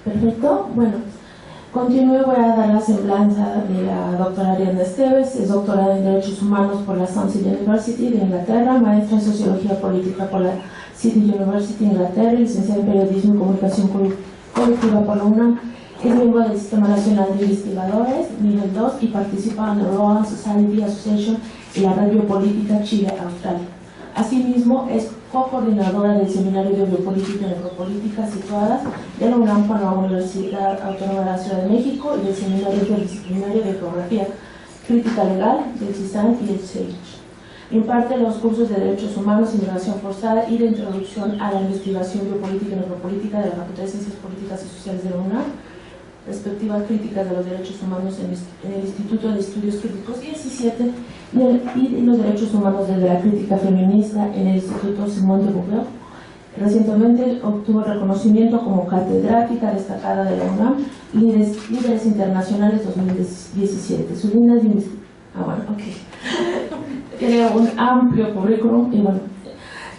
Perfecto, bueno, continúo y voy a dar la semblanza de la doctora Ariadna Esteves. Es doctora en Derechos Humanos por la Swansea University de Inglaterra, maestra en Sociología Política por la City University de Inglaterra, licenciada en Periodismo y Comunicación Colectiva por la UNAM. Es miembro del Sistema Nacional de Investigadores, nivel 2, y participa en la Royal Society Association y la Red Biopolítica Chile-Australia. Asimismo, es co-coordinadora del Seminario de Biopolítica y Necropolítica situadas de la UNAM con la Universidad Autónoma de la Ciudad de México y del Seminario Interdisciplinario de Geografía Crítica Legal del CISAN y del CEICH. Imparte los cursos de Derechos Humanos, Inmigración Forzada y de Introducción a la Investigación Biopolítica y Necropolítica de la Facultad de Ciencias Políticas y Sociales de la UNAM, Perspectivas Críticas de los Derechos Humanos en el Instituto de Estudios Críticos 17 y los Derechos Humanos desde la Crítica Feminista en el Instituto Simone de Beauvoir. Recientemente obtuvo reconocimiento como catedrática destacada de la UNAM, Líderes Internacionales 2017. Su línea de tiene un amplio currículum y bueno,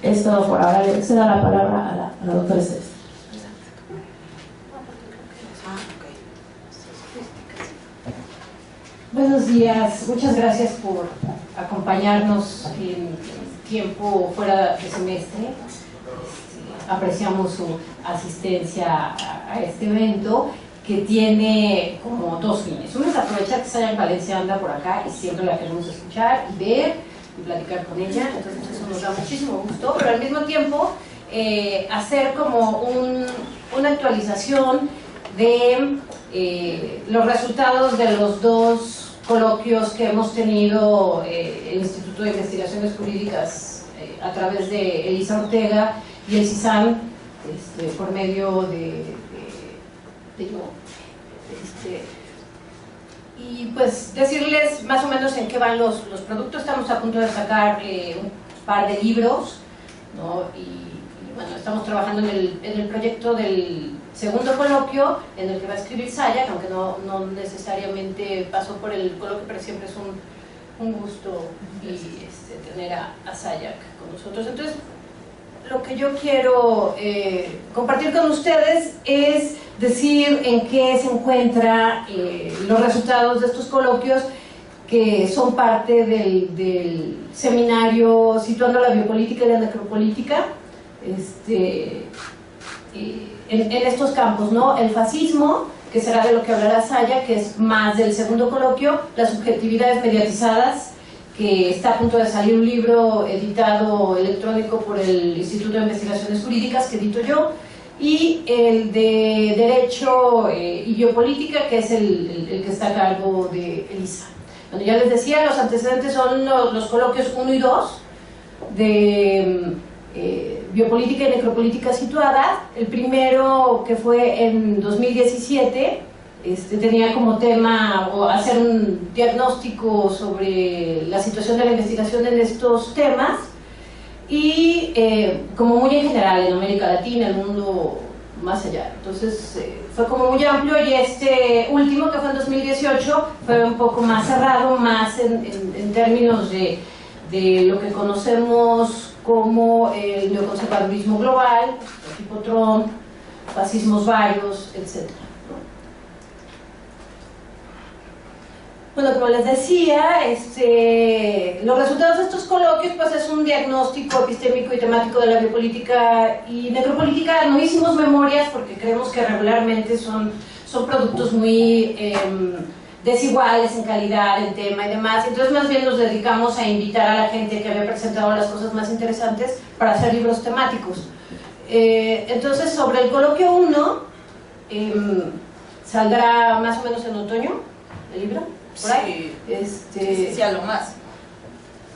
es todo por ahora. Le cedo la palabra a la doctora Esteves. Buenos días, muchas gracias por acompañarnos en tiempo fuera de semestre. Apreciamos su asistencia a este evento que tiene como dos fines. Uno es aprovechar que Sayaq Valencia anda por acá y siempre la queremos escuchar y ver y platicar con ella, entonces eso nos da muchísimo gusto, pero al mismo tiempo hacer como una actualización de los resultados de los dos coloquios que hemos tenido el Instituto de Investigaciones Jurídicas a través de Elisa Ortega y el CISAN por medio de yo. Y pues decirles más o menos en qué van los productos. Estamos a punto de sacar un par de libros, ¿no? Y bueno, estamos trabajando en el proyecto del segundo coloquio en el que va a escribir Sayaq, aunque no necesariamente pasó por el coloquio, pero siempre es un gusto y tener a Sayaq con nosotros. Entonces, lo que yo quiero compartir con ustedes es decir en qué se encuentran los resultados de estos coloquios que son parte del seminario Situando la Biopolítica y la Necropolítica en estos campos, ¿no? El fascismo, que será de lo que hablará Sayaq, que es más del segundo coloquio, las subjetividades mediatizadas, que está a punto de salir un libro editado electrónico por el Instituto de Investigaciones Jurídicas, que edito yo, y el de Derecho y Biopolítica, que es el que está a cargo de Elisa. Bueno, ya les decía, los antecedentes son los coloquios 1 y 2 de Biopolítica y Necropolítica situada. El primero, que fue en 2017, tenía como tema hacer un diagnóstico sobre la situación de la investigación en estos temas y como muy en general en América Latina, el mundo más allá. Entonces fue como muy amplio, y este último, que fue en 2018, fue un poco más cerrado, más en términos de lo que conocemos como el neoconservadurismo global, tipo Trump, fascismos varios, etc. Bueno, como les decía, los resultados de estos coloquios pues es un diagnóstico epistémico y temático de la biopolítica y necropolítica. No hicimos memorias porque creemos que regularmente son productos muy desiguales en calidad, en tema y demás. Entonces más bien nos dedicamos a invitar a la gente que había presentado las cosas más interesantes para hacer libros temáticos. Entonces sobre el coloquio 1 saldrá más o menos en otoño el libro. ¿Por ahí? Sí, a lo más.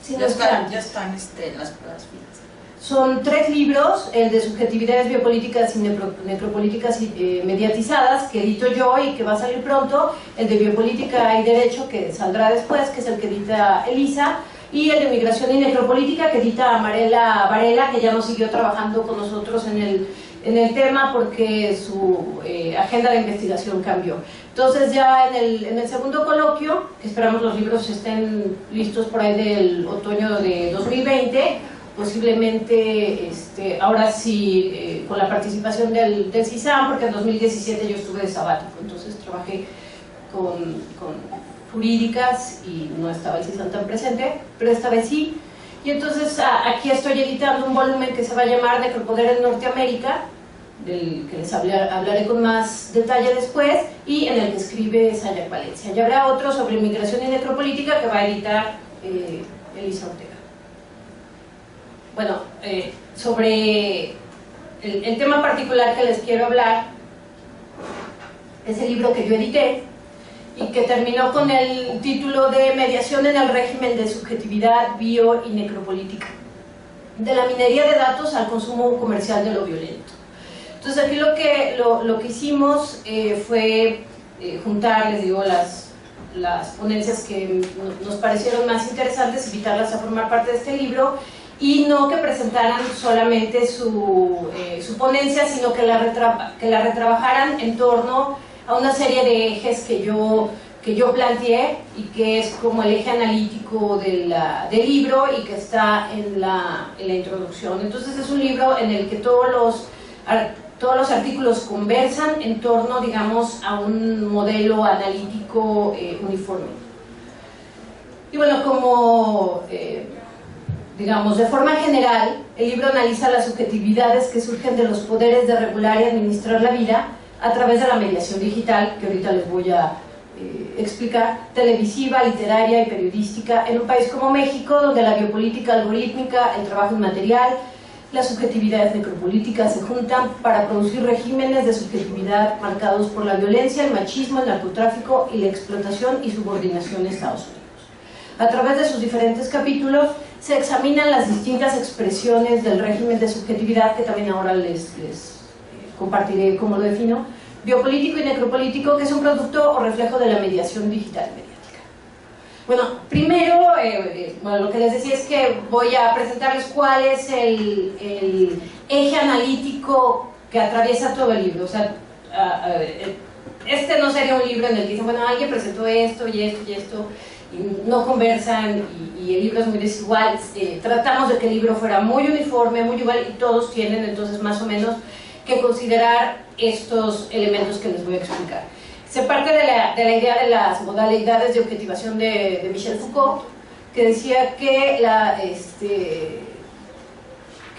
Sí, ya están las pruebas finales. Son 3 libros, el de Subjetividades Biopolíticas y Necropolíticas Mediatizadas, que edito yo y que va a salir pronto, el de Biopolítica y Derecho, que saldrá después, que es el que edita Elisa, y el de Migración y Necropolítica, que edita Marela Varela, que ya nos siguió trabajando con nosotros en el tema porque su agenda de investigación cambió. Entonces ya en el segundo coloquio, que esperamos los libros estén listos por ahí del otoño de 2020, posiblemente ahora sí con la participación del CISAM, porque en 2017 yo estuve de sabático, entonces trabajé con jurídicas y no estaba el CISAM tan presente, pero esta vez sí. Y entonces aquí estoy editando un volumen que se va a llamar Necropoder en Norteamérica, del que les hablaré con más detalle después, y en el que escribe Sayak Valencia. Y habrá otro sobre migración y necropolítica que va a editar Elisa Ortega. Bueno, sobre el tema particular que les quiero hablar es el libro que yo edité y que terminó con el título de Mediación en el régimen de subjetividad, bio y necropolítica, de la minería de datos al consumo comercial de lo violento. Entonces aquí lo que hicimos fue juntar, les digo, las ponencias que nos parecieron más interesantes, invitarlas a formar parte de este libro, y no que presentaran solamente su ponencia, sino que la retrabajaran en torno a una serie de ejes que yo planteé y que es como el eje analítico del libro y que está en la introducción. Entonces es un libro en el que todos los artículos conversan en torno, digamos, a un modelo analítico uniforme. Y bueno, como digamos, de forma general, el libro analiza las subjetividades que surgen de los poderes de regular y administrar la vida a través de la mediación digital, que ahorita les voy a explicar, televisiva, literaria y periodística, en un país como México, donde la biopolítica algorítmica, el trabajo inmaterial, las subjetividades necropolíticas se juntan para producir regímenes de subjetividad marcados por la violencia, el machismo, el narcotráfico y la explotación y subordinación de Estados Unidos. A través de sus diferentes capítulos se examinan las distintas expresiones del régimen de subjetividad, que también ahora les compartiré cómo lo defino, biopolítico y necropolítico, que es un producto o reflejo de la mediación digital y mediática. Bueno, primero, lo que les decía es que voy a presentarles cuál es el eje analítico que atraviesa todo el libro. O sea, este no sería un libro en el que dicen, bueno, alguien presentó esto y esto y esto, y no conversan, y el libro es muy desigual. Tratamos de que el libro fuera muy uniforme, muy igual, y todos tienen entonces más o menos que considerar estos elementos que les voy a explicar. Se parte de la idea de las modalidades de objetivación de Michel Foucault, que decía que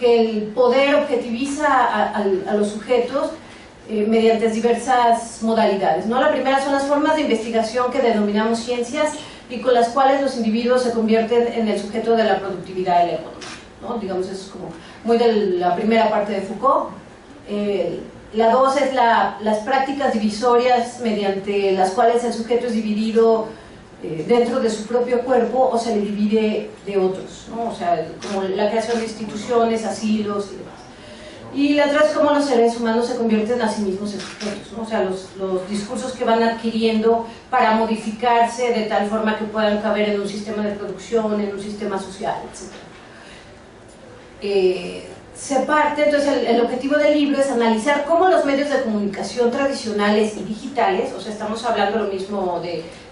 el poder objetiviza a los sujetos mediante diversas modalidades, ¿no? La primera son las formas de investigación que denominamos ciencias y con las cuales los individuos se convierten en el sujeto de la productividad de la economía, ¿no? Digamos, eso es como muy de la primera parte de Foucault. La dos es las prácticas divisorias mediante las cuales el sujeto es dividido dentro de su propio cuerpo o se le divide de otros, ¿no? O sea, como la creación de instituciones, asilos y demás. Y la otra es cómo los seres humanos se convierten a sí mismos en sujetos, ¿no? O sea, los discursos que van adquiriendo para modificarse de tal forma que puedan caber en un sistema de producción, en un sistema social, etc. Se parte, entonces el objetivo del libro es analizar cómo los medios de comunicación tradicionales y digitales, o sea, estamos hablando lo mismo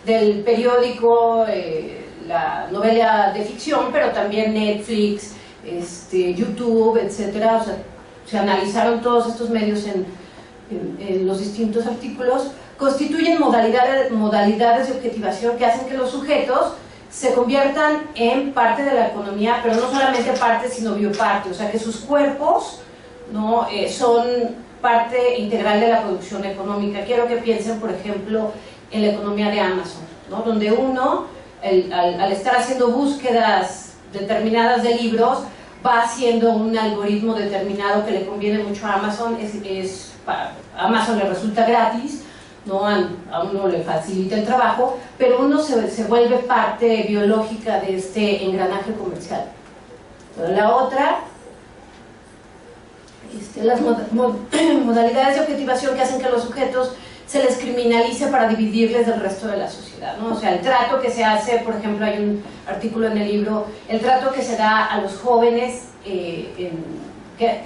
del periódico, la novela de ficción, pero también Netflix, YouTube, etcétera. O sea, se analizaron todos estos medios en los distintos artículos, constituyen modalidades de objetivación que hacen que los sujetos se conviertan en parte de la economía, pero no solamente parte, sino bioparte, o sea que sus cuerpos, ¿no? Son parte integral de la producción económica. Quiero que piensen, por ejemplo, en la economía de Amazon, ¿no? Donde uno, al estar haciendo búsquedas determinadas de libros, va haciendo un algoritmo determinado que le conviene mucho a Amazon, a Amazon le resulta gratis, ¿no? A uno le facilita el trabajo, pero uno se vuelve parte biológica de este engranaje comercial. Pero la otra, las modalidades de objetivación que hacen que los sujetos se les criminalice para dividirles del resto de la sociedad, ¿no? O sea, el trato que se hace, por ejemplo, hay un artículo en el libro, el trato que se da a los jóvenes que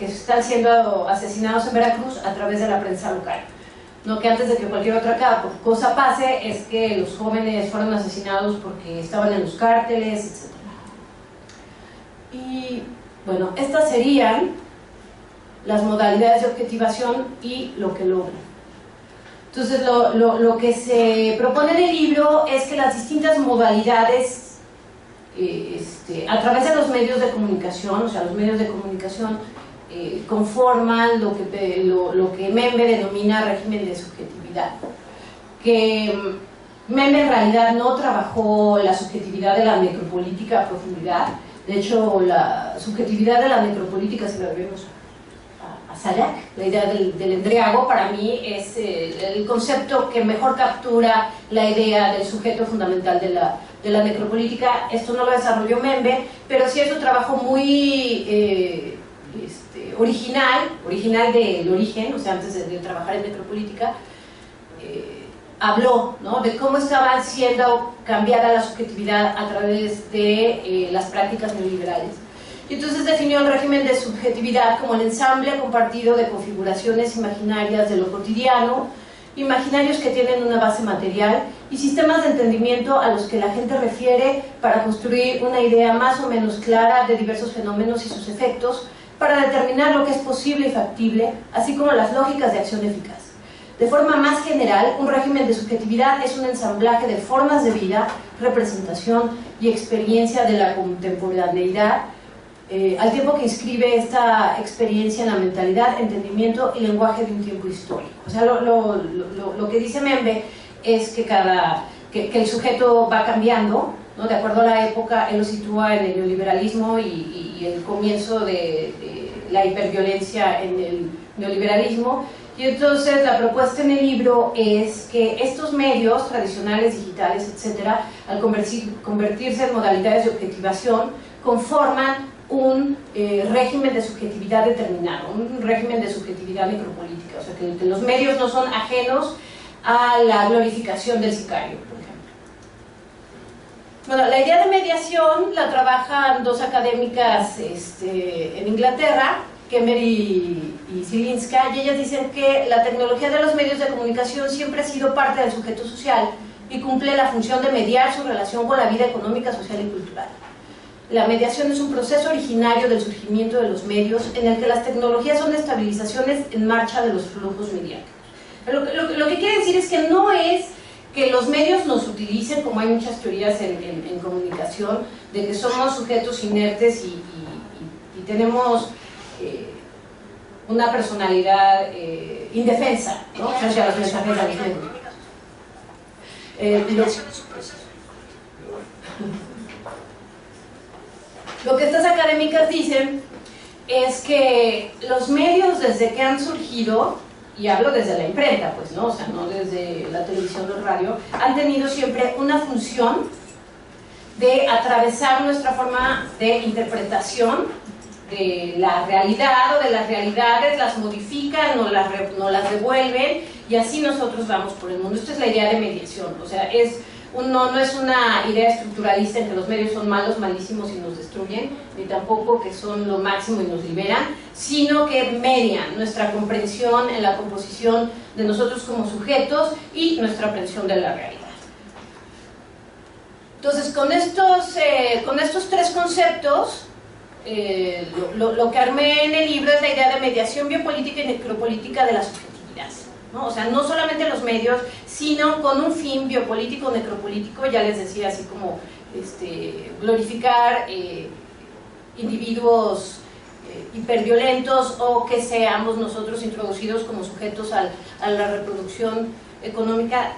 están siendo asesinados en Veracruz a través de la prensa local, ¿no? Que antes de que cualquier otra cosa pase es que los jóvenes fueron asesinados porque estaban en los cárteles, etc. Y Bueno, estas serían las modalidades de objetivación y lo que logran. Entonces, lo que se propone en el libro es que las distintas modalidades, a través de los medios de comunicación, o sea, los medios de comunicación conforman lo que Membe denomina régimen de subjetividad. Que Membe en realidad no trabajó la subjetividad de la necropolítica a profundidad. De hecho, la subjetividad de la necropolítica, si la vemos a Zayak, la idea del endriago, para mí es el concepto que mejor captura la idea del sujeto fundamental de la necropolítica. Esto no lo desarrolló Membe, pero sí es un trabajo muy original del origen, o sea, antes de trabajar en necropolítica. Habló, ¿no?, de cómo estaba siendo cambiada la subjetividad a través de las prácticas neoliberales. Y entonces definió el régimen de subjetividad como el ensamble compartido de configuraciones imaginarias de lo cotidiano, imaginarios que tienen una base material y sistemas de entendimiento a los que la gente refiere para construir una idea más o menos clara de diversos fenómenos y sus efectos, para determinar lo que es posible y factible, así como las lógicas de acción eficaz. De forma más general, un régimen de subjetividad es un ensamblaje de formas de vida, representación y experiencia de la contemporaneidad, al tiempo que inscribe esta experiencia en la mentalidad, entendimiento y lenguaje de un tiempo histórico. O sea, lo que dice Membe es que el sujeto va cambiando, ¿no?, de acuerdo a la época. Él lo sitúa en el neoliberalismo y el comienzo de la hiperviolencia en el neoliberalismo. Y entonces la propuesta en el libro es que estos medios tradicionales, digitales, etcétera, al convertirse en modalidades de objetivación, conforman un régimen de subjetividad determinado, un régimen de subjetividad necropolítica. O sea, que los medios no son ajenos a la glorificación del sicario, por ejemplo. Bueno, la idea de mediación la trabajan dos académicas en Inglaterra, Kemmer y Zielinska, y ellas dicen que la tecnología de los medios de comunicación siempre ha sido parte del sujeto social y cumple la función de mediar su relación con la vida económica, social y cultural. La mediación es un proceso originario del surgimiento de los medios en el que las tecnologías son estabilizaciones en marcha de los flujos mediáticos. Lo que quiere decir es que no es que los medios nos utilicen, como hay muchas teorías en comunicación, de que somos sujetos inertes y tenemos una personalidad indefensa, ¿no?, frente a los mensajes de los medios. Lo que estas académicas dicen es que los medios, desde que han surgido, y hablo desde la imprenta, pues, ¿no?, o sea, no desde la televisión o el radio, han tenido siempre una función de atravesar nuestra forma de interpretación de la realidad o de las realidades, las modifican o no las devuelven, y así nosotros vamos por el mundo. Esta es la idea de mediación. O sea, no es una idea estructuralista en que los medios son malos, malísimos y nos destruyen, ni tampoco que son lo máximo y nos liberan, sino que median nuestra comprensión en la composición de nosotros como sujetos y nuestra aprehensión de la realidad. Entonces, con estos tres conceptos, lo que armé en el libro es la idea de mediación biopolítica y necropolítica de la subjetividad, ¿no? O sea, no solamente los medios, sino con un fin biopolítico, necropolítico, ya les decía, así como glorificar individuos hiperviolentos, o que seamos nosotros introducidos como sujetos a la reproducción económica,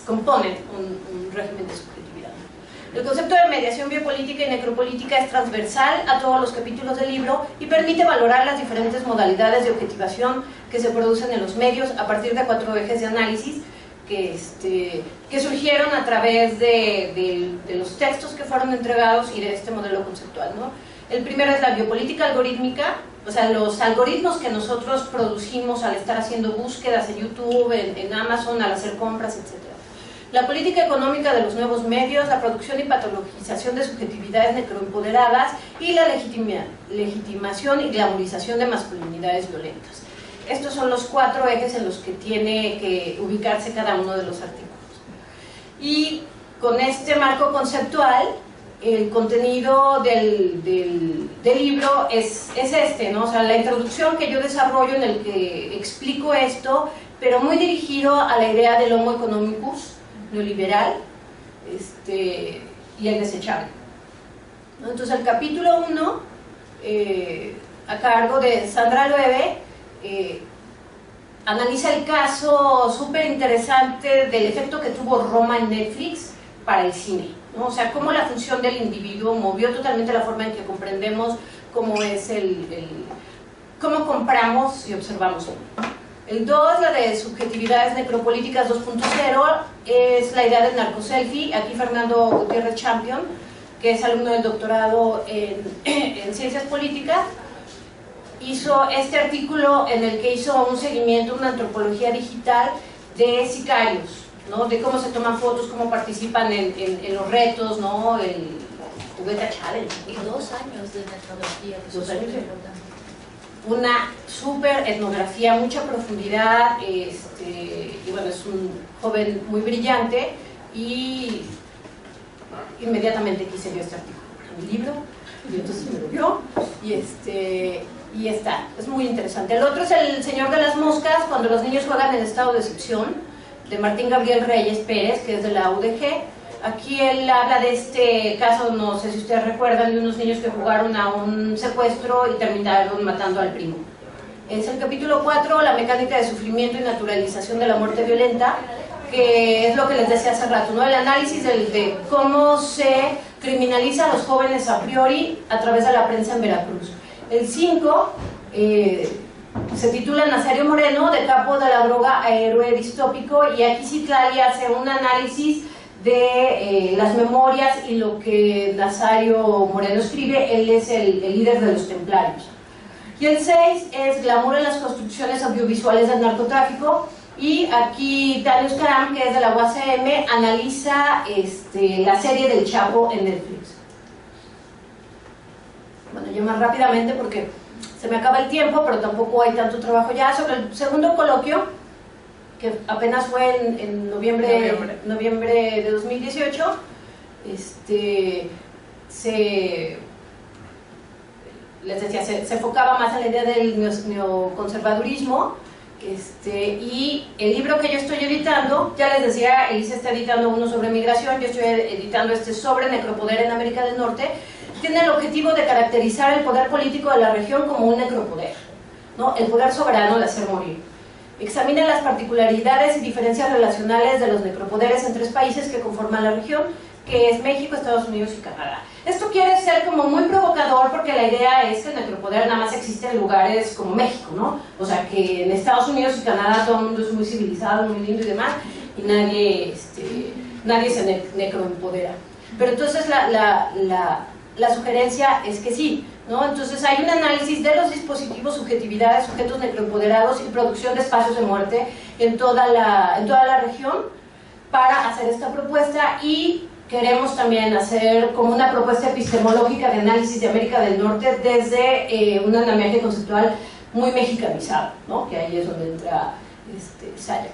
componen un régimen de subjetividad. El concepto de mediación biopolítica y necropolítica es transversal a todos los capítulos del libro y permite valorar las diferentes modalidades de objetivación que se producen en los medios a partir de 4 ejes de análisis que surgieron a través de los textos que fueron entregados y de este modelo conceptual, ¿no? El primero es la biopolítica algorítmica, o sea, los algoritmos que nosotros producimos al estar haciendo búsquedas en YouTube, en Amazon, al hacer compras, etc. La política económica de los nuevos medios, la producción y patologización de subjetividades necroempoderadas y la legitimación y glamorización de masculinidades violentas. Estos son los 4 ejes en los que tiene que ubicarse cada uno de los artículos. Y con este marco conceptual el contenido del libro es este, ¿no? O sea, la introducción que yo desarrollo en el que explico esto, pero muy dirigido a la idea del homo economicus neoliberal y el desechable, ¿no? Entonces el capítulo 1, a cargo de Sandra Loewe, analiza el caso súper interesante del efecto que tuvo Roma en Netflix para el cine, ¿no? O sea, cómo la función del individuo movió totalmente la forma en que comprendemos cómo es cómo compramos y observamos. El 2, la de subjetividades necropolíticas 2.0, es la idea del narcoselfie. Aquí Fernando Gutiérrez Champion, que es alumno del doctorado en ciencias políticas, hizo este artículo en el que hizo un seguimiento, una antropología digital de sicarios, ¿no? De cómo se toman fotos, cómo participan en los retos, ¿no? El Cubeta Challenge. Y 2 años de metodología. 2 años de una súper etnografía, mucha profundidad, y bueno, es un joven muy brillante, y inmediatamente quise yo este artículo en mi libro, y entonces me lo vio, y está, es muy interesante. El otro es El Señor de las Moscas, cuando los niños juegan en estado de excepción, de Martín Gabriel Reyes Pérez, que es de la UDG. Aquí él habla de este caso, no sé si ustedes recuerdan, de unos niños que jugaron a un secuestro y terminaron matando al primo. Es el capítulo 4, la mecánica de sufrimiento y naturalización de la muerte violenta, que es lo que les decía hace rato, ¿no? El análisis de cómo se criminaliza a los jóvenes a priori a través de la prensa en Veracruz. El 5 se titula Nazario Moreno, de capo de la droga a héroe distópico, y aquí Citlali hace un análisis de las memorias y lo que Nazario Moreno escribe. Él es el líder de los templarios. Y el 6 es Glamour en las construcciones audiovisuales del narcotráfico, y aquí Darius Karam, que es de la UACM, analiza la serie del Chapo en Netflix. Bueno, yo más rápidamente porque se me acaba el tiempo, pero tampoco hay tanto trabajo ya. Sobre el segundo coloquio, que apenas fue en noviembre de 2018, les decía, se enfocaba más en la idea del neoconservadurismo, y el libro que yo estoy editando, ya les decía, Elisa está editando uno sobre migración, yo estoy editando sobre necropoder en América del Norte. Tiene el objetivo de caracterizar el poder político de la región como un necropoder, ¿no? El poder soberano de hacer morir. Examina las particularidades y diferencias relacionales de los necropoderes en 3 países que conforman la región, que es México, Estados Unidos y Canadá. Esto quiere ser como muy provocador, porque la idea es que el necropoder nada más existe en lugares como México, ¿no? O sea, que en Estados Unidos y Canadá todo el mundo es muy civilizado, muy lindo y demás, y nadie se necroempodera. Pero entonces la sugerencia es que sí, ¿no? Entonces hay un análisis de los dispositivos, subjetividades, sujetos necroempoderados y producción de espacios de muerte en toda la región para hacer esta propuesta, y queremos también hacer como una propuesta epistemológica de análisis de América del Norte desde un andamiaje conceptual muy mexicanizado, ¿no? Que ahí es donde entra Saya.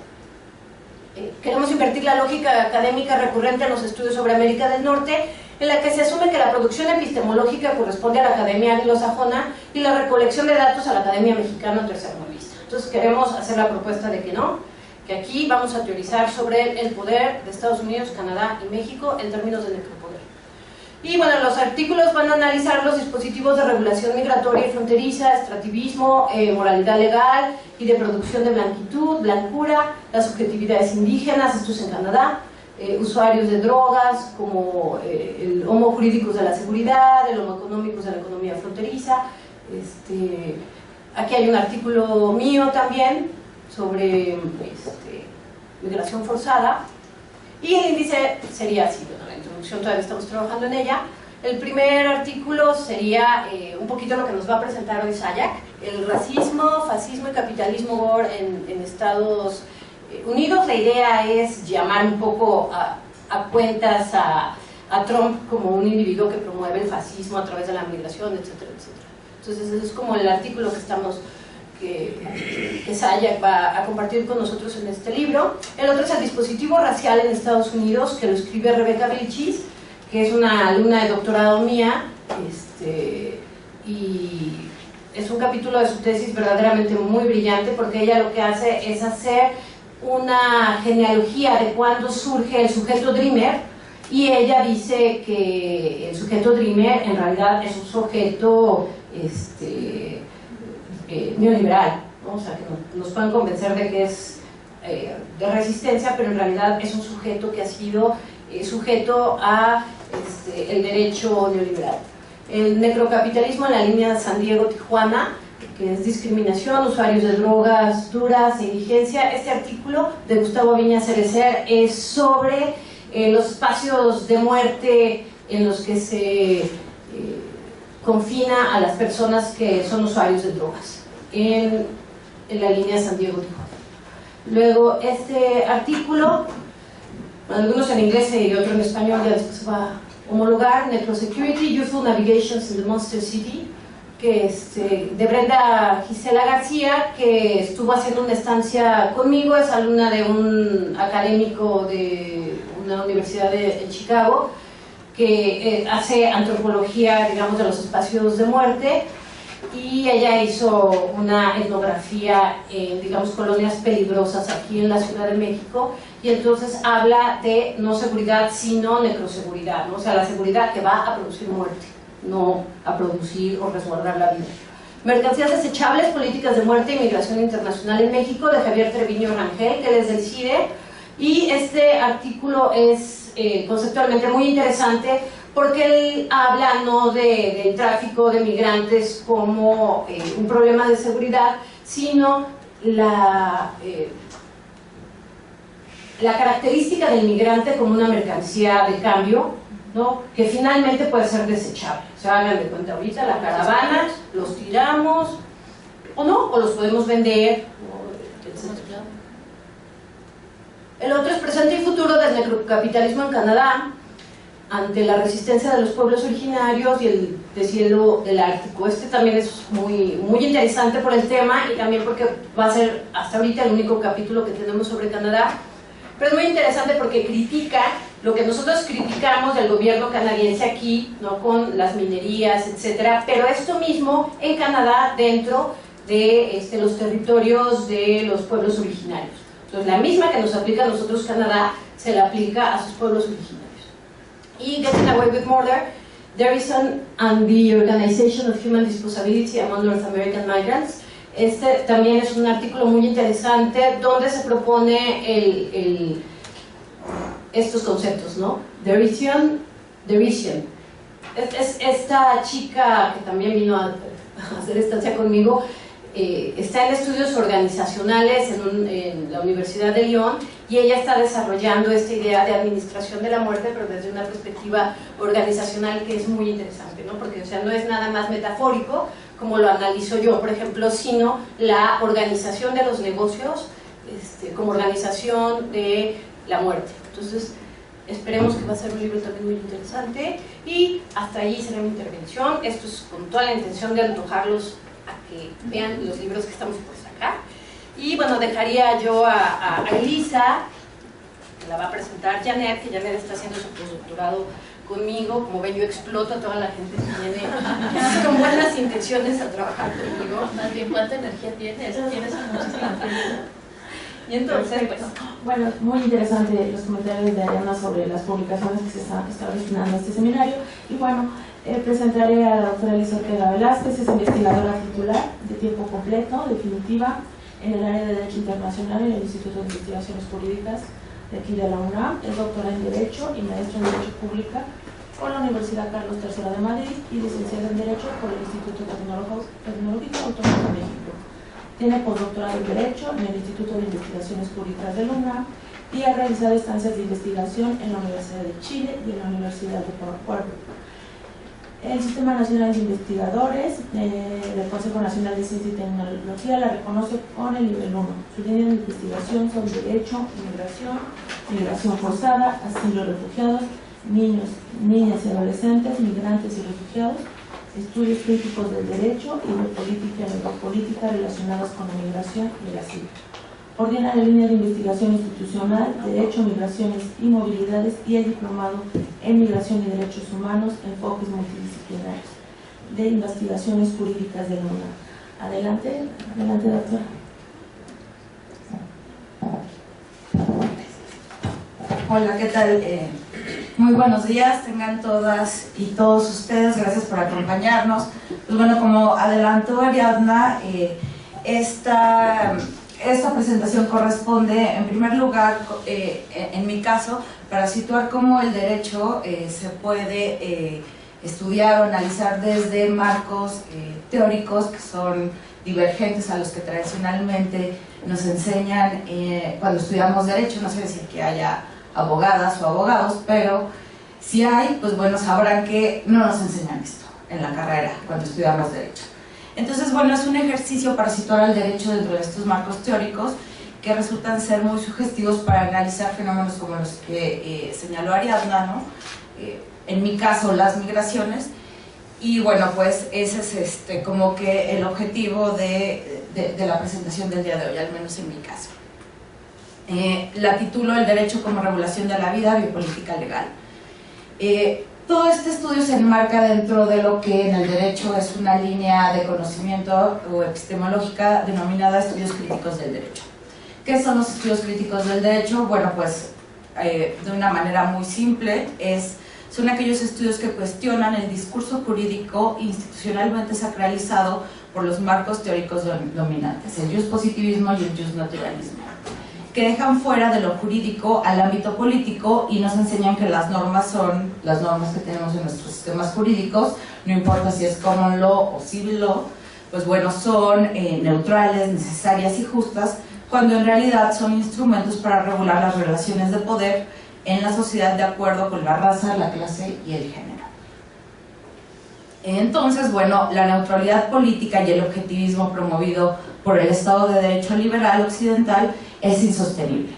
Queremos invertir la lógica académica recurrente en los estudios sobre América del Norte, en la que se asume que la producción epistemológica corresponde a la academia anglosajona y la recolección de datos a la academia mexicana tercermundista. Entonces queremos hacer la propuesta de que no, que aquí vamos a teorizar sobre el poder de Estados Unidos, Canadá y México en términos de necropoder. Y bueno, los artículos van a analizar los dispositivos de regulación migratoria y fronteriza, extractivismo, moralidad legal y de producción de blanquitud, blancura, las subjetividades indígenas, esto es en Canadá, usuarios de drogas, como el homo jurídicos de la seguridad, el homo económicos de la economía fronteriza. Aquí hay un artículo mío también sobre migración forzada, y el índice sería así. Bueno, la introducción todavía estamos trabajando en ella. El primer artículo sería un poquito lo que nos va a presentar hoy Sayak: el racismo, fascismo y capitalismo gore en Estados Unidos. La idea es llamar un poco a cuentas a Trump como un individuo que promueve el fascismo a través de la migración, etcétera, etcétera. Entonces ese es como el artículo que Sayak va a compartir con nosotros en este libro. El otro es el dispositivo racial en Estados Unidos, que lo escribe Rebeca Vilchis, que es una alumna de doctorado mía, y es un capítulo de su tesis verdaderamente muy brillante, porque ella lo que hace es hacer una genealogía de cuándo surge el sujeto dreamer, y ella dice que el sujeto dreamer en realidad es un sujeto neoliberal, ¿no? O sea, que nos pueden convencer de que es de resistencia, pero en realidad es un sujeto que ha sido sujeto a el derecho neoliberal. El necrocapitalismo en la línea de San Diego-Tijuana, que es discriminación, usuarios de drogas duras e indigencia. Este artículo de Gustavo Viñas Cerecer es sobre los espacios de muerte en los que se confina a las personas que son usuarios de drogas en la línea San Diego-Tijuana. Luego, este artículo, algunos en inglés y otro en español, ya después se va a homologar, Necrosecurity, Youthful Navigations in the Monster City, que es de Brenda Gisela García, que estuvo haciendo una estancia conmigo, es alumna de un académico de una universidad en Chicago, que hace antropología, digamos, de los espacios de muerte, y ella hizo una etnografía en, digamos, colonias peligrosas aquí en la Ciudad de México, y entonces habla de no seguridad, sino necroseguridad, ¿no? O sea, la seguridad que va a producir muerte, no a producir o resguardar la vida. Mercancías desechables, políticas de muerte y migración internacional en México, de Javier Treviño Rangel, que es del CIDE, y este artículo es conceptualmente muy interesante, porque él habla no del tráfico de migrantes como un problema de seguridad, sino la característica del migrante como una mercancía de cambio, ¿no? Que finalmente puede ser desechable. O sea, hagan de cuenta ahorita la caravana, los tiramos, o no, o los podemos vender, etc. El otro es presente y futuro del necrocapitalismo en Canadá, ante la resistencia de los pueblos originarios y el deshielo del Ártico. Este también es muy interesante por el tema, y también porque va a ser hasta ahorita el único capítulo que tenemos sobre Canadá, pero es muy interesante porque critica lo que nosotros criticamos del gobierno canadiense aquí, ¿no? Con las minerías, etcétera, pero esto mismo en Canadá dentro de los territorios de los pueblos originarios. Entonces, la misma que nos aplica a nosotros Canadá, se la aplica a sus pueblos originarios. Y Getting Away with Murder, Derrison and the Organization of Human Disposability Among North American Migrants. Este también es un artículo muy interesante donde se propone estos conceptos, ¿no? Derision. Esta chica que también vino a hacer estancia conmigo, está en estudios organizacionales en la Universidad de Lyon, y ella está desarrollando esta idea de administración de la muerte, pero desde una perspectiva organizacional que es muy interesante, ¿no? Porque, o sea, no es nada más metafórico, como lo analizo yo, por ejemplo, sino la organización de los negocios como organización de la muerte. Entonces, esperemos que va a ser un libro también muy interesante, y hasta ahí será mi intervención. Esto es con toda la intención de antojarlos a que vean los libros que estamos por sacar. Y bueno, dejaría yo a Elisa, que la va a presentar Janet, que Janet está haciendo su postdoctorado conmigo. Como ven, yo exploto a toda la gente que viene con buenas intenciones a trabajar conmigo. Más bien, ¿cuánta energía tienes? Tienes muchísima energía. Y entonces, pues, bueno, muy interesante los comentarios de Ariana sobre las publicaciones que se están destinando a este seminario. Y bueno, presentaré a la doctora Elisa Ortega Velázquez, es investigadora titular de tiempo completo, definitiva, en el área de Derecho Internacional en el Instituto de Investigaciones Jurídicas de aquí de la UNAM. Es doctora en Derecho y maestra en Derecho Pública por la Universidad Carlos III de Madrid, y licenciada en Derecho por el Instituto Tecnológico Autónomo de México. Tiene postdoctorado en Derecho en el Instituto de Investigaciones Jurídicas de la UNAM, y ha realizado estancias de investigación en la Universidad de Chile y en la Universidad de Puerto. El Sistema Nacional de Investigadores del Consejo Nacional de Ciencia y Tecnología la reconoce con el nivel 1. Su línea de investigación son Derecho, Migración, Migración Forzada, Asilo y Refugiados, Niños, Niñas y Adolescentes, Migrantes y Refugiados, Estudios Críticos del Derecho y de Política y Neuropolítica relacionados con la migración y el asilo. Coordina la línea de investigación institucional, Derecho, Migraciones y Movilidades y el diplomado en Migración y Derechos Humanos, enfoques multidisciplinarios de investigaciones jurídicas de la UNAM. Adelante, doctora. Hola, ¿qué tal? Muy buenos días, tengan todas y todos ustedes, gracias por acompañarnos. Pues bueno, como adelantó Ariadna, esta presentación corresponde, en primer lugar, en mi caso, para situar cómo el derecho se puede estudiar o analizar desde marcos teóricos que son divergentes a los que tradicionalmente nos enseñan cuando estudiamos derecho. No sé decir que haya abogadas o abogados, pero si hay, pues bueno, sabrán que no nos enseñan esto en la carrera cuando estudiamos derecho. Entonces, bueno, es un ejercicio para situar al derecho dentro de estos marcos teóricos que resultan ser muy sugestivos para analizar fenómenos como los que señaló Ariadna, ¿no? En mi caso, las migraciones. Y bueno, pues ese es como que el objetivo de la presentación del día de hoy, al menos en mi caso. La titulo El derecho como regulación de la vida, biopolítica legal. Todo este estudio se enmarca dentro de lo que en el derecho es una línea de conocimiento o epistemológica denominada estudios críticos del derecho. ¿Qué son los estudios críticos del derecho? Bueno, pues de una manera muy simple, son aquellos estudios que cuestionan el discurso jurídico institucionalmente sacralizado por los marcos teóricos dominantes, el positivismo y el naturalismo, que dejan fuera de lo jurídico al ámbito político y nos enseñan que las normas son las normas que tenemos en nuestros sistemas jurídicos, no importa si es common law o civil law, pues bueno, son neutrales, necesarias y justas, cuando en realidad son instrumentos para regular las relaciones de poder en la sociedad de acuerdo con la raza, la clase y el género. Entonces, bueno, la neutralidad política y el objetivismo promovido por el Estado de Derecho liberal occidental es insostenible,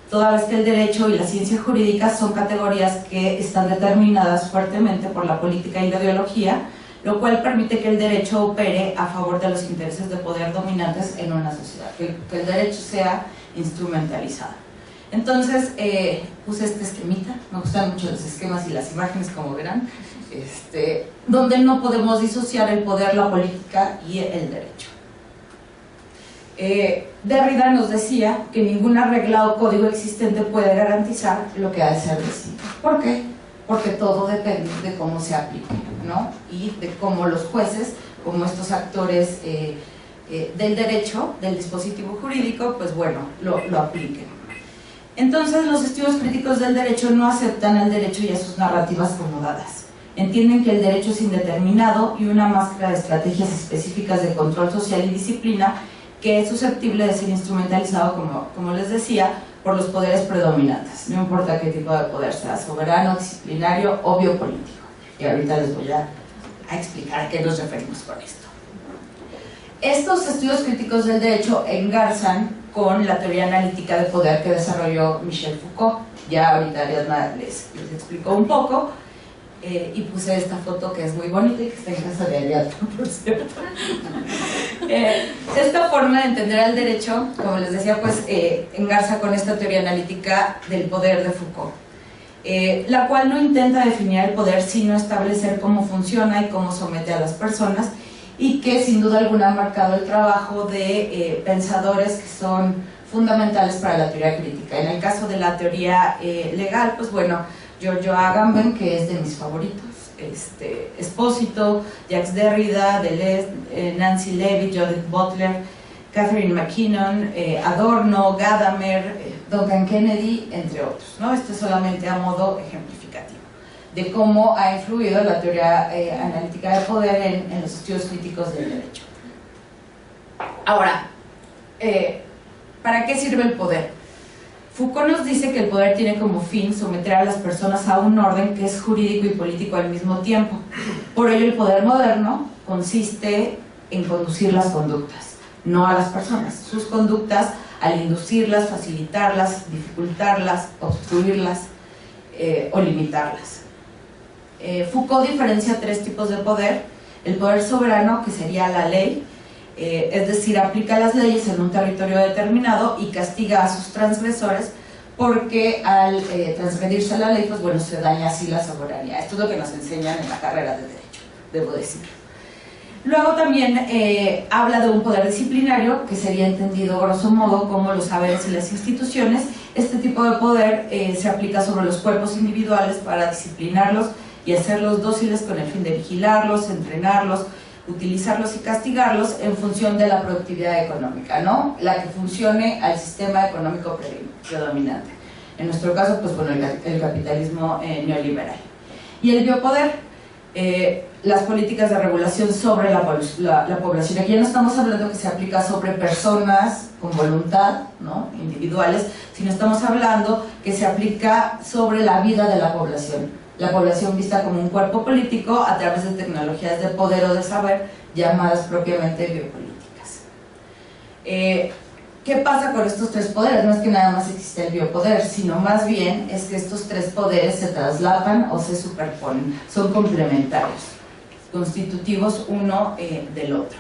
toda vez que el derecho y la ciencia jurídica son categorías que están determinadas fuertemente por la política y la ideología, lo cual permite que el derecho opere a favor de los intereses de poder dominantes en una sociedad, que el derecho sea instrumentalizado. Entonces, puse este esquemita, me gustan mucho los esquemas y las imágenes, como verán, donde no podemos disociar el poder, la política y el derecho. Derrida nos decía que ninguna regla o código existente puede garantizar lo que ha de ser decidido. ¿Por qué? Porque todo depende de cómo se aplique, ¿no? Y de cómo los jueces, como estos actores del derecho, del dispositivo jurídico, pues bueno, lo apliquen. Entonces, los estudios críticos del derecho no aceptan al derecho y a sus narrativas como dadas. Entienden que el derecho es indeterminado y una máscara de estrategias específicas de control social y disciplina que es susceptible de ser instrumentalizado, como les decía, por los poderes predominantes, no importa qué tipo de poder sea, soberano, disciplinario o biopolítico. Y ahorita les voy a explicar a qué nos referimos con esto. Estos estudios críticos del derecho engarzan con la teoría analítica de poder que desarrolló Michel Foucault. Ya ahorita Ariadna les explicó un poco, y puse esta foto que es muy bonita y que está en casa de Ariadna, por cierto. Esta forma de entender al derecho, como les decía, pues engarza con esta teoría analítica del poder de Foucault, la cual no intenta definir el poder, sino establecer cómo funciona y cómo somete a las personas, y que sin duda alguna ha marcado el trabajo de pensadores que son fundamentales para la teoría crítica. En el caso de la teoría legal, pues bueno, Giorgio Agamben, que es de mis favoritos, Espósito, Jacques Derrida, Deleuze, Nancy Leavitt, Judith Butler, Catherine McKinnon, Adorno, Gadamer, Duncan Kennedy, entre otros, ¿no? Esto es solamente a modo ejemplificativo de cómo ha influido la teoría analítica de poder en los estudios críticos del derecho. Ahora, ¿para qué sirve el poder? Foucault nos dice que el poder tiene como fin someter a las personas a un orden que es jurídico y político al mismo tiempo. Por ello, el poder moderno consiste en conducir las conductas, no a las personas. Sus conductas, al inducirlas, facilitarlas, dificultarlas, obstruirlas o limitarlas. Foucault diferencia tres tipos de poder: el poder soberano, que sería la ley, es decir, aplica las leyes en un territorio determinado y castiga a sus transgresores, porque al transgredirse la ley, pues bueno, se daña así la soberanía. Esto es lo que nos enseñan en la carrera de Derecho, debo decir. Luego también habla de un poder disciplinario, que sería entendido grosso modo como los saberes y las instituciones. Este tipo de poder se aplica sobre los cuerpos individuales para disciplinarlos y hacerlos dóciles con el fin de vigilarlos, entrenarlos, utilizarlos y castigarlos en función de la productividad económica, ¿no? La que funcione al sistema económico predominante. En nuestro caso, pues bueno, el capitalismo neoliberal. Y el biopoder, las políticas de regulación sobre la población. Aquí ya no estamos hablando que se aplica sobre personas con voluntad, ¿no?, individuales, sino estamos hablando que se aplica sobre la vida de la población vista como un cuerpo político a través de tecnologías de poder o de saber llamadas propiamente biopolíticas. ¿Qué pasa con estos tres poderes? No es que nada más existe el biopoder, sino más bien es que estos tres poderes se traslapan o se superponen, son complementarios, constitutivos uno del otro.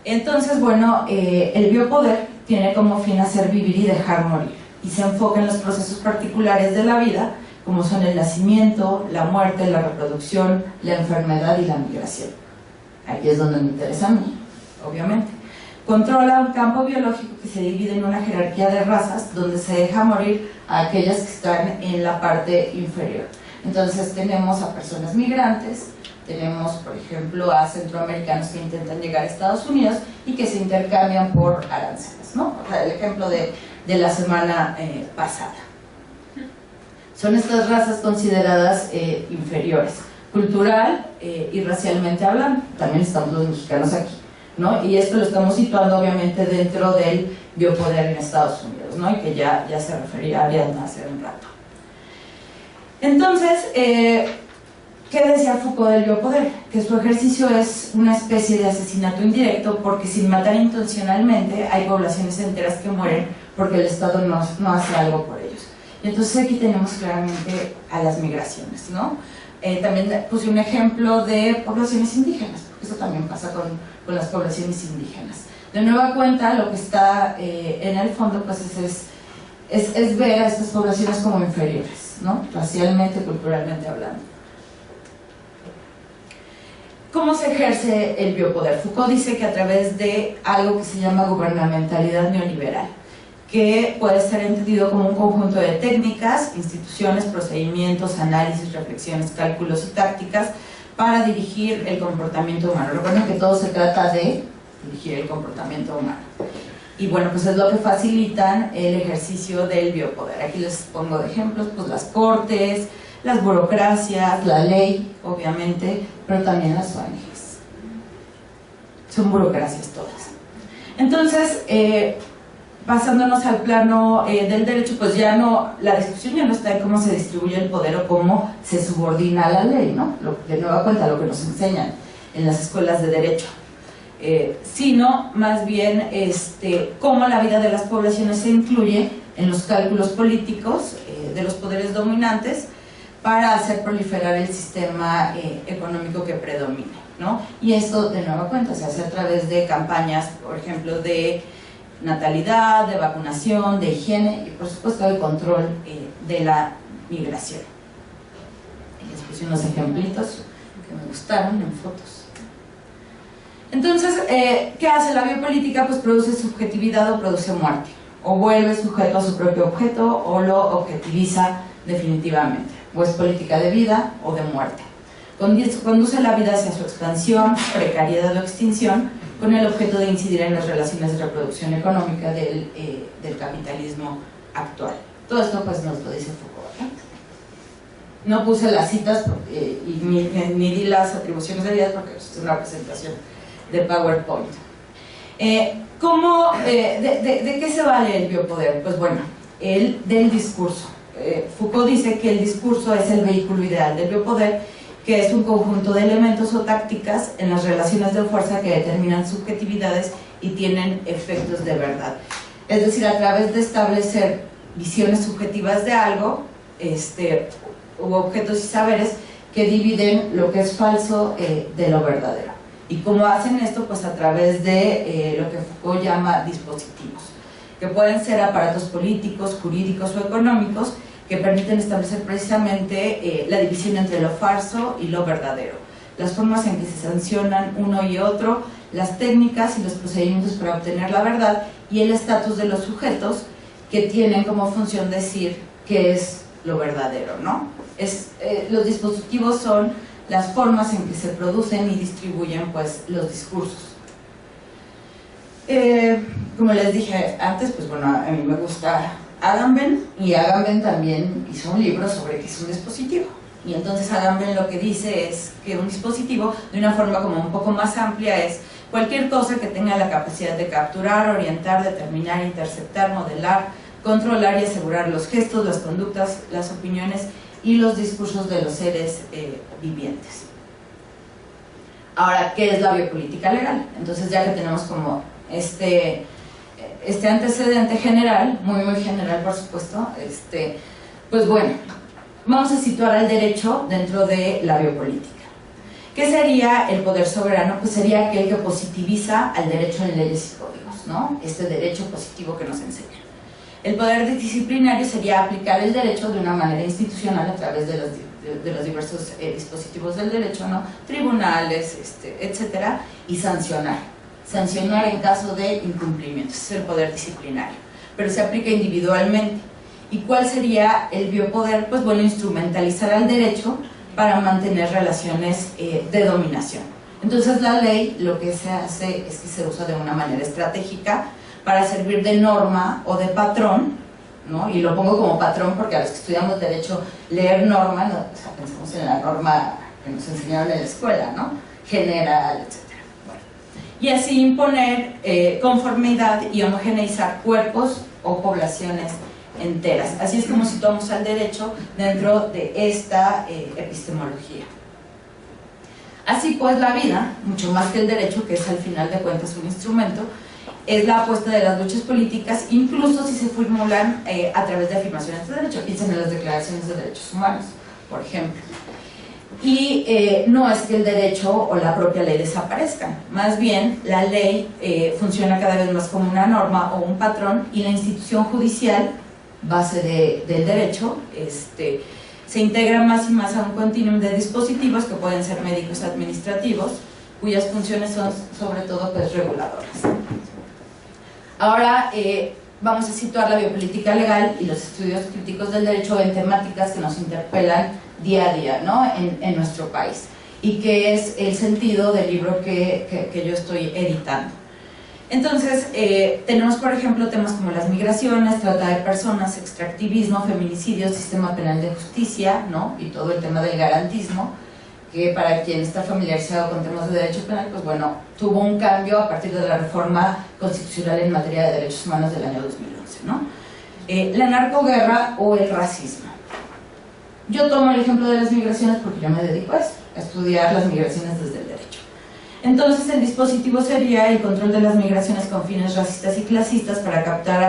Entonces, bueno, el biopoder tiene como fin hacer vivir y dejar morir, y se enfoca en los procesos particulares de la vida, como son el nacimiento, la muerte, la reproducción, la enfermedad y la migración. Aquí es donde me interesa a mí, obviamente. Controla un campo biológico que se divide en una jerarquía de razas, donde se deja morir a aquellas que están en la parte inferior. Entonces tenemos a personas migrantes, tenemos por ejemplo a centroamericanos que intentan llegar a Estados Unidos y que se intercambian por aranceles, ¿no? O sea, el ejemplo de la semana pasada. Son estas razas consideradas inferiores, cultural y racialmente hablando. También estamos los mexicanos aquí, ¿no? Y esto lo estamos situando obviamente dentro del biopoder en Estados Unidos, ¿no? Y que ya se refería a Ariadna hace un rato. Entonces, ¿qué decía Foucault del biopoder? Que su ejercicio es una especie de asesinato indirecto, porque sin matar intencionalmente hay poblaciones enteras que mueren porque el Estado no hace algo por ellos. Y entonces aquí tenemos claramente a las migraciones, ¿no? También puse un ejemplo de poblaciones indígenas, porque eso también pasa con las poblaciones indígenas. De nueva cuenta, lo que está en el fondo pues es ver a estas poblaciones como inferiores, ¿no?, racialmente, culturalmente hablando. ¿Cómo se ejerce el biopoder? Foucault dice que a través de algo que se llama gubernamentalidad neoliberal, que puede ser entendido como un conjunto de técnicas, instituciones, procedimientos, análisis, reflexiones, cálculos y tácticas para dirigir el comportamiento humano. Recuerden que todo se trata de dirigir el comportamiento humano. Y bueno, pues es lo que facilitan el ejercicio del biopoder. Aquí les pongo de ejemplos, pues las cortes, las burocracias, la ley, obviamente, pero también las ONGs. Son burocracias todas. Entonces, pasándonos al plano del derecho, pues ya no, la discusión ya no está en cómo se distribuye el poder o cómo se subordina a la ley, ¿no? De nueva cuenta, lo que nos enseñan en las escuelas de derecho, sino más bien cómo la vida de las poblaciones se incluye en los cálculos políticos de los poderes dominantes para hacer proliferar el sistema económico que predomina, ¿no? Y esto, de nueva cuenta, se hace a través de campañas, por ejemplo, de natalidad, de vacunación, de higiene y por supuesto de control de la migración. Les puse unos ejemplitos que me gustaron en fotos. Entonces, ¿qué hace la biopolítica? Pues produce subjetividad o produce muerte, o vuelve sujeto a su propio objeto o lo objetiviza definitivamente, o es política de vida o de muerte. Conduce la vida hacia su expansión, precariedad o extinción, con el objeto de incidir en las relaciones de reproducción económica del capitalismo actual. Todo esto pues nos lo dice Foucault, ¿eh? No puse las citas y ni di las atribuciones debidas porque es una presentación de PowerPoint. ¿De qué se vale el biopoder? Pues bueno, del discurso. Foucault dice que el discurso es el vehículo ideal del biopoder, que es un conjunto de elementos o tácticas en las relaciones de fuerza que determinan subjetividades y tienen efectos de verdad. Es decir, a través de establecer visiones subjetivas de algo, u objetos y saberes que dividen lo que es falso de lo verdadero. ¿Y cómo hacen esto? Pues a través de lo que Foucault llama dispositivos, que pueden ser aparatos políticos, jurídicos o económicos, que permiten establecer precisamente la división entre lo falso y lo verdadero, las formas en que se sancionan uno y otro, las técnicas y los procedimientos para obtener la verdad y el estatus de los sujetos, que tienen como función decir qué es lo verdadero, ¿no? Los dispositivos son las formas en que se producen y distribuyen pues los discursos. Como les dije antes, pues bueno, a mí me gusta Agamben, y Agamben también hizo un libro sobre qué es un dispositivo. Y entonces Agamben lo que dice es que un dispositivo, de una forma como un poco más amplia, es cualquier cosa que tenga la capacidad de capturar, orientar, determinar, interceptar, modelar, controlar y asegurar los gestos, las conductas, las opiniones y los discursos de los seres vivientes. Ahora, ¿qué es la biopolítica legal? Entonces, ya que tenemos como este antecedente general, muy general por supuesto, pues bueno, vamos a situar al derecho dentro de la biopolítica. ¿Qué sería el poder soberano? Pues sería aquel que positiviza al derecho en leyes y códigos, ¿no? Este derecho positivo que nos enseña. El poder disciplinario sería aplicar el derecho de una manera institucional a través de los diversos dispositivos del derecho, ¿no? Tribunales, etcétera, y sancionar en caso de incumplimiento. Ese es el poder disciplinario, pero se aplica individualmente. ¿Y cuál sería el biopoder? Pues bueno, instrumentalizar al derecho para mantener relaciones de dominación. Entonces la ley lo que se hace es que se usa de una manera estratégica para servir de norma o de patrón, ¿no? Y lo pongo como patrón porque a los que estudiamos derecho, leer norma, ¿no? O sea, pensamos en la norma que nos enseñaron en la escuela, ¿no? General, etc. Bueno. Y así imponer conformidad y homogeneizar cuerpos o poblaciones enteras. Así es como situamos al derecho dentro de esta epistemología. Así pues, la vida, mucho más que el derecho, que es al final de cuentas un instrumento, es la apuesta de las luchas políticas, incluso si se formulan a través de afirmaciones de derecho. Piensen en las declaraciones de derechos humanos, por ejemplo. Y no es que el derecho o la propia ley desaparezcan, más bien la ley funciona cada vez más como una norma o un patrón, y la institución judicial, base del derecho, se integra más y más a un continuum de dispositivos que pueden ser médicos administrativos, cuyas funciones son sobre todo pues reguladoras. Ahora vamos a situar la biopolítica legal y los estudios críticos del derecho en temáticas que nos interpelan día a día, ¿no? en nuestro país, y que es el sentido del libro que yo estoy editando. Entonces, tenemos por ejemplo temas como las migraciones, trata de personas, extractivismo, feminicidio, sistema penal de justicia, ¿no? Y todo el tema del garantismo, que para quien está familiarizado con temas de derecho penal, pues bueno, tuvo un cambio a partir de la reforma constitucional en materia de derechos humanos del año 2011, ¿no? La narcoguerra o el racismo. Yo tomo el ejemplo de las migraciones porque yo me dedico a eso, a estudiar las migraciones desde el derecho. Entonces el dispositivo sería el control de las migraciones con fines racistas y clasistas para captar a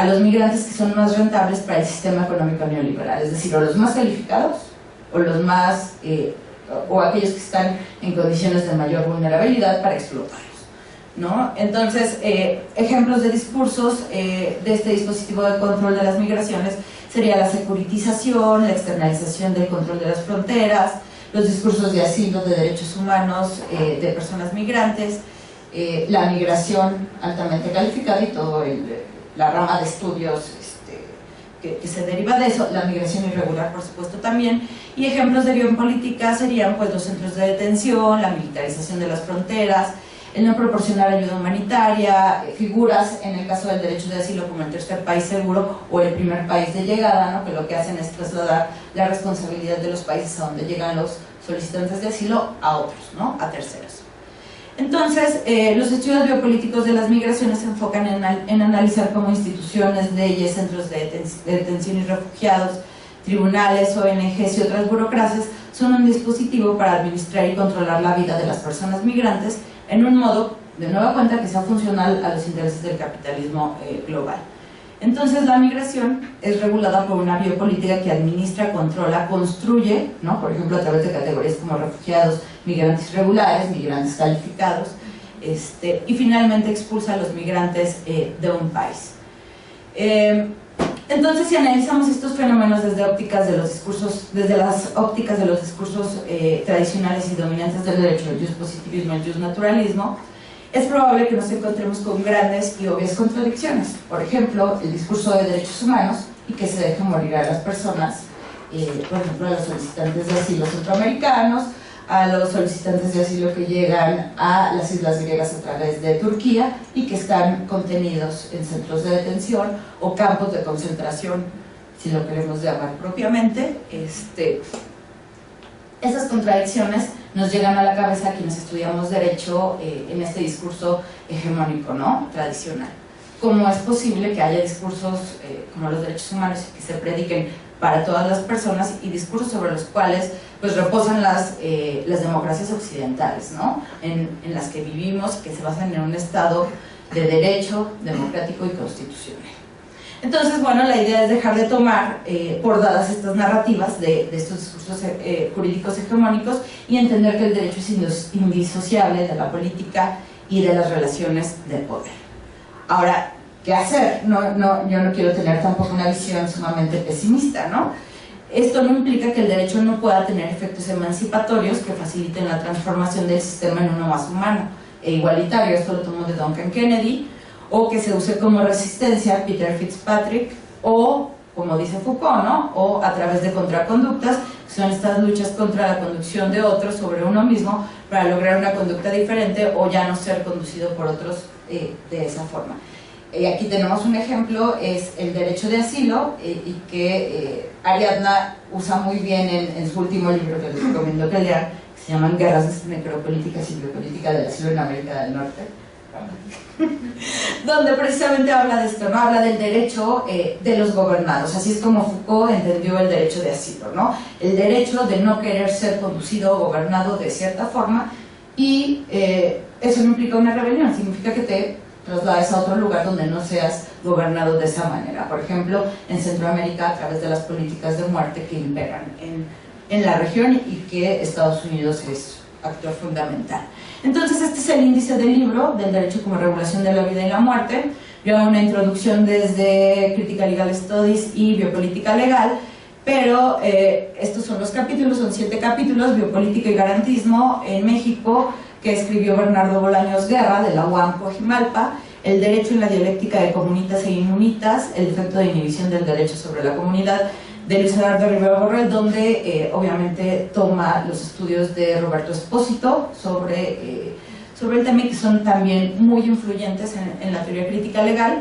los migrantes que son más rentables para el sistema económico neoliberal, es decir, o los más calificados, o los más, o aquellos que están en condiciones de mayor vulnerabilidad para explotarlos, ¿no? Entonces, ejemplos de discursos de este dispositivo de control de las migraciones sería la securitización, la externalización del control de las fronteras, los discursos de asilo, de derechos humanos, de personas migrantes, la migración altamente calificada y todo la rama de estudios que se deriva de eso, la migración irregular por supuesto también, y ejemplos de biopolítica serían pues los centros de detención, la militarización de las fronteras, el no proporcionar ayuda humanitaria, figuras en el caso del derecho de asilo como el tercer país seguro o el primer país de llegada, ¿no? Que lo que hacen es trasladar la responsabilidad de los países a donde llegan los solicitantes de asilo a otros, ¿no? A terceros. Entonces, los estudios biopolíticos de las migraciones se enfocan en analizar cómo instituciones, leyes, centros de detención y refugiados, tribunales, ONGs y otras burocracias son un dispositivo para administrar y controlar la vida de las personas migrantes en un modo, de nueva cuenta, que sea funcional a los intereses del capitalismo global. Entonces la migración es regulada por una biopolítica que administra, controla, construye, ¿no? Por ejemplo a través de categorías como refugiados, migrantes irregulares, migrantes calificados, y finalmente expulsa a los migrantes de un país. Entonces, si analizamos estos fenómenos desde las ópticas de los discursos tradicionales y dominantes del derecho, el positivismo, el naturalismo, es probable que nos encontremos con grandes y obvias contradicciones. Por ejemplo, el discurso de derechos humanos y que se deje morir a las personas, por ejemplo, a los solicitantes de asilo centroamericanos, a los solicitantes de asilo que llegan a las islas griegas a través de Turquía y que están contenidos en centros de detención o campos de concentración, si lo queremos llamar propiamente. Esas contradicciones nos llegan a la cabeza a quienes estudiamos derecho en este discurso hegemónico, ¿no?, tradicional. ¿Cómo es posible que haya discursos como los derechos humanos que se prediquen para todas las personas y discursos sobre los cuales pues reposan las democracias occidentales, ¿no?, en las que vivimos, que se basan en un estado de derecho democrático y constitucional? Entonces, bueno, la idea es dejar de tomar por dadas estas narrativas de estos discursos jurídicos hegemónicos y entender que el derecho es indisociable de la política y de las relaciones de poder. Ahora, ¿qué hacer? Yo no quiero tener tampoco una visión sumamente pesimista, ¿no? Esto no implica que el derecho no pueda tener efectos emancipatorios que faciliten la transformación del sistema en uno más humano e igualitario. Esto lo tomo de Duncan Kennedy, o que se use como resistencia, Peter Fitzpatrick, o como dice Foucault, ¿no?, o a través de contraconductas, que son estas luchas contra la conducción de otros sobre uno mismo para lograr una conducta diferente o ya no ser conducido por otros de esa forma. Aquí tenemos un ejemplo, es el derecho de asilo, y que Ariadna usa muy bien en su último libro, que les recomiendo que lean, que se llaman Guerras necropolíticas y biopolítica del asilo en América del Norte, donde precisamente habla de esto, ¿no? Habla del derecho de los gobernados. Así es como Foucault entendió el derecho de asilo, ¿no? El derecho de no querer ser conducido o gobernado de cierta forma, y eso no implica una rebelión, significa que te traslades a otro lugar donde no seas gobernado de esa manera. Por ejemplo, en Centroamérica, a través de las políticas de muerte que imperan en la región y que Estados Unidos es actor fundamental. Entonces, este es el índice del libro, del derecho como regulación de la vida y la muerte. Yo hago una introducción desde Critical Legal Studies y biopolítica legal, pero estos son los capítulos, son 7 capítulos: biopolítica y garantismo en México, que escribió Bernardo Bolaños Guerra, de la UAM Coajimalpa; el derecho en la dialéctica de comunitas e inmunitas, el efecto de inhibición del derecho sobre la comunidad, de Luis Eduardo Rivera Borrell, donde obviamente toma los estudios de Roberto Espósito sobre el tema y que son también muy influyentes en la teoría crítica legal;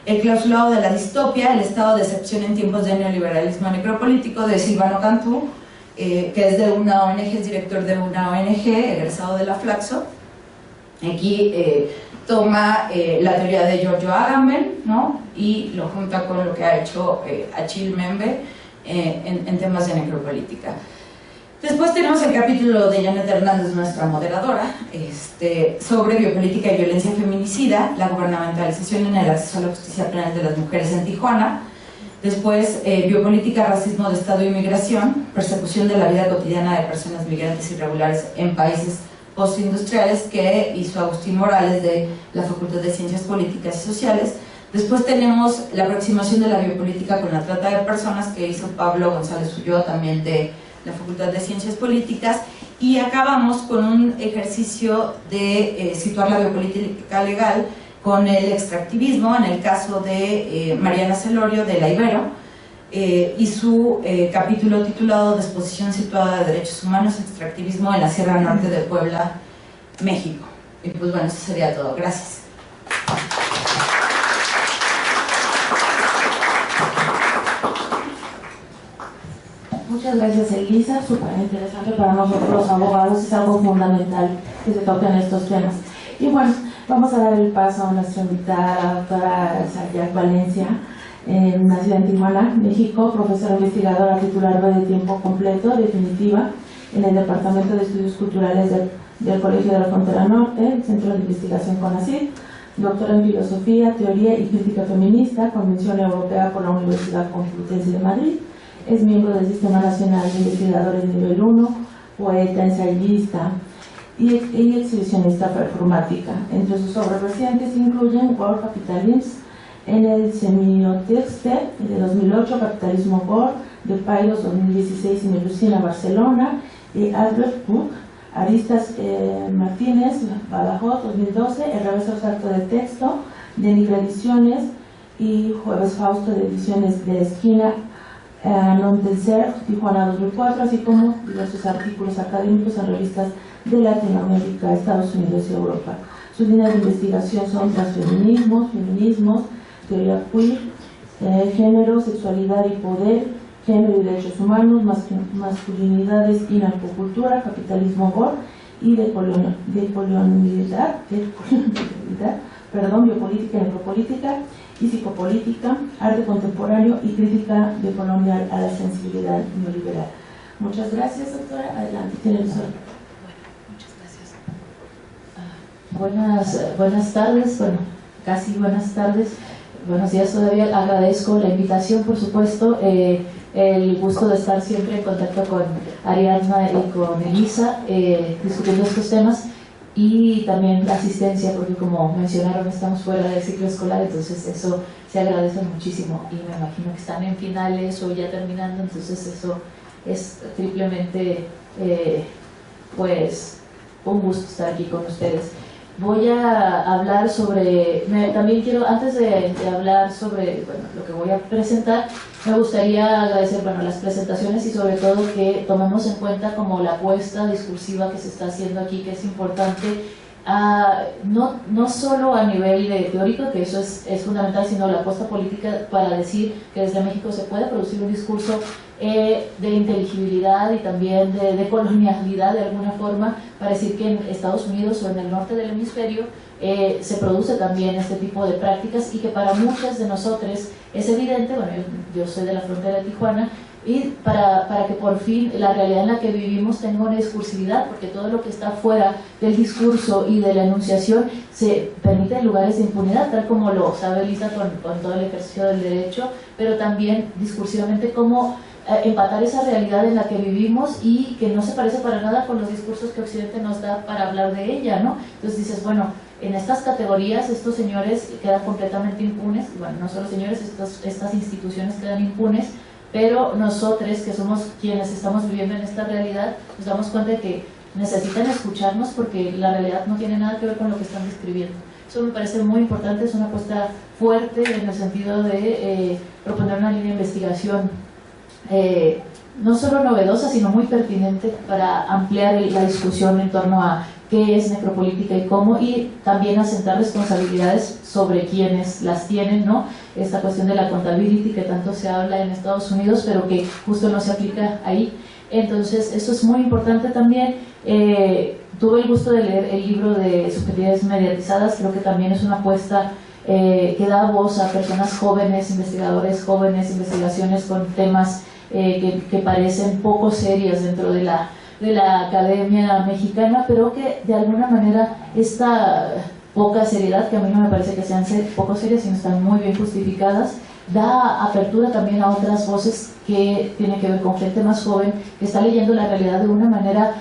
el clausulado de la distopia, el estado de excepción en tiempos de neoliberalismo necropolítico, de Silvano Cantú, que es de una ONG, es director de una ONG, egresado de la Flaxo. Aquí toma la teoría de Giorgio Agamben, ¿no?, y lo junta con lo que ha hecho Achille Mbembe en temas de necropolítica. Después tenemos el capítulo de Janet Hernández, nuestra moderadora, sobre biopolítica y violencia feminicida, la gubernamentalización en el acceso a la justicia penal de las mujeres en Tijuana. Después, biopolítica, racismo de Estado y migración, persecución de la vida cotidiana de personas migrantes irregulares en países postindustriales, que hizo Agustín Morales de la Facultad de Ciencias Políticas y Sociales. Después tenemos la aproximación de la biopolítica con la trata de personas, que hizo Pablo González Ulloa, también de la Facultad de Ciencias Políticas. Y acabamos con un ejercicio de situar la biopolítica legal con el extractivismo, en el caso de Mariana Celorio, de la Ibero, y su capítulo titulado Disposición situada de derechos humanos, extractivismo en la Sierra Norte de Puebla, México. Y pues bueno, eso sería todo. Gracias. Muchas gracias, Elisa, súper interesante para nosotros los abogados, es algo fundamental que se toquen estos temas. Y bueno, vamos a dar el paso a nuestra invitada, la doctora Sayac Valencia, nacida en Tijuana, México, profesora investigadora titular de tiempo completo, definitiva, en el Departamento de Estudios Culturales del Colegio de la Frontera Norte, el Centro de Investigación CONACYT, doctora en Filosofía, Teoría y Crítica Feminista, Convención Europea por la Universidad Complutense de Madrid. Es miembro del Sistema Nacional de Investigadores Nivel 1, poeta, ensayista, y exhibicionista performática. Entre sus obras recientes incluyen World Capitalism en el Semiotexte de 2008, Capitalismo World de Paidos 2016 y Melusina Barcelona, y Albert Book, Aristas Martínez Badajoz 2012, El Reverso Exacto del Texto de Nigra Ediciones y Jueves Fausto de Ediciones de la Esquina, Non del Ser, Tijuana 2004, así como diversos artículos académicos en revistas de Latinoamérica, Estados Unidos y Europa. Sus líneas de investigación son transfeminismos, feminismos, teoría queer, género, sexualidad y poder, género y derechos humanos, masculinidades y narcocultura, capitalismo gore y biopolítica y necropolítica y psicopolítica, arte contemporáneo y crítica decolonial a la sensibilidad neoliberal. Muchas gracias, doctora. Adelante, tiene el uso. Buenas tardes, bueno, casi buenas tardes, buenos días todavía. Agradezco la invitación, por supuesto, el gusto de estar siempre en contacto con Ariadna y con Elisa, discutiendo estos temas, y también la asistencia, porque como mencionaron, estamos fuera del ciclo escolar, entonces eso se agradece muchísimo, y me imagino que están en finales o ya terminando, entonces eso es triplemente, pues, un gusto estar aquí con ustedes. Voy a hablar sobre, también quiero, antes de hablar sobre lo que voy a presentar, me gustaría agradecer las presentaciones y sobre todo que tomemos en cuenta como la apuesta discursiva que se está haciendo aquí, que es importante, no solo a nivel teórico, que eso es fundamental, sino la apuesta política para decir que desde México se puede producir un discurso de inteligibilidad y también de colonialidad de alguna forma, para decir que en Estados Unidos o en el norte del hemisferio se produce también este tipo de prácticas, y que para muchas de nosotros es evidente. Bueno, yo soy de la frontera de Tijuana, y para que por fin la realidad en la que vivimos tenga una discursividad, porque todo lo que está fuera del discurso y de la enunciación se permite en lugares de impunidad, tal como lo sabe Elisa con todo el ejercicio del derecho, pero también discursivamente cómo empatar esa realidad en la que vivimos y que no se parece para nada con los discursos que Occidente nos da para hablar de ella, ¿no? Entonces dices, bueno, en estas categorías estos señores quedan completamente impunes, y bueno, no solo señores, estas instituciones quedan impunes, pero nosotros, que somos quienes estamos viviendo en esta realidad, nos damos cuenta de que necesitan escucharnos, porque la realidad no tiene nada que ver con lo que están describiendo. Eso me parece muy importante, es una apuesta fuerte en el sentido de proponer una línea de investigación no solo novedosa, sino muy pertinente para ampliar la discusión en torno a qué es necropolítica y cómo, y también asentar responsabilidades sobre quienes las tienen, ¿no? Esta cuestión de la accountability que tanto se habla en Estados Unidos, pero que justo no se aplica ahí. Entonces, eso es muy importante también. Tuve el gusto de leer el libro de Subjetividades Mediatizadas, creo que también es una apuesta que da voz a personas jóvenes, investigadores jóvenes, investigaciones con temas que parecen poco serias dentro de la academia mexicana, pero que de alguna manera esta poca seriedad, que a mí no me parece que sean poco serias, sino están muy bien justificadas, da apertura también a otras voces que tienen que ver con gente más joven, que está leyendo la realidad de una manera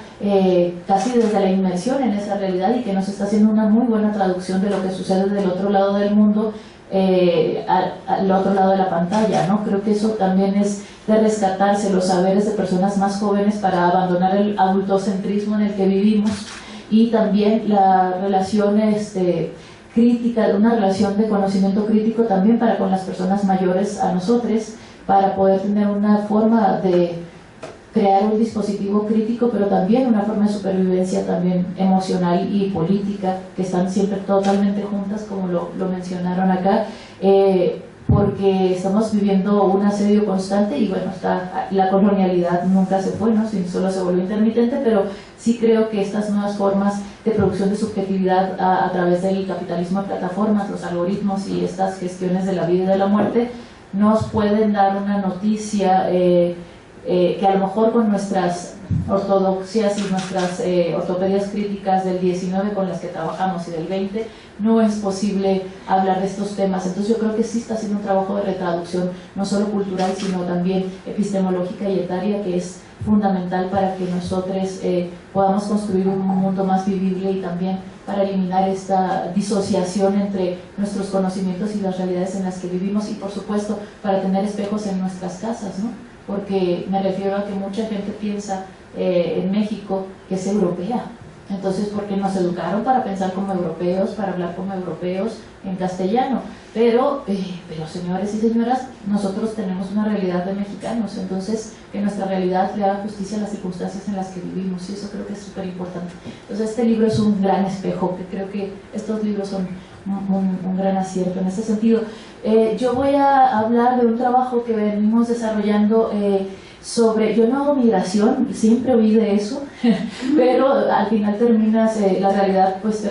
casi desde la inmersión en esa realidad, y que nos está haciendo una muy buena traducción de lo que sucede del otro lado del mundo, al otro lado de la pantalla, ¿no? Creo que eso también es de rescatarse los saberes de personas más jóvenes para abandonar el adultocentrismo en el que vivimos, y también la relación crítica, una relación de conocimiento crítico también para con las personas mayores a nosotros, para poder tener una forma de crear un dispositivo crítico, pero también una forma de supervivencia también emocional y política, que están siempre totalmente juntas, como lo mencionaron acá, porque estamos viviendo un asedio constante, y bueno, la colonialidad nunca se fue, ¿no? Solo se volvió intermitente, pero sí creo que estas nuevas formas de producción de subjetividad a través del capitalismo de plataformas, los algoritmos y estas gestiones de la vida y de la muerte, nos pueden dar una noticia que a lo mejor con nuestras ortodoxias y nuestras ortopedias críticas del 19 con las que trabajamos y del 20, no es posible hablar de estos temas. Entonces yo creo que sí está haciendo un trabajo de retraducción, no solo cultural, sino también epistemológica y etaria, que es fundamental para que nosotros podamos construir un mundo más vivible y también para eliminar esta disociación entre nuestros conocimientos y las realidades en las que vivimos, y por supuesto para tener espejos en nuestras casas, ¿no? Porque me refiero a que mucha gente piensa en México que es europea. Entonces, porque nos educaron para pensar como europeos, para hablar como europeos en castellano, pero señores y señoras, nosotros tenemos una realidad de mexicanos, entonces que nuestra realidad le haga justicia a las circunstancias en las que vivimos, y eso creo que es súper importante. Entonces este libro es un gran espejo, que creo que estos libros son un gran acierto en ese sentido. Yo voy a hablar de un trabajo que venimos desarrollando sobre, yo no hago migración, siempre oí de eso, pero al final la realidad pues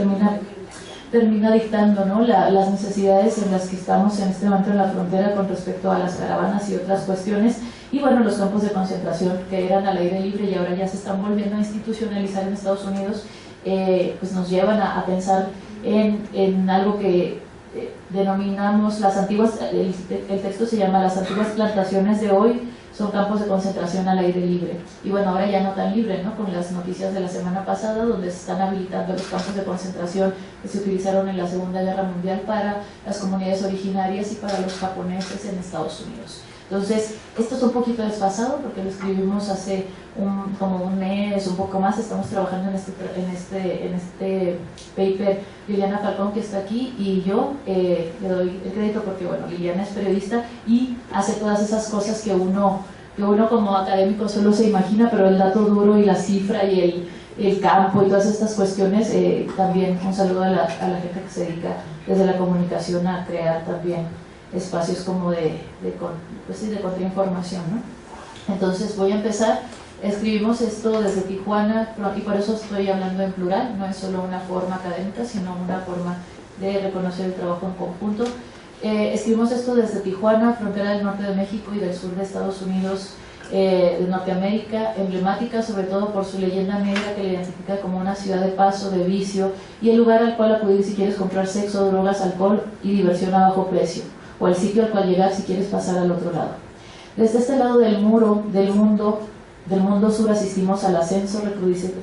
termina dictando, ¿no? Las necesidades en las que estamos en este momento en la frontera con respecto a las caravanas y otras cuestiones, y bueno, los campos de concentración que eran al aire libre y ahora ya se están volviendo a institucionalizar en Estados Unidos, pues nos llevan a pensar en algo que denominamos las antiguas, el texto se llama Las antiguas plantaciones de hoy son campos de concentración al aire libre. Y bueno, ahora ya no tan libre, ¿no? Con las noticias de la semana pasada, donde se están habilitando los campos de concentración que se utilizaron en la Segunda Guerra Mundial para las comunidades originarias y para los japoneses en Estados Unidos. Entonces, esto es un poquito desfasado porque lo escribimos hace como un mes, un poco más. Estamos trabajando en este paper Liliana Falcón, que está aquí, y yo le doy el crédito porque, bueno, Liliana es periodista y hace todas esas cosas que uno como académico solo se imagina, pero el dato duro y la cifra y el campo y todas estas cuestiones, también un saludo a la gente que se dedica desde la comunicación a crear también espacios como de contrainformación, ¿no? Entonces voy a empezar. Escribimos esto desde Tijuana, y por eso estoy hablando en plural, no es solo una forma académica, sino una forma de reconocer el trabajo en conjunto. Escribimos esto desde Tijuana, frontera del norte de México y del sur de Estados Unidos, de Norteamérica, emblemática sobre todo por su leyenda negra que la identifica como una ciudad de paso, de vicio, y el lugar al cual acudir si quieres comprar sexo, drogas, alcohol y diversión a bajo precio, o el sitio al cual llegar si quieres pasar al otro lado. Desde este lado del mundo sur asistimos al ascenso,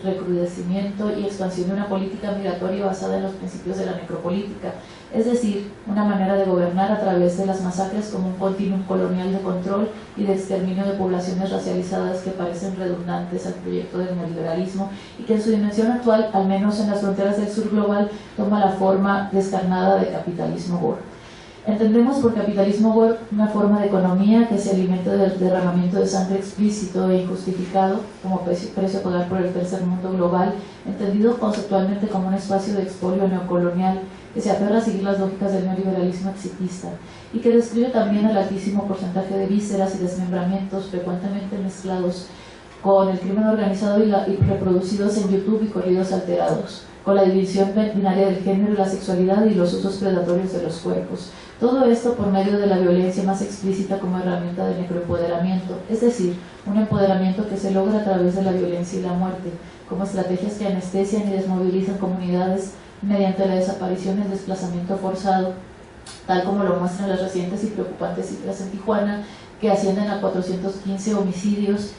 recrudecimiento y expansión de una política migratoria basada en los principios de la necropolítica, es decir, una manera de gobernar a través de las masacres como un continuum colonial de control y de exterminio de poblaciones racializadas que parecen redundantes al proyecto del neoliberalismo y que en su dimensión actual, al menos en las fronteras del sur global, toma la forma descarnada de capitalismo gore. Entendemos por capitalismo gore una forma de economía que se alimenta del derramamiento de sangre explícito e injustificado como precio a pagar por el tercer mundo global, entendido conceptualmente como un espacio de expolio neocolonial que se aferra a seguir las lógicas del neoliberalismo exitista y que describe también el altísimo porcentaje de vísceras y desmembramientos frecuentemente mezclados con el crimen organizado y reproducidos en YouTube y corridos alterados, con la división binaria del género y la sexualidad y los usos predatorios de los cuerpos. Todo esto por medio de la violencia más explícita como herramienta de necroempoderamiento, es decir, un empoderamiento que se logra a través de la violencia y la muerte, como estrategias que anestesian y desmovilizan comunidades mediante la desaparición y el desplazamiento forzado, tal como lo muestran las recientes y preocupantes cifras en Tijuana, que ascienden a 415 homicidios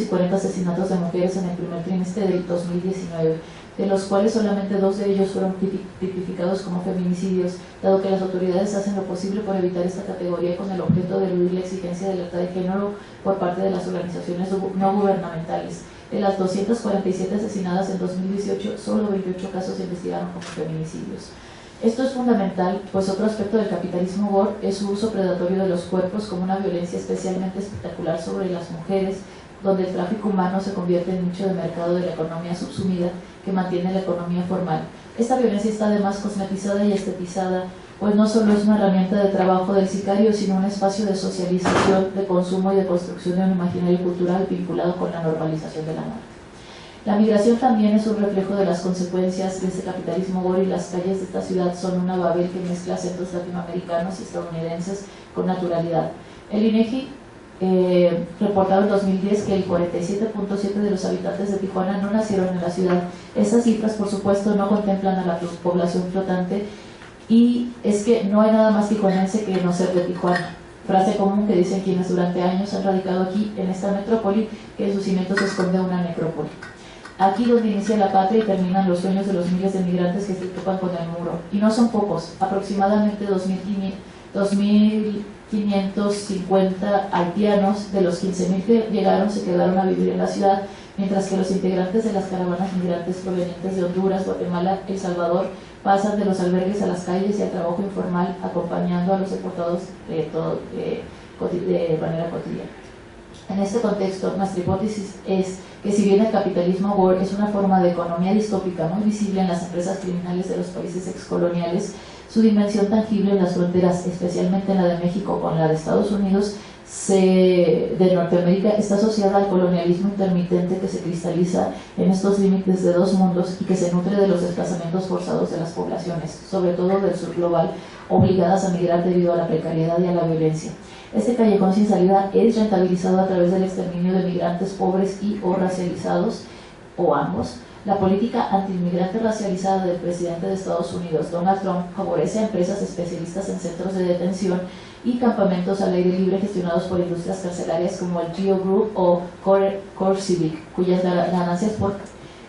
y 40 asesinatos de mujeres en el primer trimestre del 2019, de los cuales solamente 2 de ellos fueron tipificados como feminicidios, dado que las autoridades hacen lo posible por evitar esta categoría con el objeto de eludir la exigencia de libertad de género por parte de las organizaciones no gubernamentales. De las 247 asesinadas en 2018, solo 28 casos se investigaron como feminicidios. Esto es fundamental, pues otro aspecto del capitalismo gore es su uso predatorio de los cuerpos como una violencia especialmente espectacular sobre las mujeres, donde el tráfico humano se convierte en nicho de mercado de la economía subsumida que mantiene la economía formal. Esta violencia está además cosmetizada y estetizada, pues no solo es una herramienta de trabajo del sicario, sino un espacio de socialización, de consumo y de construcción de un imaginario cultural vinculado con la normalización de la muerte. La migración también es un reflejo de las consecuencias de este capitalismo gore, y las calles de esta ciudad son una Babel que mezcla acentos latinoamericanos y estadounidenses con naturalidad. El INEGI reportaba en 2010 que el 47.7% de los habitantes de Tijuana no nacieron en la ciudad. Estas cifras, por supuesto, no contemplan a la población flotante, y es que no hay nada más tijuanense que no ser de Tijuana. Frase común que dicen quienes durante años han radicado aquí en esta metrópoli, que en sus cimientos se esconde una necrópoli. Aquí donde inicia la patria y terminan los sueños de los miles de migrantes que se topan con el muro. Y no son pocos, aproximadamente 2.550 haitianos de los 15.000 que llegaron se quedaron a vivir en la ciudad, mientras que los integrantes de las caravanas migrantes provenientes de Honduras, Guatemala, El Salvador pasan de los albergues a las calles y al trabajo informal, acompañando a los deportados de manera cotidiana. En este contexto, nuestra hipótesis es que si bien el capitalismo gore es una forma de economía distópica muy visible en las empresas criminales de los países excoloniales, su dimensión tangible en las fronteras, especialmente en la de México con la de Estados Unidos, de Norteamérica, está asociada al colonialismo intermitente que se cristaliza en estos límites de dos mundos y que se nutre de los desplazamientos forzados de las poblaciones, sobre todo del sur global, obligadas a migrar debido a la precariedad y a la violencia. Este callejón sin salida es rentabilizado a través del exterminio de migrantes pobres y o racializados, o ambos. La política antiinmigrante racializada del presidente de Estados Unidos, Donald Trump, favorece a empresas especialistas en centros de detención y campamentos al aire libre gestionados por industrias carcelarias como el Geo Group o CoreCivic, cuyas ganancias por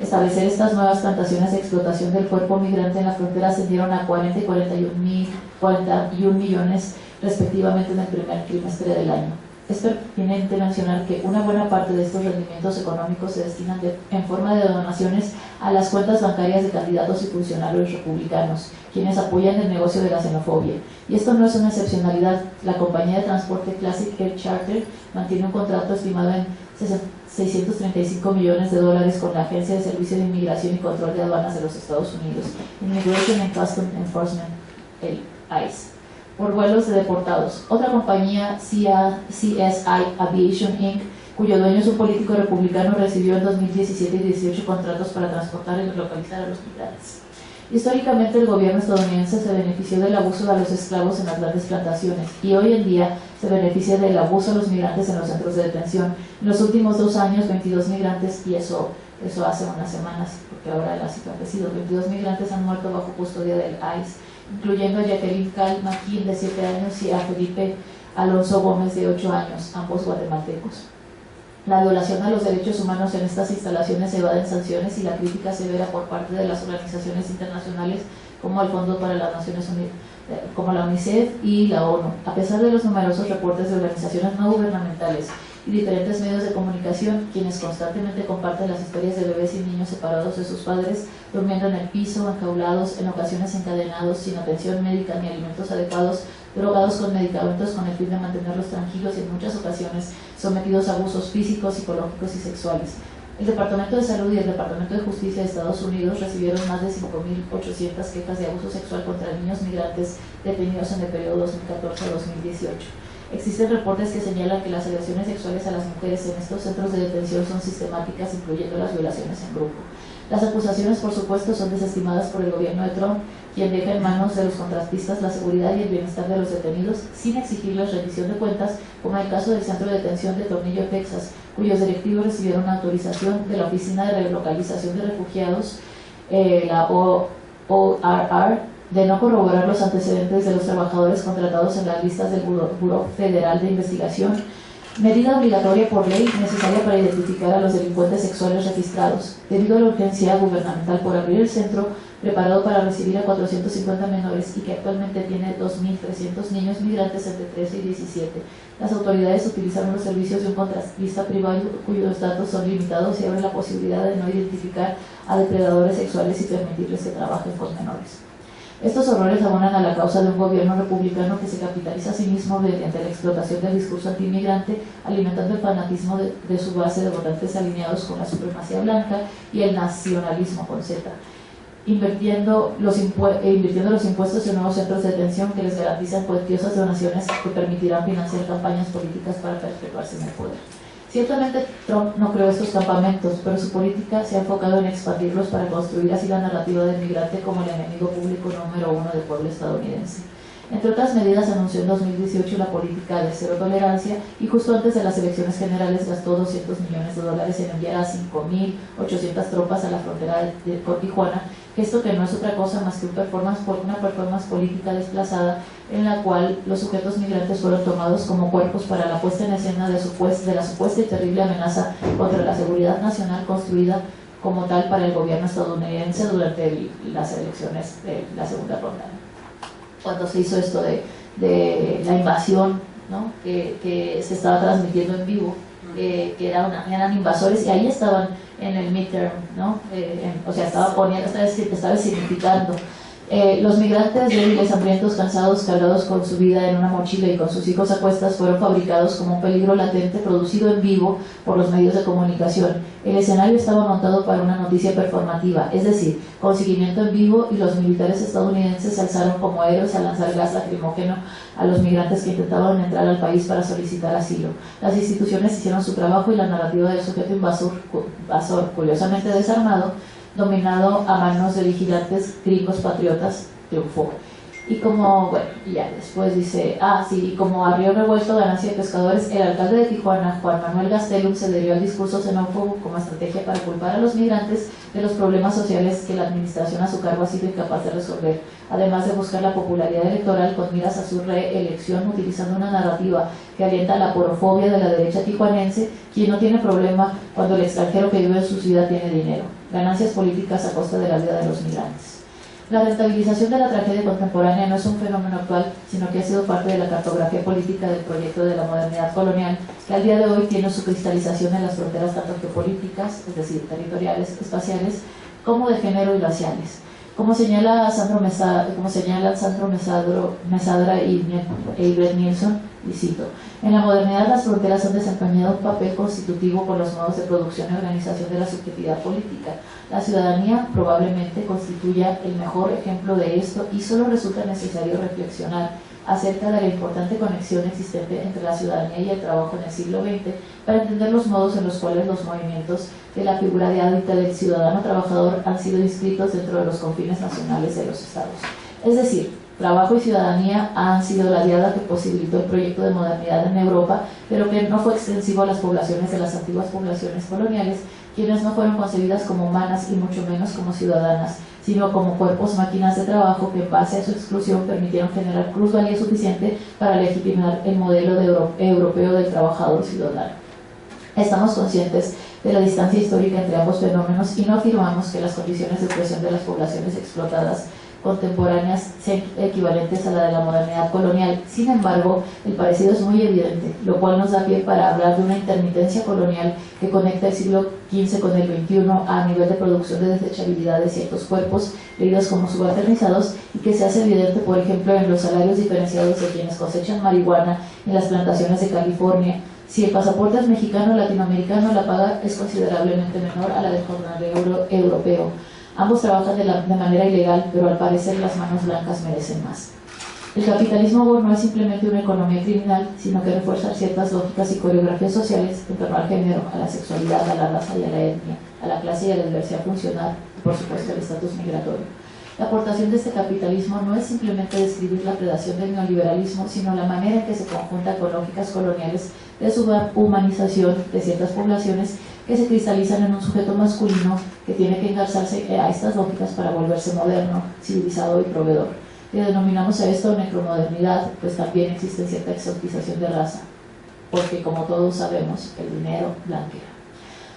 establecer estas nuevas plantaciones de explotación del cuerpo migrante en la frontera ascendieron a 40 y 41 millones respectivamente en el primer trimestre del año. Es pertinente mencionar que una buena parte de estos rendimientos económicos se destinan en forma de donaciones a las cuentas bancarias de candidatos y funcionarios republicanos, quienes apoyan el negocio de la xenofobia. Y esto no es una excepcionalidad. La compañía de transporte Classic Air Charter mantiene un contrato estimado en $635 millones con la Agencia de Servicio de Inmigración y Control de Aduanas de los Estados Unidos, Immigration and Customs Enforcement, el ICE, por vuelos de deportados. Otra compañía, CSI Aviation Inc., cuyo dueño es un político republicano, recibió en 2017 y 2018 contratos para transportar y relocalizar a los migrantes. Históricamente, el gobierno estadounidense se benefició del abuso a los esclavos en las grandes plantaciones, y hoy en día se beneficia del abuso a los migrantes en los centros de detención. En los últimos 2 años, 22 migrantes, y eso hace unas semanas, porque ahora la cifra ha crecido, 22 migrantes han muerto bajo custodia del ICE, incluyendo a Jacqueline Cal Maquin, de 7 años, y a Felipe Alonso Gómez, de 8 años, ambos guatemaltecos. La violación a los derechos humanos en estas instalaciones evaden sanciones y la crítica severa por parte de las organizaciones internacionales como el Fondo para las Naciones Unidas, como la UNICEF y la ONU. A pesar de los numerosos reportes de organizaciones no gubernamentales y diferentes medios de comunicación, quienes constantemente comparten las historias de bebés y niños separados de sus padres, durmiendo en el piso, enjaulados, en ocasiones encadenados, sin atención médica ni alimentos adecuados, drogados con medicamentos con el fin de mantenerlos tranquilos y en muchas ocasiones sometidos a abusos físicos, psicológicos y sexuales. El Departamento de Salud y el Departamento de Justicia de Estados Unidos recibieron más de 5.800 quejas de abuso sexual contra niños migrantes detenidos en el periodo 2014 a 2018. Existen reportes que señalan que las agresiones sexuales a las mujeres en estos centros de detención son sistemáticas, incluyendo las violaciones en grupo. Las acusaciones, por supuesto, son desestimadas por el gobierno de Trump, quien deja en manos de los contratistas la seguridad y el bienestar de los detenidos sin exigirles rendición de cuentas, como en el caso del centro de detención de Tornillo, Texas, cuyos directivos recibieron autorización de la Oficina de Relocalización de Refugiados, la ORR, de no corroborar los antecedentes de los trabajadores contratados en las listas del Buró Federal de Investigación, medida obligatoria por ley necesaria para identificar a los delincuentes sexuales registrados. Debido a la urgencia gubernamental por abrir el centro preparado para recibir a 450 menores y que actualmente tiene 2.300 niños migrantes entre 13 y 17, las autoridades utilizaron los servicios de un contratista privado cuyos datos son limitados y abren la posibilidad de no identificar a depredadores sexuales y permitirles que trabajen con menores. Estos horrores abonan a la causa de un gobierno republicano que se capitaliza a sí mismo mediante la explotación del discurso antimigrante, alimentando el fanatismo de su base de votantes alineados con la supremacía blanca y el nacionalismo con Z, invirtiendo los impuestos en nuevos centros de detención que les garantizan cuantiosas donaciones que permitirán financiar campañas políticas para perpetuarse en el poder. Ciertamente Trump no creó estos campamentos, pero su política se ha enfocado en expandirlos para construir así la narrativa del migrante como el enemigo público número uno del pueblo estadounidense. Entre otras medidas, anunció en 2018 la política de cero tolerancia y justo antes de las elecciones generales gastó $200 millones en enviar a 5.800 tropas a la frontera con Tijuana, esto que no es otra cosa más que una performance política desplazada en la cual los sujetos migrantes fueron tomados como cuerpos para la puesta en escena de la supuesta y terrible amenaza contra la seguridad nacional construida como tal para el gobierno estadounidense durante las elecciones de la segunda ronda. Cuando se hizo esto de la invasión, ¿no? que se estaba transmitiendo en vivo, que eran invasores y ahí estaban en el midterm, ¿no? O sea, estaba significando. Los migrantes débiles, hambrientos, cansados, cargados con su vida en una mochila y con sus hijos a cuestas fueron fabricados como un peligro latente producido en vivo por los medios de comunicación. El escenario estaba montado para una noticia performativa, es decir, con seguimiento en vivo, y los militares estadounidenses se alzaron como héroes al lanzar gas lacrimógeno a los migrantes que intentaban entrar al país para solicitar asilo. Las instituciones hicieron su trabajo y la narrativa del sujeto invasor, curiosamente desarmado, dominado a manos de vigilantes gringos patriotas, triunfó. Y como, bueno, ya después dice, y como a río revuelto, ganancia de pescadores, el alcalde de Tijuana, Juan Manuel Gastelum, se adhirió al discurso xenófobo como estrategia para culpar a los migrantes de los problemas sociales que la administración a su cargo ha sido incapaz de resolver, además de buscar la popularidad electoral con miras a su reelección, utilizando una narrativa que alienta la porofobia de la derecha tijuanense, quien no tiene problema cuando el extranjero que vive en su ciudad tiene dinero. Ganancias políticas a costa de la vida de los migrantes. La rentabilización de la tragedia contemporánea no es un fenómeno actual, sino que ha sido parte de la cartografía política del proyecto de la modernidad colonial, que al día de hoy tiene su cristalización en las fronteras tanto geopolíticas, es decir, territoriales, espaciales, como de género y raciales. Como señalan Sandro Mesadra y Brett Nilsson, y cito, en la modernidad las fronteras han desempeñado un papel constitutivo con los modos de producción y organización de la subjetividad política. La ciudadanía probablemente constituya el mejor ejemplo de esto y solo resulta necesario reflexionar acerca de la importante conexión existente entre la ciudadanía y el trabajo en el siglo XX para entender los modos en los cuales los movimientos de la figura de hábitat del ciudadano trabajador han sido inscritos dentro de los confines nacionales de los estados. Es decir, trabajo y ciudadanía han sido la diada que posibilitó el proyecto de modernidad en Europa, pero que no fue extensivo a las poblaciones de las antiguas poblaciones coloniales, quienes no fueron concebidas como humanas y mucho menos como ciudadanas, sino como cuerpos máquinas de trabajo que en base a su exclusión permitieron generar plusvalía suficiente para legitimar el modelo europeo del trabajador ciudadano. Estamos conscientes de la distancia histórica entre ambos fenómenos y no afirmamos que las condiciones de opresión de las poblaciones explotadas contemporáneas sean equivalentes a la de la modernidad colonial. Sin embargo, el parecido es muy evidente, lo cual nos da pie para hablar de una intermitencia colonial que conecta el siglo XV con el XXI a nivel de producción de desechabilidad de ciertos cuerpos, leídos como subalternizados, y que se hace evidente, por ejemplo, en los salarios diferenciados de quienes cosechan marihuana en las plantaciones de California. Si el pasaporte es mexicano o latinoamericano, la paga es considerablemente menor a la del jornalero europeo. Ambos trabajan de manera ilegal, pero al parecer las manos blancas merecen más. El capitalismo no es simplemente una economía criminal, sino que refuerza ciertas lógicas y coreografías sociales en torno al género, a la sexualidad, a la raza y a la etnia, a la clase y a la diversidad funcional, y por supuesto al estatus migratorio. La aportación de este capitalismo no es simplemente describir la predación del neoliberalismo, sino la manera en que se conjunta con lógicas coloniales de subhumanización de ciertas poblaciones que se cristalizan en un sujeto masculino que tiene que engarzarse a estas lógicas para volverse moderno, civilizado y proveedor. Le denominamos a esto necromodernidad, pues también existe cierta exotización de raza, porque como todos sabemos, el dinero blanquea.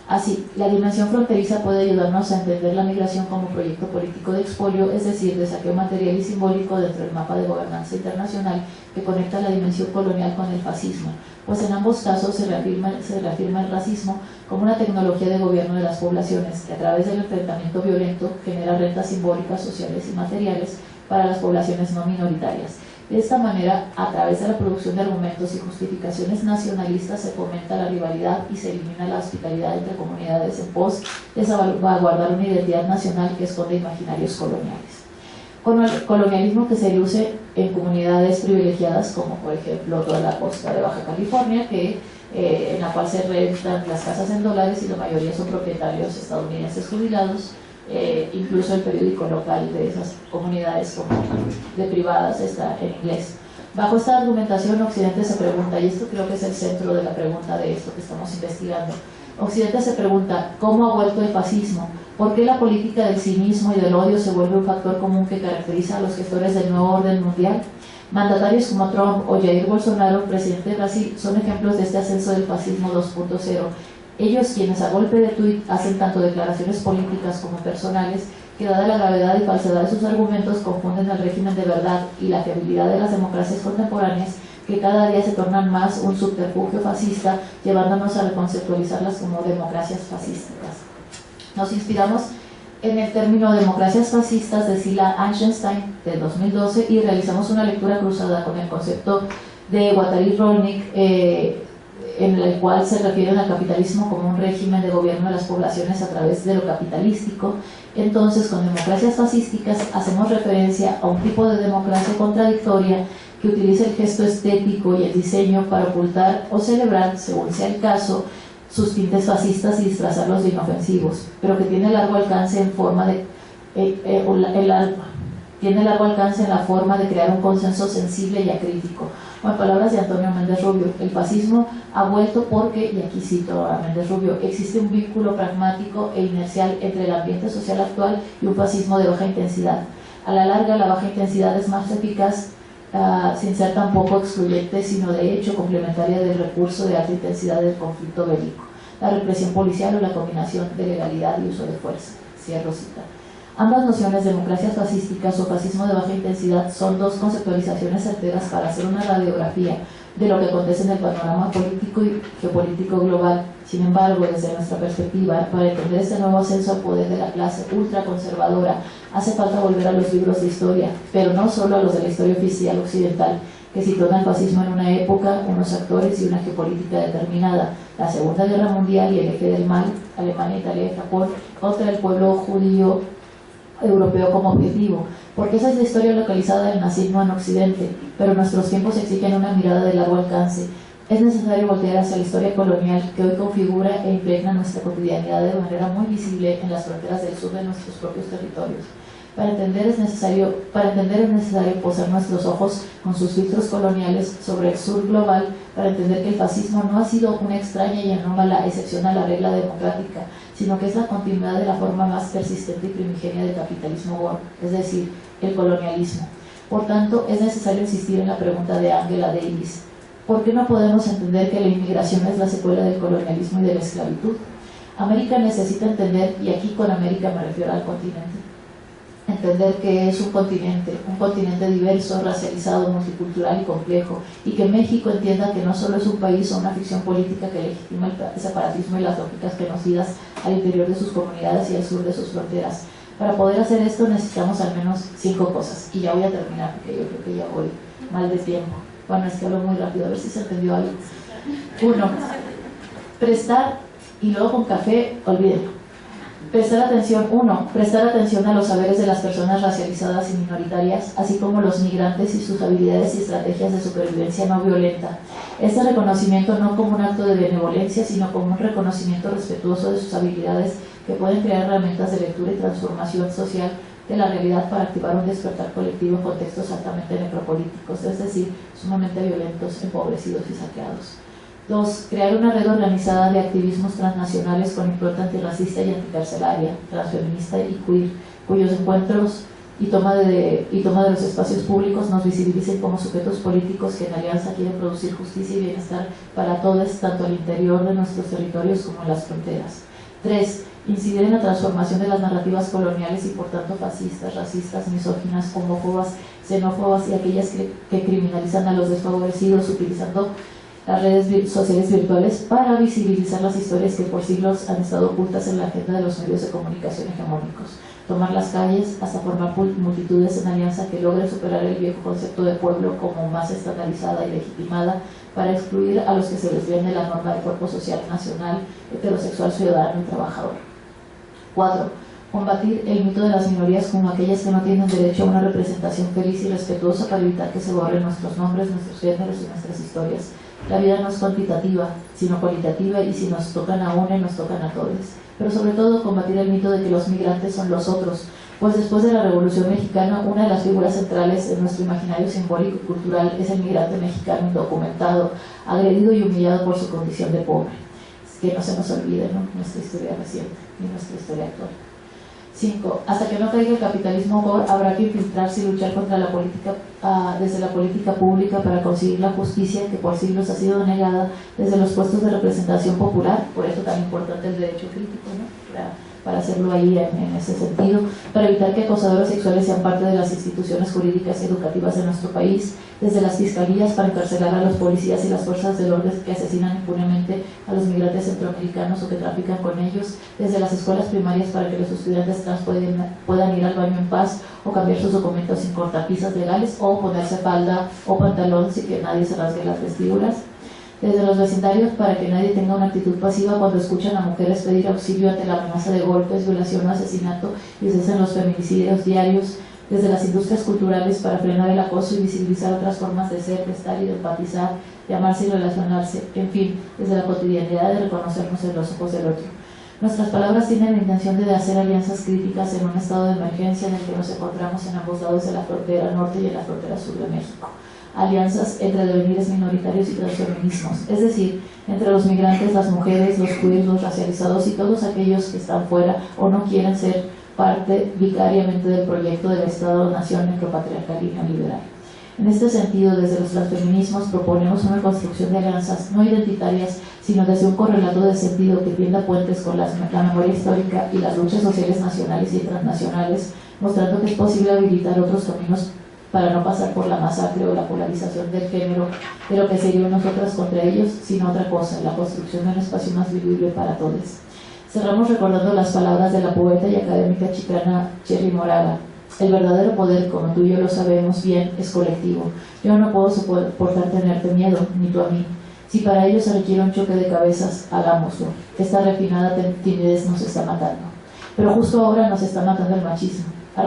Así, la dimensión fronteriza puede ayudarnos a entender la migración como proyecto político de expolio, es decir, de saqueo material y simbólico dentro del mapa de gobernanza internacional que conecta la dimensión colonial con el fascismo, pues en ambos casos se reafirma el racismo como una tecnología de gobierno de las poblaciones que a través del enfrentamiento violento genera rentas simbólicas, sociales y materiales para las poblaciones no minoritarias. De esta manera, a través de la producción de argumentos y justificaciones nacionalistas se fomenta la rivalidad y se elimina la hospitalidad entre comunidades en pos de salvaguardar una identidad nacional que esconde imaginarios coloniales. Con el colonialismo que se luce en comunidades privilegiadas, como por ejemplo toda la costa de Baja California, que en la cual se rentan las casas en dólares y la mayoría son propietarios estadounidenses jubilados. Incluso el periódico local de esas comunidades como de privadas está en inglés. Bajo esta argumentación, Occidente se pregunta, y esto creo que es el centro de la pregunta de esto que estamos investigando, Occidente se pregunta, ¿cómo ha vuelto el fascismo? ¿Por qué la política del cinismo y del odio se vuelve un factor común que caracteriza a los gestores del nuevo orden mundial? Mandatarios como Trump o Jair Bolsonaro, presidente de Brasil, son ejemplos de este ascenso del fascismo 2.0. Ellos, quienes a golpe de tuit hacen tanto declaraciones políticas como personales, que dada la gravedad y falsedad de sus argumentos, confunden el régimen de verdad y la fiabilidad de las democracias contemporáneas, que cada día se tornan más un subterfugio fascista, llevándonos a reconceptualizarlas como democracias fascísticas. Nos inspiramos en el término democracias fascistas de Sila Einstein de 2012 y realizamos una lectura cruzada con el concepto de Guattari Rolnik, en el cual se refieren al capitalismo como un régimen de gobierno de las poblaciones a través de lo capitalístico. Entonces, con democracias fascísticas hacemos referencia a un tipo de democracia contradictoria que utiliza el gesto estético y el diseño para ocultar o celebrar, según sea el caso, sus tintes fascistas y disfrazarlos de inofensivos, pero que tiene largo alcance en forma de tiene largo alcance en la forma de crear un consenso sensible y acrítico. O en palabras de Antonio Méndez Rubio, el fascismo ha vuelto porque, y aquí cito a Méndez Rubio, existe un vínculo pragmático e inercial entre el ambiente social actual y un fascismo de baja intensidad. A la larga, la baja intensidad es más eficaz, sin ser tampoco excluyente, sino de hecho complementaria del recurso de alta intensidad del conflicto bélico, la represión policial o la combinación de legalidad y uso de fuerza. Cierro cita. Ambas nociones, democracias fascísticas o fascismo de baja intensidad, son dos conceptualizaciones certeras para hacer una radiografía de lo que acontece en el panorama político y geopolítico global. Sin embargo, desde nuestra perspectiva, para entender este nuevo ascenso al poder de la clase ultraconservadora, hace falta volver a los libros de historia, pero no solo a los de la historia oficial occidental, que sitúan al fascismo en una época, unos actores y una geopolítica determinada, la Segunda Guerra Mundial y el eje del mal, Alemania, Italia y Japón, contra el pueblo judío europeo como objetivo, porque esa es la historia localizada del nazismo en Occidente, pero nuestros tiempos exigen una mirada de largo alcance. Es necesario voltear hacia la historia colonial que hoy configura e impregna nuestra cotidianidad de manera muy visible en las fronteras del sur de nuestros propios territorios. Para entender es necesario posar nuestros ojos con sus filtros coloniales sobre el sur global, para entender que el fascismo no ha sido una extraña y anómala excepción a la regla democrática, sino que es la continuidad de la forma más persistente y primigenia del capitalismo Born, es decir, el colonialismo. Por tanto, es necesario insistir en la pregunta de Angela Davis: ¿por qué no podemos entender que la inmigración es la secuela del colonialismo y de la esclavitud? América necesita entender, y aquí con América me refiero al continente, entender que es un continente diverso, racializado, multicultural y complejo, y que México entienda que no solo es un país o una ficción política que legitima el separatismo y las lógicas genocidas al interior de sus comunidades y al sur de sus fronteras. Para poder hacer esto necesitamos al menos 5 cosas, y ya voy a terminar porque yo creo que ya voy mal de tiempo. Bueno, es que hablo muy rápido, a ver si se entendió algo. 1. Prestar, y luego con café, olvídenlo. Prestar atención a los saberes de las personas racializadas y minoritarias, así como los migrantes y sus habilidades y estrategias de supervivencia no violenta. Este reconocimiento no como un acto de benevolencia, sino como un reconocimiento respetuoso de sus habilidades que pueden crear herramientas de lectura y transformación social de la realidad para activar un despertar colectivo en contextos altamente necropolíticos, es decir, sumamente violentos, empobrecidos y saqueados. 2. Crear una red organizada de activismos transnacionales con impronta antirracista y anticarcelaria, transfeminista y queer, cuyos encuentros y toma de los espacios públicos nos visibilicen como sujetos políticos que en alianza quieren producir justicia y bienestar para todos, tanto al interior de nuestros territorios como en las fronteras. 3. Incidir en la transformación de las narrativas coloniales y por tanto fascistas, racistas, misóginas, homófobas, xenófobas y aquellas que criminalizan a los desfavorecidos, utilizando las redes sociales virtuales para visibilizar las historias que por siglos han estado ocultas en la agenda de los medios de comunicación hegemónicos. Tomar las calles hasta formar multitudes en alianza que logren superar el viejo concepto de pueblo como masa estandarizada y legitimada para excluir a los que se desvían de la norma de cuerpo social nacional, heterosexual, ciudadano y trabajador. 4. Combatir el mito de las minorías como aquellas que no tienen derecho a una representación feliz y respetuosa para evitar que se borren nuestros nombres, nuestros géneros y nuestras historias. La vida no es cuantitativa, sino cualitativa, y si nos tocan a una, nos tocan a todos. Pero sobre todo combatir el mito de que los migrantes son los otros, pues después de la Revolución Mexicana, una de las figuras centrales en nuestro imaginario simbólico y cultural es el migrante mexicano indocumentado, agredido y humillado por su condición de pobre. Que no se nos olvide, ¿no?, nuestra historia reciente y nuestra historia actual. 5. Hasta que no caiga el capitalismo gore, habrá que infiltrarse y luchar contra la política, desde la política pública, para conseguir la justicia que por siglos ha sido negada desde los puestos de representación popular. Por eso tan importante el derecho crítico, ¿no?, para hacerlo ahí en ese sentido, para evitar que acosadores sexuales sean parte de las instituciones jurídicas y educativas de nuestro país, desde las fiscalías para encarcelar a los policías y las fuerzas del orden que asesinan impunemente a los migrantes centroamericanos o que trafican con ellos, desde las escuelas primarias para que los estudiantes trans puedan ir al baño en paz o cambiar sus documentos sin cortapisas legales o ponerse falda o pantalón sin que nadie se rasgue las vestiduras, desde los vecindarios para que nadie tenga una actitud pasiva cuando escuchan a mujeres pedir auxilio ante la amenaza de golpes, violación o asesinato y cesen los feminicidios diarios, desde las industrias culturales para frenar el acoso y visibilizar otras formas de ser, de estar y de empatizar, de amarse y relacionarse, en fin, desde la cotidianidad de reconocernos en los ojos del otro. Nuestras palabras tienen la intención de hacer alianzas críticas en un estado de emergencia en el que nos encontramos en ambos lados de la frontera norte y en la frontera sur de México. Alianzas entre devenires minoritarios y transfeminismos, es decir, entre los migrantes, las mujeres, los queers, los racializados y todos aquellos que están fuera o no quieren ser parte vicariamente del proyecto del Estado-Nación necropatriarcal y neoliberal. En este sentido, desde los transfeminismos proponemos una construcción de alianzas no identitarias, sino desde un correlato de sentido que tienda puentes con la memoria histórica y las luchas sociales nacionales y transnacionales, mostrando que es posible habilitar otros caminos para no pasar por la masacre o la polarización del género de lo que sería nosotras contra ellos, sino otra cosa, la construcción de un espacio más vivible para todos. Cerramos recordando las palabras de la poeta y académica chicana Cherry Moraga: el verdadero poder, como tú y yo lo sabemos bien, es colectivo. Yo no puedo soportar tenerte miedo, ni tú a mí. Si para ello se requiere un choque de cabezas, hagámoslo. Esta refinada timidez nos está matando. Pero justo ahora nos está matando el machismo, a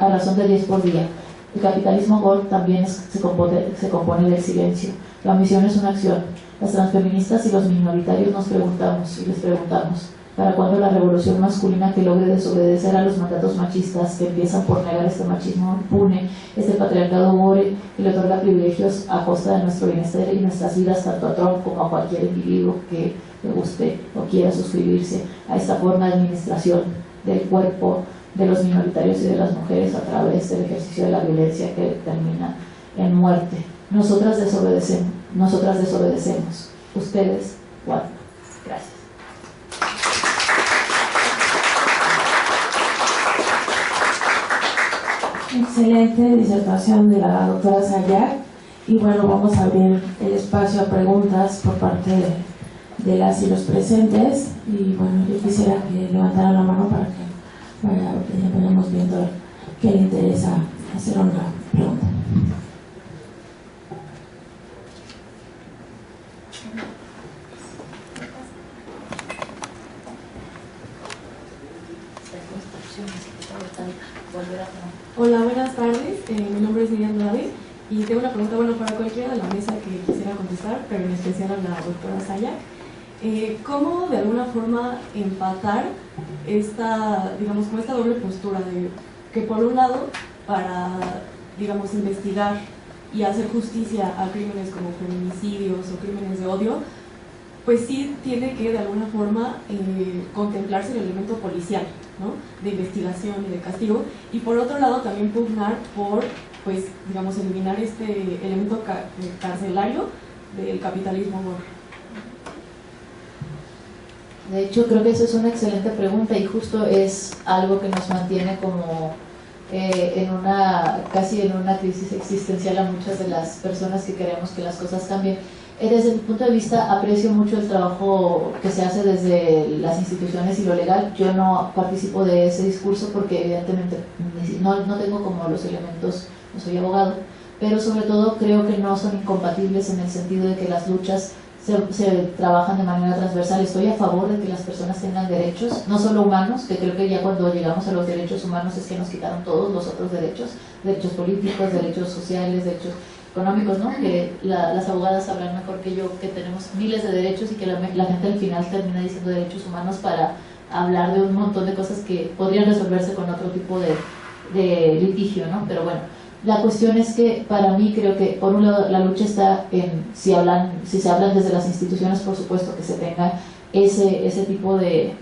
razón de 10 por día. El capitalismo gore también se compone del silencio. La omisión es una acción. Las transfeministas y los minoritarios nos preguntamos y les preguntamos: ¿para cuándo la revolución masculina que logre desobedecer a los mandatos machistas que empiezan por negar este machismo impune, este patriarcado gore que le otorga privilegios a costa de nuestro bienestar y nuestras vidas, tanto a Trump como a cualquier individuo que le guste o quiera suscribirse a esta forma de administración del cuerpo de los minoritarios y de las mujeres a través del ejercicio de la violencia que termina en muerte? Nosotras desobedecemos. Ustedes, ¿cuándo? Gracias. Excelente disertación de la doctora Sayac. Y bueno, vamos a abrir el espacio a preguntas por parte de las y los presentes. Y bueno, yo quisiera que levantaran la mano para que vayamos viendo qué le interesa hacer una pregunta. Hola, buenas tardes. Mi nombre es Miriam David y tengo una pregunta, bueno, para cualquiera de la mesa que quisiera contestar, pero en especial a la doctora Sayac. ¿Cómo de alguna forma empatar esta, digamos, como esta doble postura de que por un lado, para, digamos, investigar y hacer justicia a crímenes como feminicidios o crímenes de odio, pues sí tiene que de alguna forma contemplarse el elemento policial, ¿no?, de investigación y de castigo, y por otro lado también pugnar por, pues, digamos, eliminar este elemento carcelario del capitalismo gore? De hecho, creo que esa es una excelente pregunta y justo es algo que nos mantiene como casi en una crisis existencial a muchas de las personas que queremos que las cosas cambien. Desde mi punto de vista, aprecio mucho el trabajo que se hace desde las instituciones y lo legal. Yo no participo de ese discurso porque evidentemente no tengo como los elementos, no soy abogado, pero sobre todo creo que no son incompatibles en el sentido de que las luchas se trabajan de manera transversal. Estoy a favor de que las personas tengan derechos, no solo humanos, que creo que ya cuando llegamos a los derechos humanos es que nos quitaron todos los otros derechos políticos, derechos sociales, derechos económicos, ¿no? Que las abogadas sabrán mejor que yo que tenemos miles de derechos y que la gente al final termina diciendo derechos humanos para hablar de un montón de cosas que podrían resolverse con otro tipo de litigio, ¿no? Pero bueno, la cuestión es que para mí creo que por un lado la lucha está en si se hablan desde las instituciones, por supuesto que se tenga ese tipo de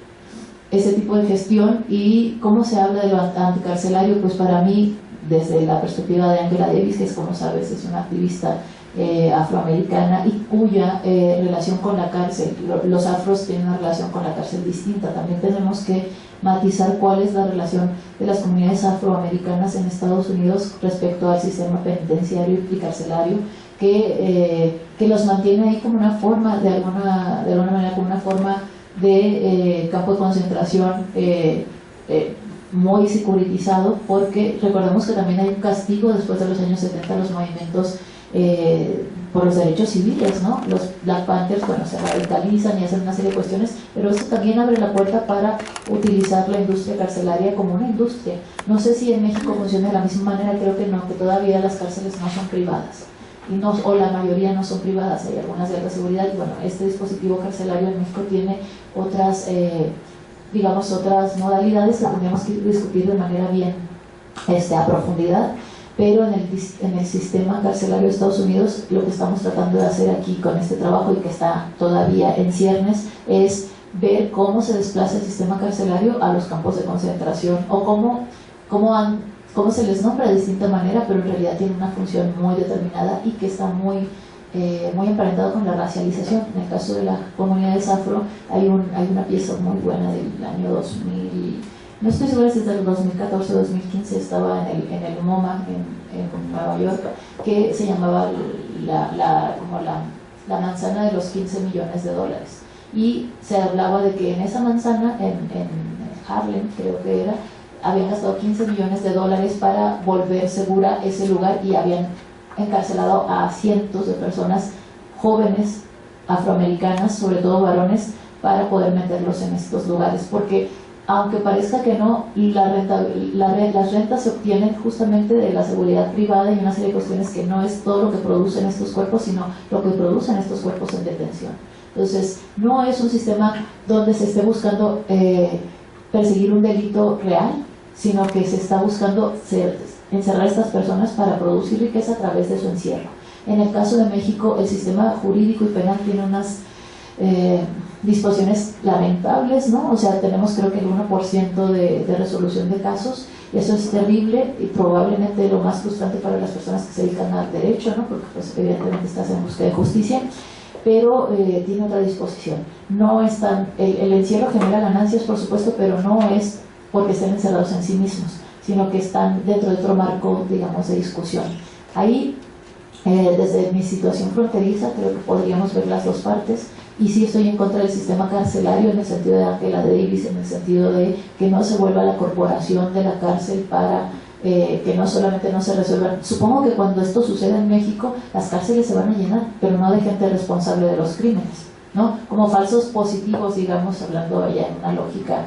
gestión, y cómo se habla de lo anticarcelario. Pues para mí, desde la perspectiva de Angela Davis, que es, como sabes, es una activista afroamericana y cuya relación con la cárcel, los afros tienen una relación con la cárcel distinta. También tenemos que matizar cuál es la relación de las comunidades afroamericanas en Estados Unidos respecto al sistema penitenciario y carcelario, que los mantiene ahí como una forma, de alguna manera, como una forma de campo de concentración muy securitizado, porque recordemos que también hay un castigo después de los años 70 a los movimientos por los derechos civiles, ¿no? Los Black Panthers, bueno, se radicalizan y hacen una serie de cuestiones, pero esto también abre la puerta para utilizar la industria carcelaria como una industria. No sé si en México funciona de la misma manera, creo que no, que todavía las cárceles no son privadas, o la mayoría no son privadas, hay algunas de alta seguridad, y bueno, este dispositivo carcelario en México tiene otras, otras modalidades que tendríamos que discutir de manera bien a profundidad. Pero en el sistema carcelario de Estados Unidos, lo que estamos tratando de hacer aquí con este trabajo, y que está todavía en ciernes, es ver cómo se desplaza el sistema carcelario a los campos de concentración, o cómo se les nombra de distinta manera, pero en realidad tiene una función muy determinada y que está muy emparentado con la racialización. En el caso de las comunidades afro hay una pieza muy buena del año 2000, no estoy segura si es del 2014 o 2015, estaba en el MoMA en Nueva York, que se llamaba la manzana de los 15 millones de dólares, y se hablaba de que en esa manzana, en Harlem creo que era, habían gastado 15 millones de dólares para volver segura ese lugar, y habían encarcelado a cientos de personas jóvenes afroamericanas, sobre todo varones, para poder meterlos en estos lugares, porque aunque parezca que no, las rentas se obtienen justamente de la seguridad privada y una serie de cuestiones que no es todo lo que producen estos cuerpos, sino lo que producen estos cuerpos en detención. Entonces, no es un sistema donde se esté buscando perseguir un delito real, sino que se está buscando encerrar a estas personas para producir riqueza a través de su encierro. En el caso de México, el sistema jurídico y penal tiene unas disposiciones lamentables, ¿no? O sea, tenemos creo que el 1% de resolución de casos, y eso es terrible y probablemente lo más frustrante para las personas que se dedican al derecho, ¿no? Porque pues evidentemente estás en búsqueda de justicia, pero tiene otra disposición. No están, el encierro genera ganancias, por supuesto, pero no es porque estén encerrados en sí mismos, sino que están dentro de otro marco, digamos, de discusión. Ahí, desde mi situación fronteriza, creo que podríamos ver las dos partes. Y sí estoy en contra del sistema carcelario en el sentido de Angela Davis, en el sentido de que no se vuelva la corporación de la cárcel para que no solamente no se resuelvan. Supongo que cuando esto suceda en México, las cárceles se van a llenar, pero no de gente responsable de los crímenes, ¿no? Como falsos positivos, digamos, hablando ya en una lógica,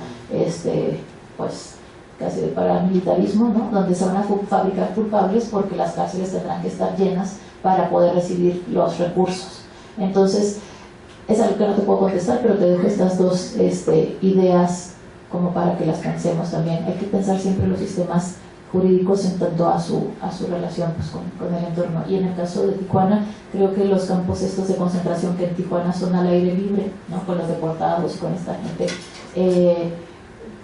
pues casi de paramilitarismo, ¿no? Donde se van a fabricar culpables porque las cárceles tendrán que estar llenas para poder recibir los recursos. Entonces, es algo que no te puedo contestar, pero te dejo estas dos ideas como para que las pensemos también. Hay que pensar siempre los sistemas jurídicos en tanto a su relación pues, con el entorno. Y en el caso de Tijuana, creo que los campos estos de concentración que en Tijuana son al aire libre, ¿no? Con los deportados y con esta gente.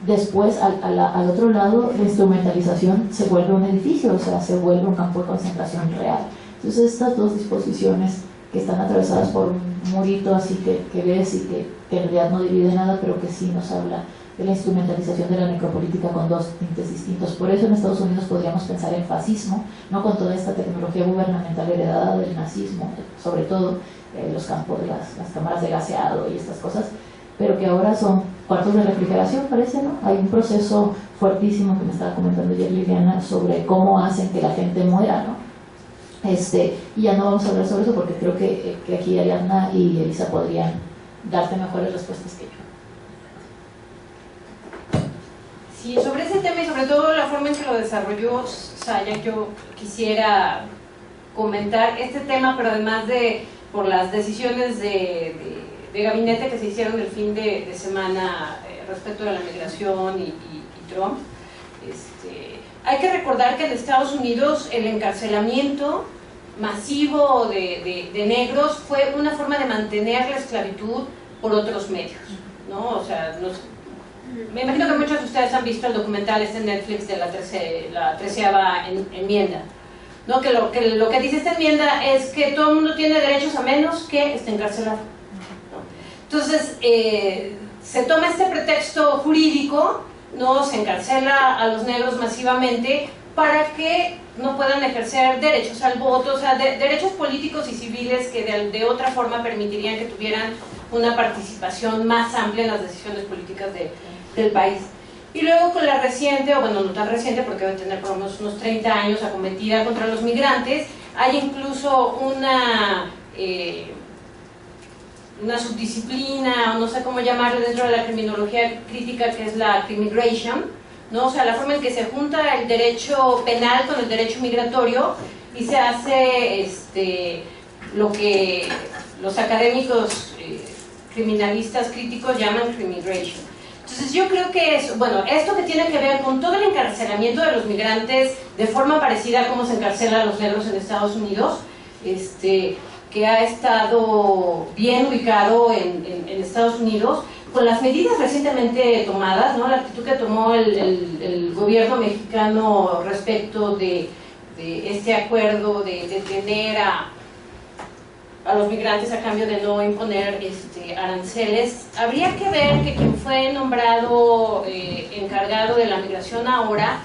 Después, al otro lado, la instrumentalización se vuelve un edificio, o sea, se vuelve un campo de concentración real. Entonces, estas dos disposiciones que están atravesadas por un murito así que ves y que en realidad no divide nada, pero que sí nos habla de la instrumentalización de la necropolítica con dos tintes distintos. Por eso en Estados Unidos podríamos pensar en fascismo, no con toda esta tecnología gubernamental heredada del nazismo, sobre todo los campos de las cámaras de gaseado y estas cosas, pero que ahora son cuartos de refrigeración, parece, ¿no? Hay un proceso fuertísimo que me estaba comentando ayer Liliana sobre cómo hacen que la gente muera, ¿no? Y ya no vamos a hablar sobre eso porque creo que aquí Ariadna y Elisa podrían darte mejores respuestas que yo. Sí, sobre ese tema y sobre todo la forma en que lo desarrolló Saya, yo quisiera comentar este tema, pero además por las decisiones de gabinete que se hicieron el fin de semana respecto a la migración y Trump. Hay que recordar que en Estados Unidos el encarcelamiento masivo de negros fue una forma de mantener la esclavitud por otros medios, ¿no? O sea, me imagino que muchos de ustedes han visto el documental en Netflix de la 13ª enmienda, ¿no? Que lo que dice esta enmienda es que todo el mundo tiene derechos a menos que esté encarcelado, ¿no? Entonces, se toma este pretexto jurídico, ¿no? Se encarcela a los negros masivamente para que no puedan ejercer derechos al voto, o sea, derechos políticos y civiles que de otra forma permitirían que tuvieran una participación más amplia en las decisiones políticas del país. Y luego con la reciente, o bueno, no tan reciente porque debe tener por lo menos unos 30 años, acometida contra los migrantes, hay incluso una subdisciplina, o no sé cómo llamarle dentro de la criminología crítica, que es la crimigration, ¿no? O sea, la forma en que se junta el derecho penal con el derecho migratorio y se hace lo que los académicos criminalistas críticos llaman crimigration. Entonces yo creo que esto que tiene que ver con todo el encarcelamiento de los migrantes de forma parecida a cómo se encarcela a los negros en Estados Unidos, que ha estado bien ubicado en Estados Unidos, con las medidas recientemente tomadas, ¿no? La actitud que tomó el gobierno mexicano respecto de este acuerdo de detener a los migrantes a cambio de no imponer aranceles. Habría que ver que quien fue nombrado encargado de la migración ahora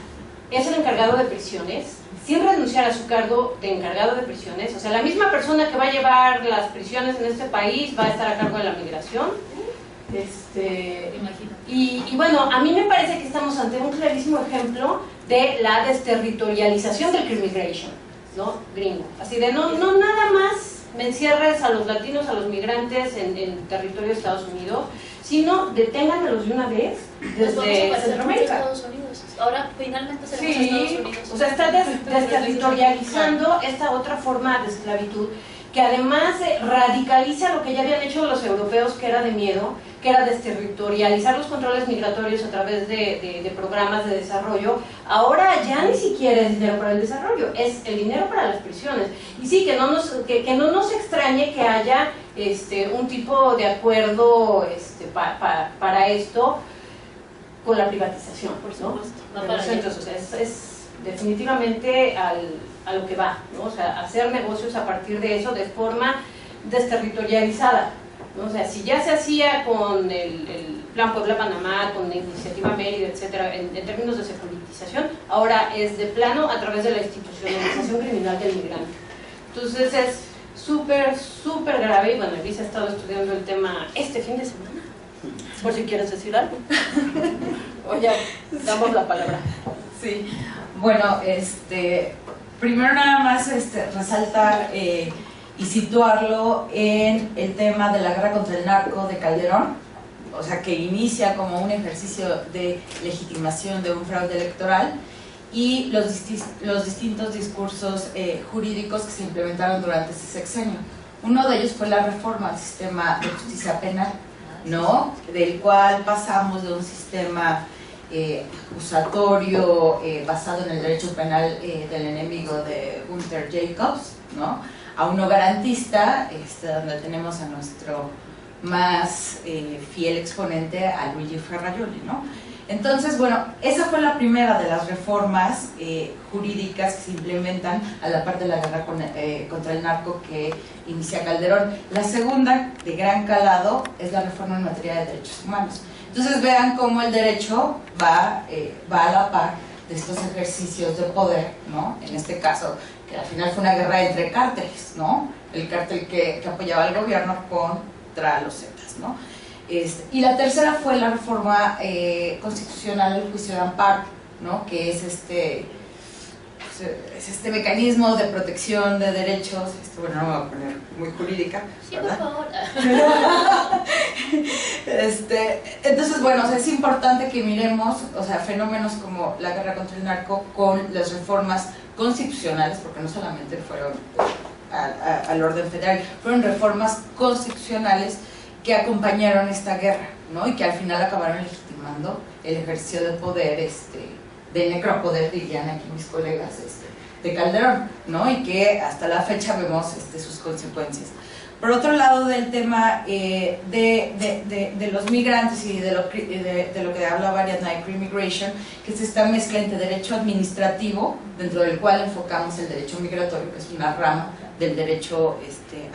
es el encargado de prisiones, sin renunciar a su cargo de encargado de prisiones. O sea, la misma persona que va a llevar las prisiones en este país va a estar a cargo de la migración. Y bueno, a mí me parece que estamos ante un clarísimo ejemplo de la desterritorialización del crimigration, ¿no? Gringo. Así de no nada más me encierres a los latinos, a los migrantes en territorio de Estados Unidos, sino deténganmelos de una vez desde Centroamérica. Ahora finalmente seremos Sí, Estados Unidos. O sea, está desterritorializando esta otra forma de esclavitud, que además radicaliza lo que ya habían hecho los europeos, que era de miedo, que era desterritorializar los controles migratorios a través de programas de desarrollo. Ahora ya ni siquiera es dinero para el desarrollo, es el dinero para las prisiones. Y sí, que no nos extrañe que haya un tipo de acuerdo para esto con la privatización, Por ¿no? supuesto, no De para los centros. O sea, es definitivamente a lo que va, ¿no? O sea, hacer negocios a partir de eso de forma desterritorializada, ¿no? O sea, si ya se hacía con el Plan Puebla-Panamá, con la Iniciativa Mérida, etcétera, en términos de securitización, ahora es de plano a través de la institucionalización criminal del migrante. Entonces es súper grave. Y bueno, Elisa ha estado estudiando el tema este fin de semana, por si quieres decir algo. O ya damos la palabra. Sí, bueno, primero nada más resaltar y situarlo en el tema de la guerra contra el narco de Calderón, o sea, que inicia como un ejercicio de legitimación de un fraude electoral, y los distintos discursos jurídicos que se implementaron durante ese sexenio. Uno de ellos fue la reforma al sistema de justicia penal, ¿no? Del cual pasamos de un sistema acusatorio basado en el derecho penal del enemigo de Gunther Jacobs, ¿no? A uno garantista, donde tenemos a nuestro más fiel exponente, a Luigi Ferrajoli, ¿no? Entonces, bueno, esa fue la primera de las reformas jurídicas que se implementan a la par de la guerra contra el narco que inicia Calderón. La segunda, de gran calado, es la reforma en materia de derechos humanos. Entonces vean cómo el derecho va a la par de estos ejercicios de poder, ¿no? En este caso, que al final fue una guerra entre cárteles, ¿no? El cártel que apoyaba al gobierno contra los Zetas, ¿no? Y la tercera fue la reforma constitucional del juicio de amparo, ¿no? Que es este mecanismo de protección de derechos. Bueno, no me voy a poner muy jurídica, Sí, por ¿verdad? favor. Entonces, bueno, o sea, es importante que miremos, o sea, fenómenos como la guerra contra el narco con las reformas constitucionales, porque no solamente fueron al orden federal, fueron reformas constitucionales que acompañaron esta guerra, ¿no? Y que al final acabaron legitimando el ejercicio del poder, del necropoder, dirían aquí mis colegas, de Calderón, ¿no? Y que hasta la fecha vemos sus consecuencias. Por otro lado, del tema de los migrantes y de lo que hablaba Ariadna de Crime Migration, que es esta mezcla entre derecho administrativo, dentro del cual enfocamos el derecho migratorio, que es una rama del derecho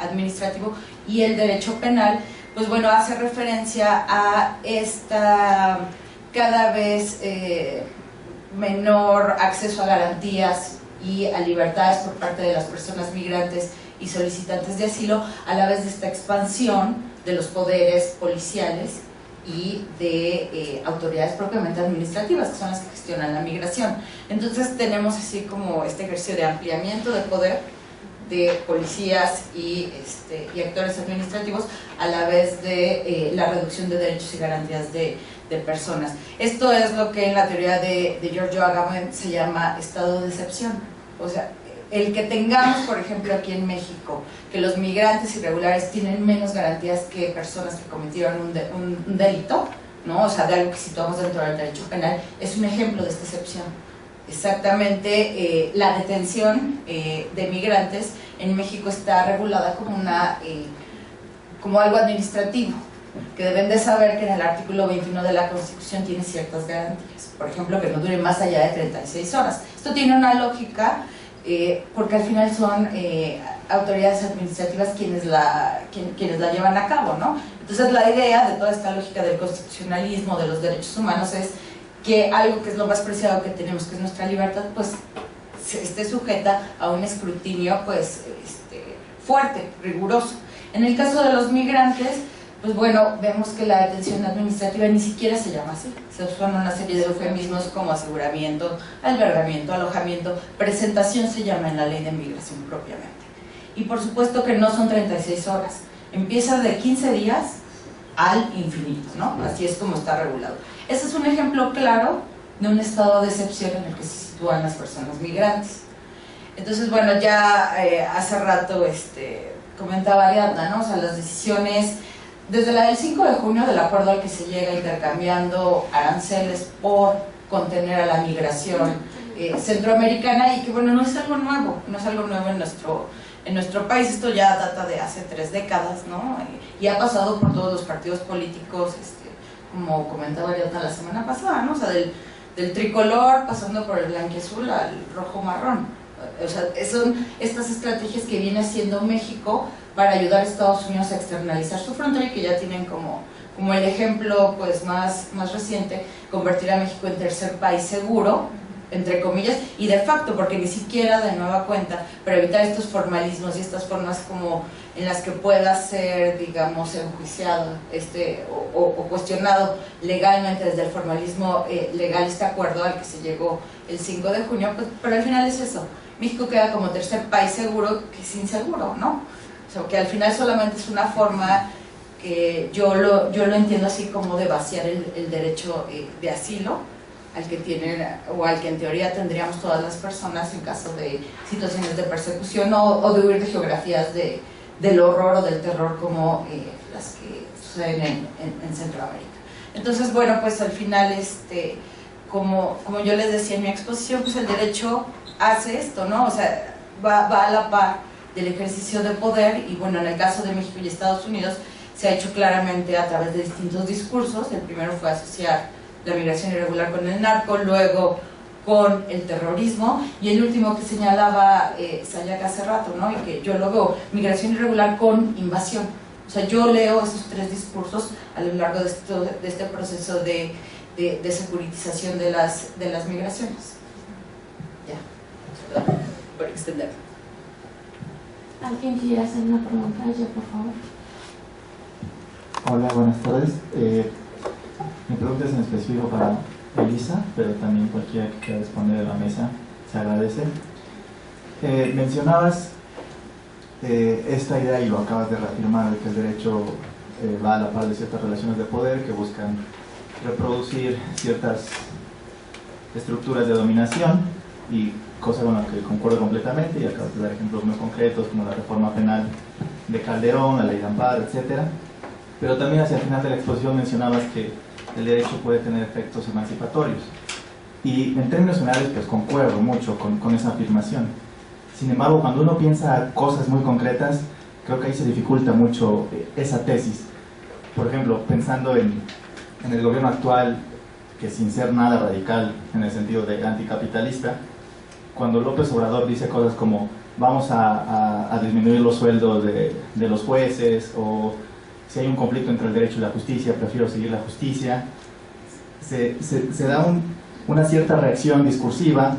administrativo, y el derecho penal, pues bueno, hace referencia a esta cada vez menor acceso a garantías y a libertades por parte de las personas migrantes y solicitantes de asilo, a la vez de esta expansión de los poderes policiales y de autoridades propiamente administrativas, que son las que gestionan la migración. Entonces tenemos así como este ejercicio de ampliamiento de poder de policías y actores administrativos, a la vez de la reducción de derechos y garantías de personas. Esto es lo que en la teoría de Giorgio Agamben se llama estado de excepción. O sea, el que tengamos, por ejemplo, aquí en México, que los migrantes irregulares tienen menos garantías que personas que cometieron un delito, ¿no? O sea, de algo que situamos dentro del derecho penal, es un ejemplo de esta excepción. Exactamente, la detención de migrantes en México está regulada como algo administrativo, que deben de saber que en el artículo 21 de la Constitución tiene ciertas garantías, por ejemplo, que no dure más allá de 36 horas. Esto tiene una lógica porque al final son autoridades administrativas quienes la llevan a cabo, ¿no? Entonces la idea de toda esta lógica del constitucionalismo, de los derechos humanos, es que algo que es lo más preciado que tenemos, que es nuestra libertad, pues esté sujeta a un escrutinio pues fuerte, riguroso. En el caso de los migrantes, pues bueno, vemos que la detención administrativa ni siquiera se llama así. Se usan una serie de eufemismos como aseguramiento, albergamiento, alojamiento, presentación se llama en la ley de migración propiamente. Y por supuesto que no son 36 horas, empieza de 15 días al infinito, ¿no? Así es como está regulado. Ese es un ejemplo claro de un estado de excepción en el que se sitúan las personas migrantes. Entonces, bueno, ya hace rato comentaba Ariadna, ¿no? O sea, las decisiones, desde la del 5 de junio, del acuerdo al que se llega intercambiando aranceles por contener a la migración centroamericana, y que bueno, no es algo nuevo, no es algo nuevo en nuestro país. Esto ya data de hace 3 décadas, ¿no? Y ha pasado por todos los partidos políticos, como comentaba Ariadna la semana pasada, ¿no? O sea, del tricolor pasando por el blanquiazul al rojo marrón. O sea, son estas estrategias que viene haciendo México para ayudar a Estados Unidos a externalizar su frontera, y que ya tienen como el ejemplo pues más reciente, convertir a México en tercer país seguro, entre comillas, y de facto, porque ni siquiera de nueva cuenta, para evitar estos formalismos y estas formas como en las que pueda ser, digamos, enjuiciado o cuestionado legalmente desde el formalismo legal este acuerdo al que se llegó el 5 de junio, pues, pero al final es eso. México queda como tercer país seguro que es inseguro, ¿no? O sea, que al final solamente es una forma que yo lo entiendo así como de vaciar el derecho de asilo al que tienen, o al que en teoría tendríamos todas las personas en caso de situaciones de persecución o de huir de geografías del horror o del terror como las que suceden en Centroamérica. Entonces, bueno, pues al final, como yo les decía en mi exposición, pues el derecho hace esto, ¿no? O sea, va a la par del ejercicio de poder, y bueno, en el caso de México y Estados Unidos se ha hecho claramente a través de distintos discursos. El primero fue asociar la migración irregular con el narco, luego con el terrorismo, y el último que señalaba Sayak hace rato, ¿no? Y que yo lo veo, migración irregular con invasión. O sea, yo leo esos 3 discursos a lo largo de este proceso de securitización de las migraciones. Ya, perdón por extender. ¿Alguien quiere hacer una pregunta? Ya, por favor. Hola, buenas tardes. Mi pregunta es en específico para Elisa, pero también cualquiera que quiera responder de la mesa se agradece. Mencionabas esta idea, y lo acabas de reafirmar, de que el derecho va a la par de ciertas relaciones de poder que buscan reproducir ciertas estructuras de dominación, y cosa con la que concuerdo completamente, y acabo de dar ejemplos muy concretos como la reforma penal de Calderón, la ley de amparo, etc. Pero también hacia el final de la exposición mencionabas que el derecho puede tener efectos emancipatorios, y en términos generales pues concuerdo mucho con esa afirmación. Sin embargo, cuando uno piensa cosas muy concretas, creo que ahí se dificulta mucho esa tesis. Por ejemplo, pensando en el gobierno actual, que sin ser nada radical en el sentido de anticapitalista, cuando López Obrador dice cosas como vamos a disminuir los sueldos de los jueces, o si hay un conflicto entre el derecho y la justicia, prefiero seguir la justicia, se da una cierta reacción discursiva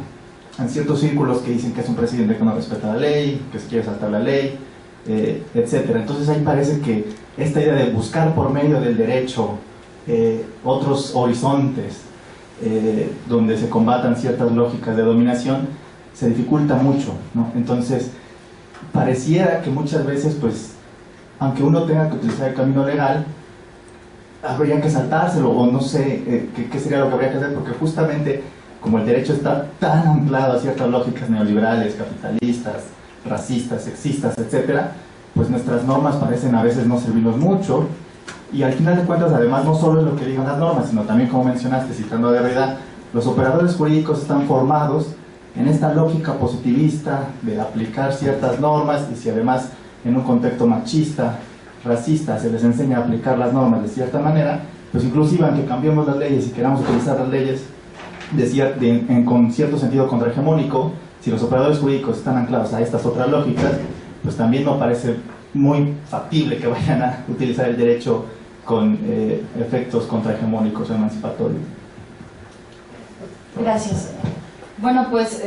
en ciertos círculos que dicen que es un presidente que no respeta la ley, que se quiere saltar la ley, etc. Entonces ahí parece que esta idea de buscar por medio del derecho otros horizontes donde se combatan ciertas lógicas de dominación se dificulta mucho, ¿no? Entonces pareciera que muchas veces, pues, aunque uno tenga que utilizar el camino legal, habría que saltárselo, o no sé qué sería lo que habría que hacer, porque justamente como el derecho está tan anclado a ciertas lógicas neoliberales, capitalistas, racistas, sexistas, etc., pues nuestras normas parecen a veces no servirnos mucho. Y al final de cuentas, además, no solo es lo que digan las normas, sino también, como mencionaste, citando a Derrida, los operadores jurídicos están formados en esta lógica positivista de aplicar ciertas normas, y si además en un contexto machista, racista, se les enseña a aplicar las normas de cierta manera, pues inclusive aunque cambiemos las leyes y queramos utilizar las leyes con cierto sentido contrahegemónico, si los operadores jurídicos están anclados a estas otras lógicas, pues también no parece muy factible que vayan a utilizar el derecho con efectos contrahegemónicos o emancipatorios. Gracias. Bueno, pues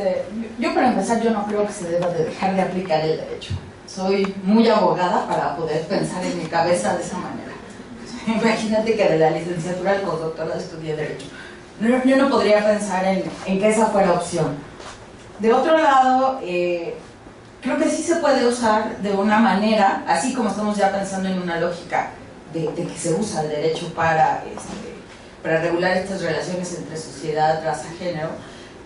yo para empezar, yo no creo que se deba de dejar de aplicar el derecho. Soy muy abogada para poder pensar en mi cabeza de esa manera. Imagínate que de la licenciatura al postdoctorado estudié derecho. Yo no podría pensar en que esa fuera opción. De otro lado, creo que sí se puede usar de una manera, así como estamos ya pensando en una lógica de que se usa el derecho para regular estas relaciones entre sociedad, raza, género.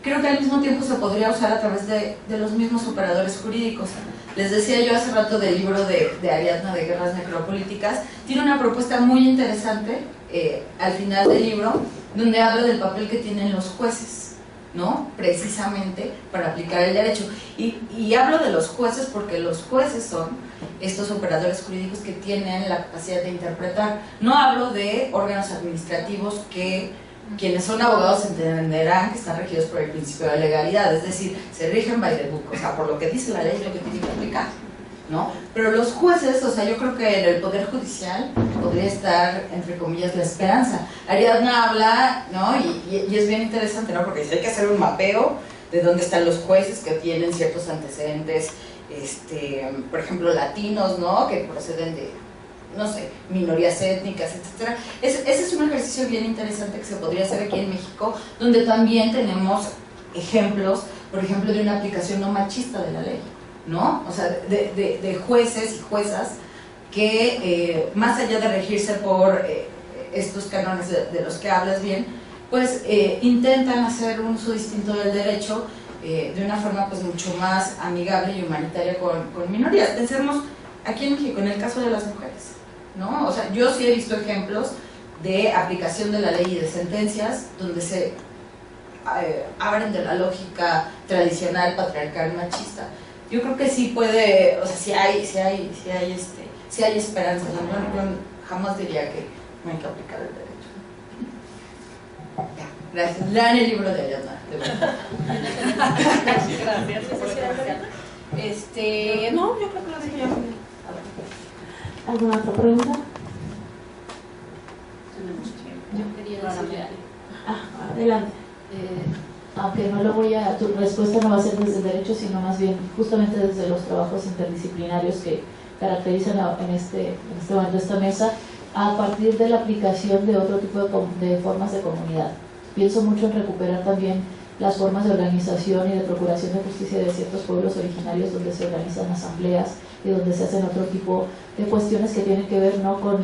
Creo que al mismo tiempo se podría usar a través de los mismos operadores jurídicos. Les decía yo hace rato del libro de Ariadna de Guerras Necropolíticas. Tiene una propuesta muy interesante al final del libro, donde habla del papel que tienen los jueces, ¿no? Precisamente para aplicar el derecho. Y hablo de los jueces porque los jueces son estos operadores jurídicos que tienen la capacidad de interpretar. No hablo de órganos administrativos que quienes son abogados entenderán que están regidos por el principio de legalidad, es decir, se rigen by the book, o sea, por lo que dice la ley es lo que tienen que aplicar, ¿no? Pero los jueces, o sea, yo creo que en el Poder Judicial podría estar, entre comillas, la esperanza. Ariadna habla, ¿no? Y es bien interesante, ¿no? Porque hay que hacer un mapeo de dónde están los jueces que tienen ciertos antecedentes, por ejemplo, latinos, ¿no? Que proceden de, no sé, minorías étnicas, etc. Ese es un ejercicio bien interesante que se podría hacer aquí en México, donde también tenemos ejemplos, por ejemplo, de una aplicación no machista de la ley, ¿no? O sea, de jueces y juezas que, más allá de regirse por estos cánones de los que hablas bien, pues intentan hacer un uso distinto del derecho de una forma pues mucho más amigable y humanitaria con minorías. Pensemos aquí en México, en el caso de las mujeres, ¿no? O sea, yo sí he visto ejemplos de aplicación de la ley y de sentencias donde se abren de la lógica tradicional, patriarcal, machista. Yo creo que sí puede, o sea, sí hay esperanza. Yo jamás diría que no hay que aplicar el derecho. Ya, gracias. Lean el libro de Ariadna, de verdad. Gracias por la información. No, yo creo que lo dije ya. ¿Alguna otra pregunta? Yo quería decirle Adelante. Aunque no lo voy a, tu respuesta no va a ser desde el derecho, sino más bien justamente desde los trabajos interdisciplinarios que caracterizan en este momento esta mesa, a partir de la aplicación de otro tipo de formas de comunidad. Pienso mucho en recuperar también las formas de organización y de procuración de justicia de ciertos pueblos originarios donde se organizan asambleas y donde se hacen otro tipo de cuestiones que tienen que ver no con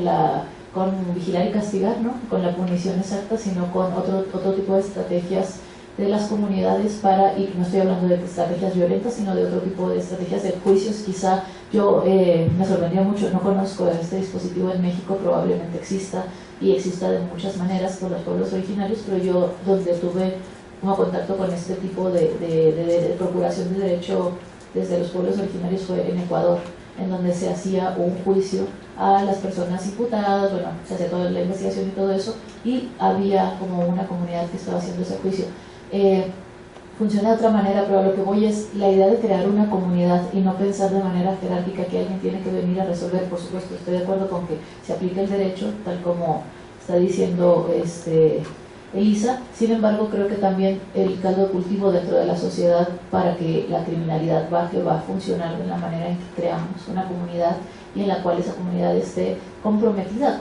vigilar y castigar, ¿no? Con la punición exacta, sino con otro tipo de estrategias de las comunidades para, y no estoy hablando de estrategias violentas, sino de otro tipo de estrategias de juicios. Quizá yo me sorprendía mucho, no conozco este dispositivo en México, probablemente exista y exista de muchas maneras con los pueblos originarios, pero yo donde tuve como contacto con este tipo de procuración de derecho desde los pueblos originarios fue en Ecuador, en donde se hacía un juicio a las personas imputadas, bueno, se hacía toda la investigación y todo eso, y había como una comunidad que estaba haciendo ese juicio. Funciona de otra manera, pero a lo que voy es la idea de crear una comunidad y no pensar de manera jerárquica que alguien tiene que venir a resolver. Por supuesto, estoy de acuerdo con que se aplique el derecho, tal como está diciendo Elisa. Sin embargo, creo que también el caldo de cultivo dentro de la sociedad para que la criminalidad baje va a funcionar de la manera en que creamos una comunidad y en la cual esa comunidad esté comprometida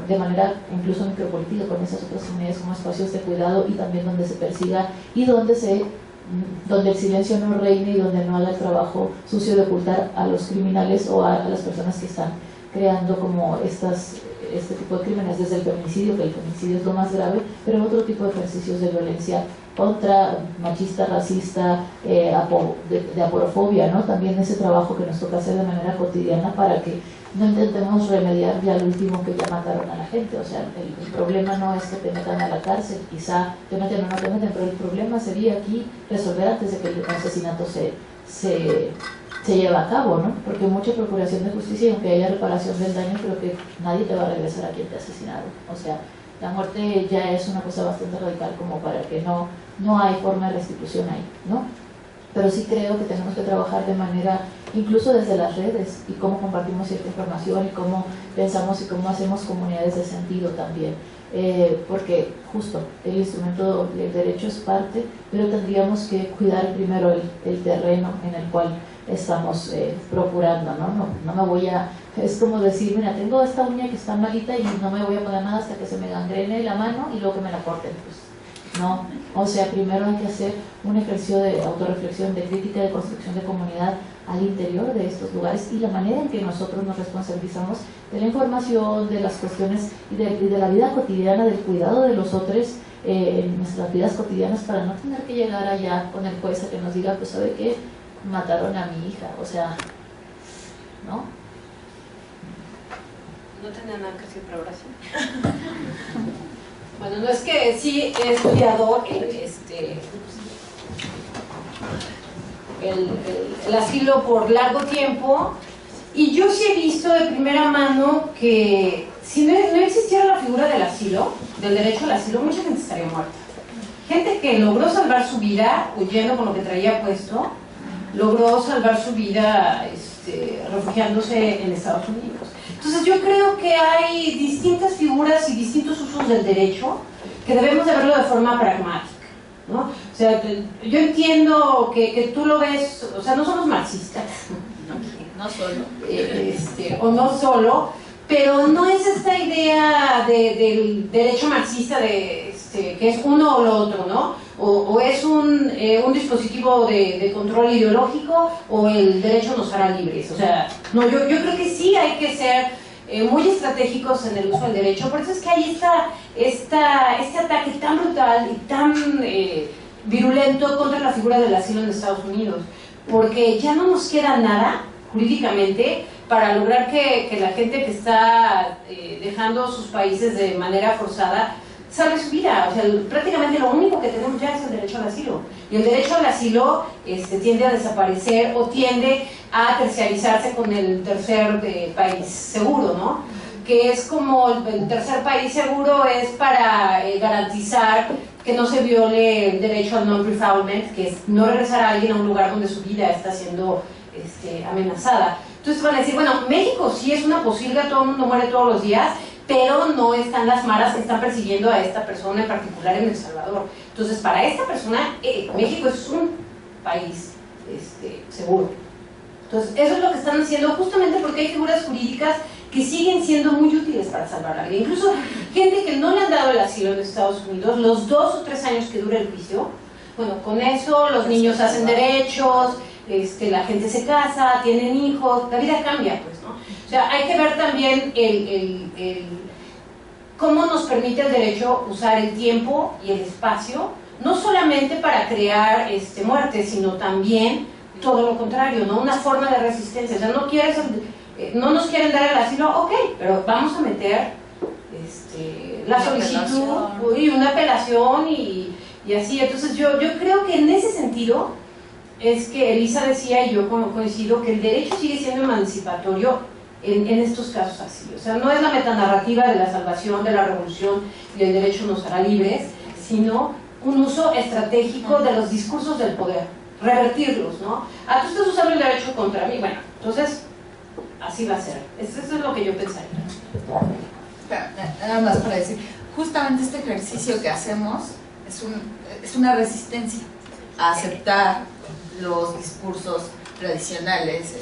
de manera incluso micropolítica con esas otras comunidades como espacios de cuidado, y también donde se persiga y donde el silencio no reine y donde no haga el trabajo sucio de ocultar a los criminales o a las personas que están creando como este tipo de crímenes, desde el feminicidio, que el feminicidio es lo más grave, pero otro tipo de ejercicios de violencia contra machista, racista, de aporofobia, ¿no? También ese trabajo que nos toca hacer de manera cotidiana para que no intentemos remediar ya el último que ya mataron a la gente. O sea, el problema no es que te metan a la cárcel, quizá te meten o no te meten, pero el problema sería aquí resolver antes de que el asesinato se lleve a cabo, ¿no? Porque mucha procuración de justicia, y aunque haya reparación del daño, creo que nadie te va a regresar a quien te ha asesinado. O sea, la muerte ya es una cosa bastante radical como para que no hay forma de restitución ahí, ¿no? Pero sí creo que tenemos que trabajar de manera, incluso desde las redes, y cómo compartimos cierta información, y cómo pensamos y cómo hacemos comunidades de sentido también. Porque justo el instrumento del derecho es parte, pero tendríamos que cuidar primero el terreno en el cual estamos procurando, ¿no? No me voy a... Es como decir, mira, tengo esta uña que está malita y no me voy a poner nada hasta que se me gangrene la mano y luego que me la corten. Pues no, o sea, primero hay que hacer un ejercicio de autorreflexión, de crítica, de construcción de comunidad al interior de estos lugares, y la manera en que nosotros nos responsabilizamos de la información, de las cuestiones y de la vida cotidiana, del cuidado de los otros en nuestras vidas cotidianas, para no tener que llegar allá con el juez a que nos diga, pues ¿sabe qué? Mataron a mi hija, o sea, ¿no? No tenía nada que decir, pero ahora sí. Bueno, no es que sí he estudiado el asilo por largo tiempo, y yo sí he visto de primera mano que si no existiera la figura del asilo, del derecho al asilo, mucha gente estaría muerta. Gente que logró salvar su vida huyendo con lo que traía puesto, logró salvar su vida refugiándose en Estados Unidos. Entonces yo creo que hay distintas figuras y distintos usos del derecho que debemos de verlo de forma pragmática, ¿no? O sea, yo entiendo que tú lo ves, o sea, no somos marxistas, No solo. o no solo, pero no es esta idea del derecho marxista de que es uno o lo otro, ¿no? O es un dispositivo de control ideológico, o el derecho nos hará libres. O sea, no, yo creo que sí hay que ser muy estratégicos en el uso del derecho. Por eso es que hay este ataque tan brutal y tan virulento contra la figura del asilo en Estados Unidos, porque ya no nos queda nada jurídicamente para lograr que la gente que está dejando sus países de manera forzada salve su vida. O sea, prácticamente lo único que tenemos ya es el derecho al asilo, y el derecho al asilo tiende a desaparecer o tiende a terciarizarse con el tercer país seguro, ¿no? Que es como el tercer país seguro es para garantizar que no se viole el derecho al non-refoulement, que es no regresar a alguien a un lugar donde su vida está siendo amenazada. Entonces van a decir, bueno, México sí es una posilga, todo el mundo muere todos los días, pero no están las maras que están persiguiendo a esta persona en particular en El Salvador. Entonces, para esta persona, México es un país seguro. Entonces, eso es lo que están haciendo, justamente porque hay figuras jurídicas que siguen siendo muy útiles para salvar a alguien. Incluso gente que no le han dado el asilo en Estados Unidos, los 2 o 3 años que dura el juicio, bueno, con eso los niños hacen derechos, la gente se casa, tienen hijos, la vida cambia, pues, ¿no? O sea, hay que ver también cómo nos permite el derecho usar el tiempo y el espacio, no solamente para crear muerte, sino también todo lo contrario, ¿no? Una forma de resistencia. O sea, no nos quieren dar el asilo, ok, pero vamos a meter la solicitud y una apelación y así. Entonces yo creo que en ese sentido es que Elisa decía, y yo coincido, que el derecho sigue siendo emancipatorio en estos casos así. O sea, no es la metanarrativa de la salvación, de la revolución y el derecho nos hará libres, sino un uso estratégico de los discursos del poder, revertirlos, ¿no? Tú estás usando el derecho contra mí, bueno, entonces así va a ser. Eso es lo que yo pensaría. Nada más para decir, justamente este ejercicio que hacemos es una resistencia a aceptar los discursos tradicionales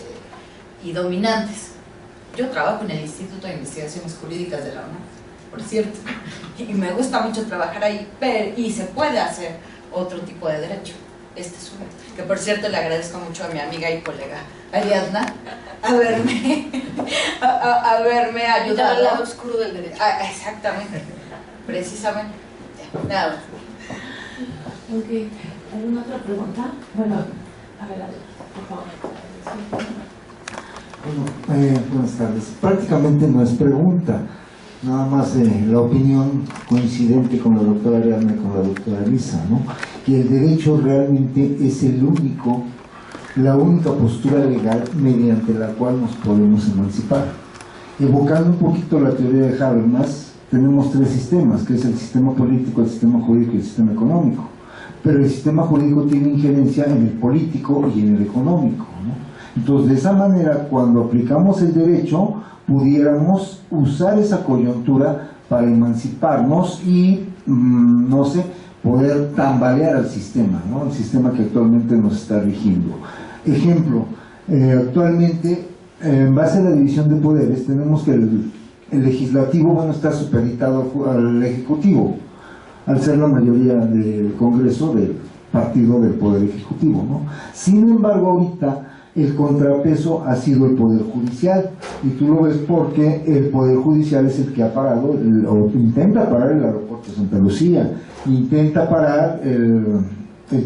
y dominantes. Yo trabajo en el Instituto de Investigaciones Jurídicas de la UNAM, por cierto, y me gusta mucho trabajar ahí, y se puede hacer otro tipo de derecho. Este es uno, que por cierto le agradezco mucho a mi amiga y colega Ariadna haberme ayudado al lado oscuro del derecho. Exactamente, precisamente. Nada. Ok, ¿alguna otra pregunta? Bueno, adelante, por favor. Buenas tardes. Prácticamente no es pregunta, nada más la opinión coincidente con la doctora Ariadna y con la doctora Elisa, ¿no? Que el derecho realmente es la única postura legal mediante la cual nos podemos emancipar. Evocando un poquito la teoría de Habermas, tenemos tres sistemas, que es el sistema político, el sistema jurídico y el sistema económico. Pero el sistema jurídico tiene injerencia en el político y en el económico, ¿no? Entonces, de esa manera, cuando aplicamos el derecho, pudiéramos usar esa coyuntura para emanciparnos y, no sé, poder tambalear al sistema, ¿no? El sistema que actualmente nos está rigiendo. Ejemplo, actualmente, en base a la división de poderes, tenemos que el legislativo está supeditado al ejecutivo, al ser la mayoría del Congreso del partido del Poder Ejecutivo, ¿no? Sin embargo, ahorita el contrapeso ha sido el Poder Judicial, y tú lo ves porque el Poder Judicial es el que ha parado, o intenta parar el aeropuerto de Santa Lucía, intenta parar el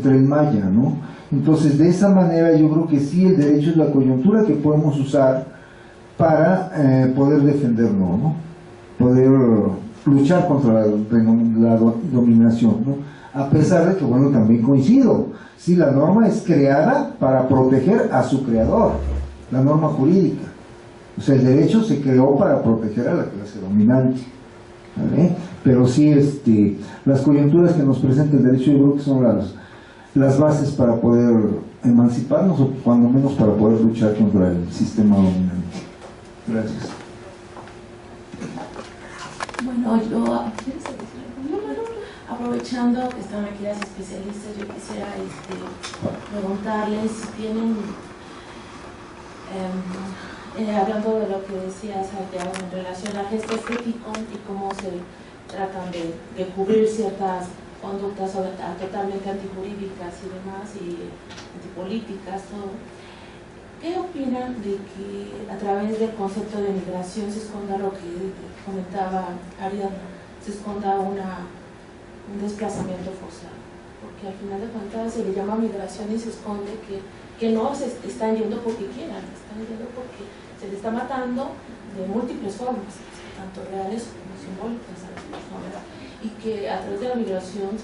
Tren Maya, ¿no? Entonces, de esa manera yo creo que sí, el derecho es la coyuntura que podemos usar para poder defendernos, ¿no? Poder luchar contra la dominación, ¿no? A pesar de que, bueno, también coincido, sí, la norma es creada para proteger a su creador, la norma jurídica. O sea, el derecho se creó para proteger a la clase dominante, ¿vale? Pero sí, las coyunturas que nos presenta el derecho, yo creo que son las bases para poder emanciparnos, o cuando menos para poder luchar contra el sistema dominante. Gracias. Bueno, yo aprovechando que están aquí las especialistas, yo quisiera preguntarles si tienen, hablando de lo que decía Santiago en relación a gestos éticos y cómo se tratan de cubrir ciertas conductas totalmente antijurídicas y demás, y antipolíticas, todo. ¿Qué opinan de que a través del concepto de migración se esconda lo que comentaba Ariadna, se esconda un desplazamiento forzado? Porque al final de cuentas se le llama migración y se esconde que no se están yendo porque quieran, están yendo porque se les está matando de múltiples formas, tanto reales como simbólicas a las personas, y que a través de la migración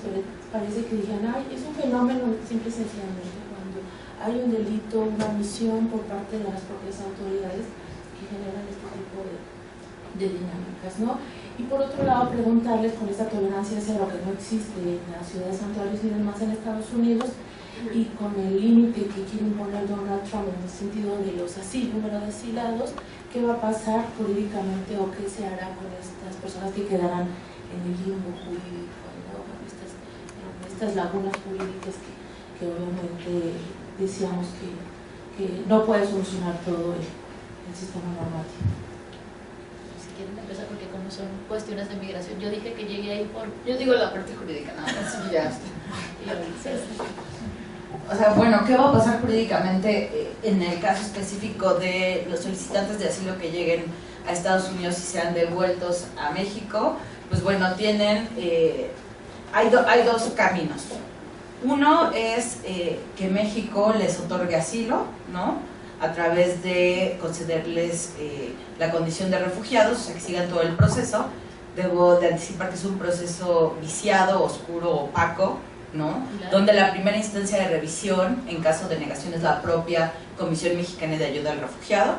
parece que digan, ay, es un fenómeno simple y sencillamente cuando hay un delito, una misión por parte de las propias autoridades que generan este tipo de dinámicas, ¿no? Y por otro lado, preguntarles con esta tolerancia cero que no existe en la ciudad de Santuarios y demás en Estados Unidos, y con el límite que quiere imponer Donald Trump en el sentido de los número de asilados, ¿qué va a pasar jurídicamente o qué se hará con estas personas que quedarán en el limbo jurídico, ¿no? En estas lagunas jurídicas que obviamente decíamos que no puede solucionar todo el sistema normativo? Si quieren empezar, porque como son cuestiones de migración, yo dije que llegué ahí por... Yo digo la parte jurídica, nada más. Ya está. O sea, bueno, ¿qué va a pasar jurídicamente en el caso específico de los solicitantes de asilo que lleguen a Estados Unidos y sean devueltos a México? Pues bueno, tienen, hay dos caminos. Uno es que México les otorgue asilo, ¿no? A través de concederles la condición de refugiados, o sea, que sigan todo el proceso. Debo de anticipar que es un proceso viciado, oscuro, opaco, ¿no? Claro. Donde la primera instancia de revisión, en caso de negación, es la propia Comisión Mexicana de Ayuda al Refugiado.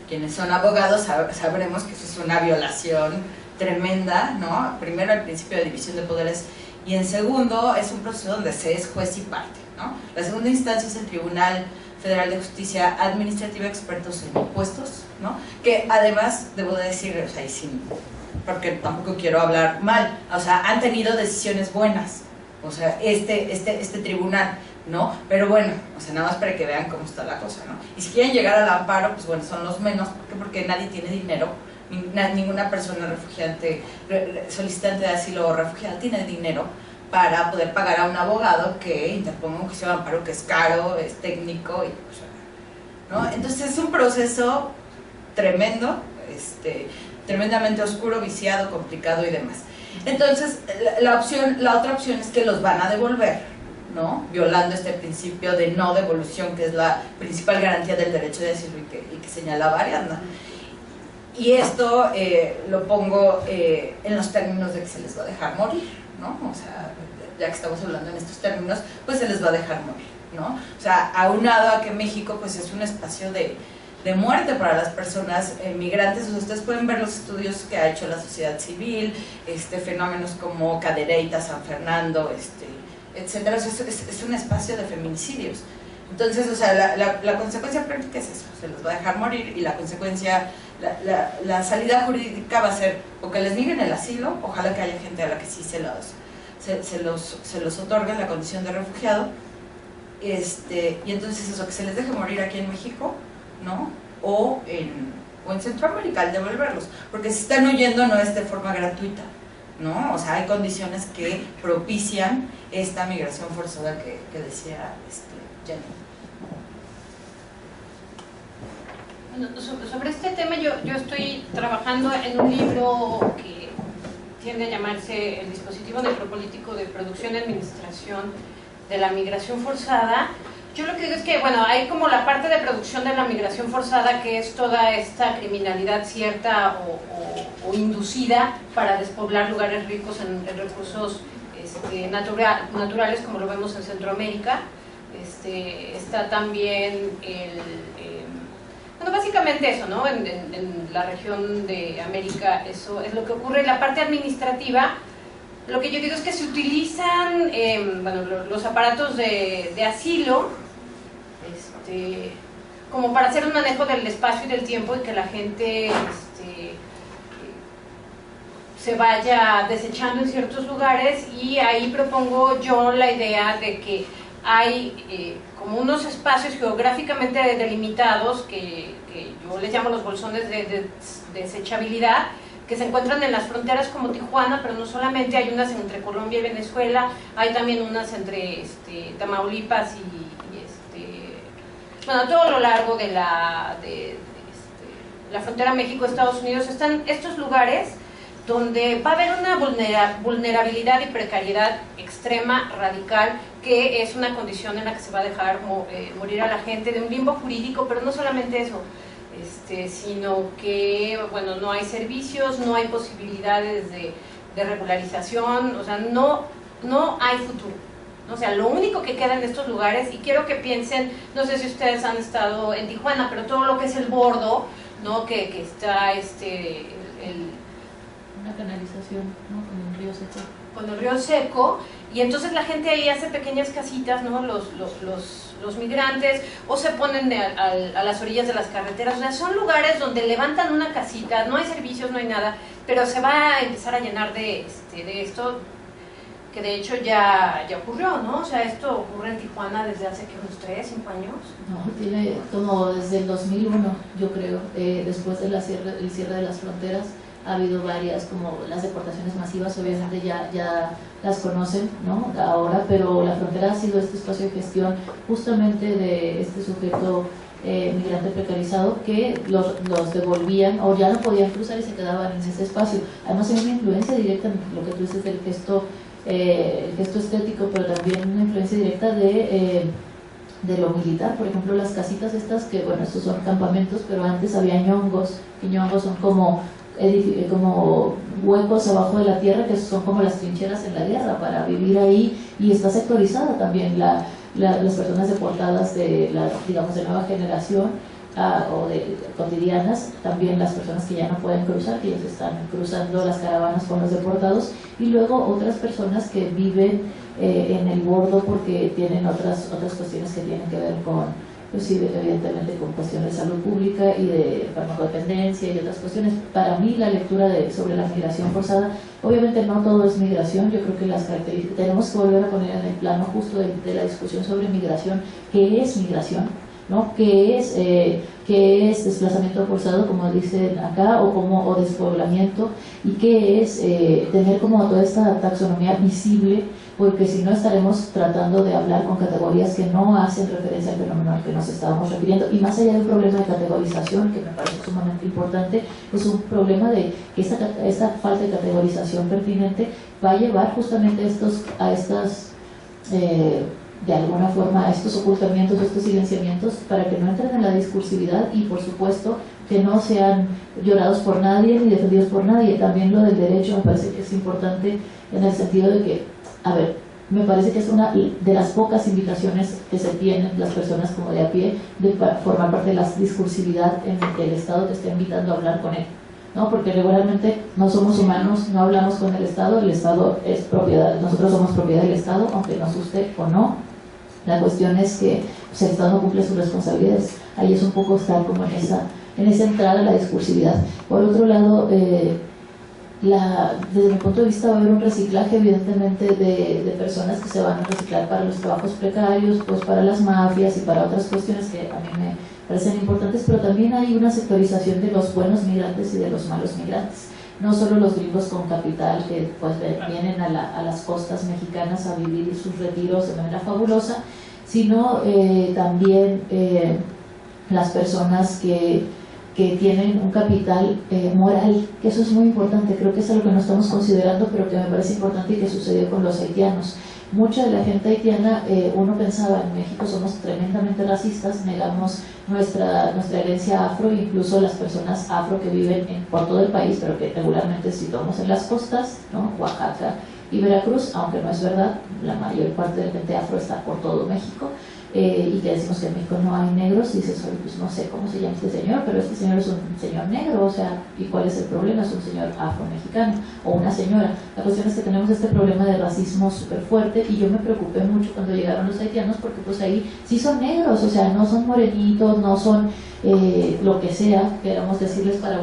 Quienes son abogados sabremos que eso es una violación tremenda, ¿no? Primero, el principio de división de poderes, y en segundo, es un proceso donde se es juez y parte, ¿no? La segunda instancia es el Tribunal Federal de Justicia Administrativa, expertos en impuestos, ¿no? Que además, debo de decir, o sea, y sin, porque tampoco quiero hablar mal, o sea, han tenido decisiones buenas, o sea, este tribunal, ¿no? Pero bueno, o sea, nada más para que vean cómo está la cosa, ¿no? Y si quieren llegar al amparo, pues bueno, son los menos, porque nadie tiene dinero, ninguna persona refugiante, solicitante de asilo o refugiada tiene dinero para poder pagar a un abogado que interponga un juicio de amparo que es caro, es técnico, y, ¿no? Entonces es un proceso tremendo, tremendamente oscuro, viciado, complicado y demás. Entonces la otra opción es que los van a devolver, ¿no? Violando este principio de no devolución, que es la principal garantía del derecho de asilo y que señalaba Ariadna. Y esto lo pongo en los términos de que se les va a dejar morir, ¿no? O sea, ya que estamos hablando en estos términos, pues se les va a dejar morir, ¿no? O sea, aunado a que México pues es un espacio de muerte para las personas migrantes. Ustedes pueden ver los estudios que ha hecho la sociedad civil, fenómenos como Cadereyta, San Fernando, etcétera. Es un espacio de feminicidios. Entonces, o sea, la consecuencia práctica es eso, se los va a dejar morir, y la consecuencia, la salida jurídica va a ser o que les nieguen el asilo, ojalá que haya gente a la que sí se los otorgue la condición de refugiado, y entonces eso, que se les deje morir aquí en México, ¿no? O en Centroamérica, al devolverlos, porque si están huyendo no es de forma gratuita, ¿no? O sea, hay condiciones que propician esta migración forzada que decía Jenny. Bueno, sobre este tema yo estoy trabajando en un libro que tiende a llamarse El dispositivo necropolítico de producción y administración de la migración forzada. Yo lo que digo es que, bueno, hay como la parte de producción de la migración forzada, que es toda esta criminalidad cierta o inducida para despoblar lugares ricos en recursos naturales, como lo vemos en Centroamérica. Está también bueno, básicamente eso, ¿no? En la región de América eso es lo que ocurre. En la parte administrativa, lo que yo digo es que se utilizan bueno, los aparatos de asilo como para hacer un manejo del espacio y del tiempo, y que la gente se vaya desechando en ciertos lugares. Y ahí propongo yo la idea de que hay como unos espacios geográficamente delimitados que yo les llamo los bolsones de desechabilidad, que se encuentran en las fronteras como Tijuana, pero no solamente, hay unas entre Colombia y Venezuela, hay también unas entre Tamaulipas y bueno, todo lo largo de la frontera México-Estados Unidos. Están estos lugares donde va a haber una vulnerabilidad y precariedad extrema, radical, que es una condición en la que se va a dejar morir a la gente, de un limbo jurídico, pero no solamente eso, sino que, bueno, no hay servicios, no hay posibilidades de regularización, o sea, no hay futuro. O sea, lo único que queda en estos lugares, y quiero que piensen, no sé si ustedes han estado en Tijuana, pero todo lo que es el bordo, ¿no? Que está una canalización, ¿no? Con el río seco. Con el río seco, y entonces la gente ahí hace pequeñas casitas, ¿no? Los migrantes, o se ponen a las orillas de las carreteras. O sea, son lugares donde levantan una casita, no hay servicios, no hay nada, pero se va a empezar a llenar de esto, que de hecho ya ocurrió, ¿no? O sea, esto ocurre en Tijuana desde hace unos 3, 5 años. No, tiene como desde el 2001, yo creo, después del cierre de las fronteras. ha habido varias, como las deportaciones masivas, obviamente ya las conocen, ¿no? Ahora, pero la frontera ha sido este espacio de gestión justamente de este sujeto migrante precarizado que los devolvían o ya no podían cruzar y se quedaban en ese espacio. Además hay una influencia directa en lo que tú dices del gesto estético, pero también una influencia directa de lo militar. Por ejemplo, las casitas estas, que bueno, estos son campamentos, pero antes había ñongos, que ñongos son como huecos abajo de la tierra, que son como las trincheras en la guerra para vivir ahí, y está sectorizada también las personas deportadas de la, digamos, de nueva generación o de cotidianas, también las personas que ya no pueden cruzar, que ellos están cruzando las caravanas con los deportados, y luego otras personas que viven en el bordo porque tienen otras cuestiones que tienen que ver con, pues sí, evidentemente con cuestiones de salud pública y de farmacodependencia y otras cuestiones. Para mí la lectura sobre la migración forzada, obviamente no todo es migración, yo creo que las características, tenemos que volver a poner en el plano justo de la discusión sobre migración, ¿qué es migración? ¿No? ¿Qué es desplazamiento forzado, como dicen acá, o despoblamiento? ¿Y qué es tener como toda esta taxonomía visible? Porque si no estaremos tratando de hablar con categorías que no hacen referencia al fenómeno al que nos estábamos refiriendo. Y más allá del problema de categorización, que me parece sumamente importante, es un problema de que esta falta de categorización pertinente va a llevar justamente a estas de alguna forma a estos ocultamientos, estos silenciamientos, para que no entren en la discursividad y por supuesto que no sean llorados por nadie ni defendidos por nadie. También lo del derecho me parece que es importante en el sentido de que, a ver, me parece que es una de las pocas invitaciones que se tienen las personas como de a pie de formar parte de la discursividad en el que el Estado te está invitando a hablar con él, ¿no? Porque regularmente no somos humanos, no hablamos con el Estado es propiedad, nosotros somos propiedad del Estado, aunque nos guste o no. La cuestión es que pues, el Estado no cumple sus responsabilidades. Ahí es un poco estar como en esa entrada a la discursividad. Por otro lado, desde mi punto de vista va a haber un reciclaje evidentemente de personas que se van a reciclar para los trabajos precarios, pues para las mafias y para otras cuestiones que a mí me parecen importantes, pero también hay una sectorización de los buenos migrantes y de los malos migrantes. No solo los gringos con capital que pues vienen a las costas mexicanas a vivir sus retiros de manera fabulosa, sino también las personas que tienen un capital moral, que eso es muy importante. Creo que es algo que no estamos considerando, pero que me parece importante y que sucedió con los haitianos. Mucha de la gente haitiana, uno pensaba, en México somos tremendamente racistas, negamos nuestra herencia afro, incluso las personas afro que viven por todo el país, pero que regularmente situamos en las costas, ¿no? Oaxaca y Veracruz, aunque no es verdad, la mayor parte de la gente afro está por todo México. Y que decimos que en México no hay negros, y dices, oye, pues no sé cómo se llama este señor, pero este señor es un señor negro, o sea, ¿y cuál es el problema? Es un señor afro-mexicano o una señora. La cuestión es que tenemos este problema de racismo súper fuerte, y yo me preocupé mucho cuando llegaron los haitianos, porque pues ahí sí son negros, o sea, no son morenitos, no son lo que sea, queramos decirles para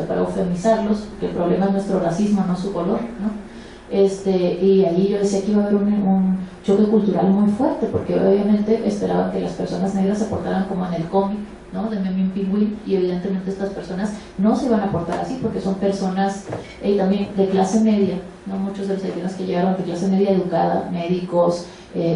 para eufemizarlos, porque el problema es nuestro racismo, no su color, ¿no? Y ahí yo decía que iba a haber un choque cultural muy fuerte, porque obviamente esperaban que las personas negras se portaran como en el cómic, ¿no? De Memín Pingüín, y evidentemente estas personas no se iban a portar así, porque son personas también de clase media, ¿no? Muchos de los haitianos que llegaron de clase media educada, médicos,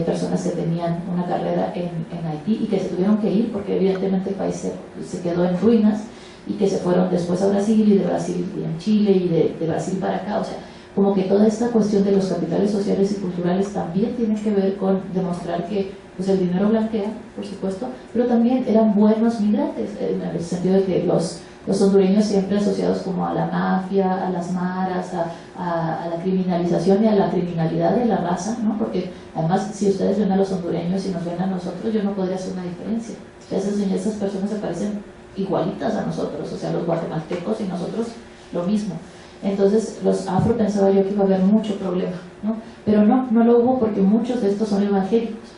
personas que tenían una carrera en Haití y que se tuvieron que ir porque evidentemente el país se quedó en ruinas, y que se fueron después a Brasil, y de Brasil en Chile, y de Brasil para acá. O sea, como que toda esta cuestión de los capitales sociales y culturales también tiene que ver con demostrar que pues el dinero blanquea, por supuesto, pero también eran buenos migrantes, en el sentido de que los hondureños siempre asociados como a la mafia, a las maras, a la criminalización y a la criminalidad de la raza, ¿no? Porque además, si ustedes ven a los hondureños y nos ven a nosotros, yo no podría hacer una diferencia. Esas personas se parecen igualitas a nosotros, o sea, los guatemaltecos y nosotros lo mismo. Entonces, los afro pensaba yo que iba a haber mucho problema, ¿no? Pero no lo hubo, porque muchos de estos son evangélicos.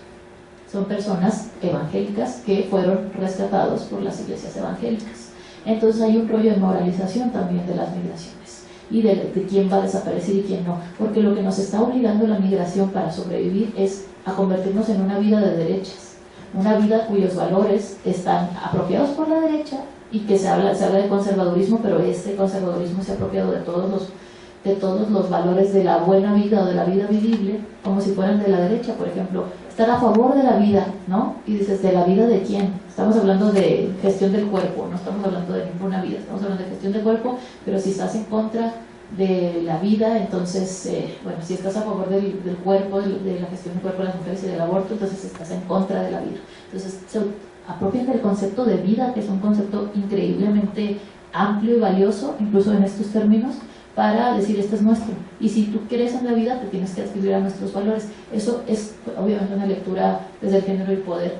Son personas evangélicas que fueron rescatados por las iglesias evangélicas. Entonces hay un rollo de moralización también de las migraciones y de quién va a desaparecer y quién no, porque lo que nos está obligando la migración para sobrevivir es a convertirnos en una vida de derechas, una vida cuyos valores están apropiados por la derecha, y que se habla de conservadurismo, pero este conservadurismo se ha apropiado de todos los valores de la buena vida o de la vida vivible, como si fueran de la derecha. Por ejemplo, estar a favor de la vida, ¿no? Y dices, ¿de la vida de quién? Estamos hablando de gestión del cuerpo, no estamos hablando de ninguna vida, estamos hablando de gestión del cuerpo, pero si estás en contra de la vida, entonces, bueno, si estás a favor del cuerpo, de la gestión del cuerpo de las mujeres y del aborto, entonces estás en contra de la vida. Entonces se apropian del concepto de vida, que es un concepto increíblemente amplio y valioso, incluso en estos términos, para decir este es nuestro, y si tú quieres en la vida te tienes que adscribir a nuestros valores. Eso es obviamente una lectura desde el género y poder,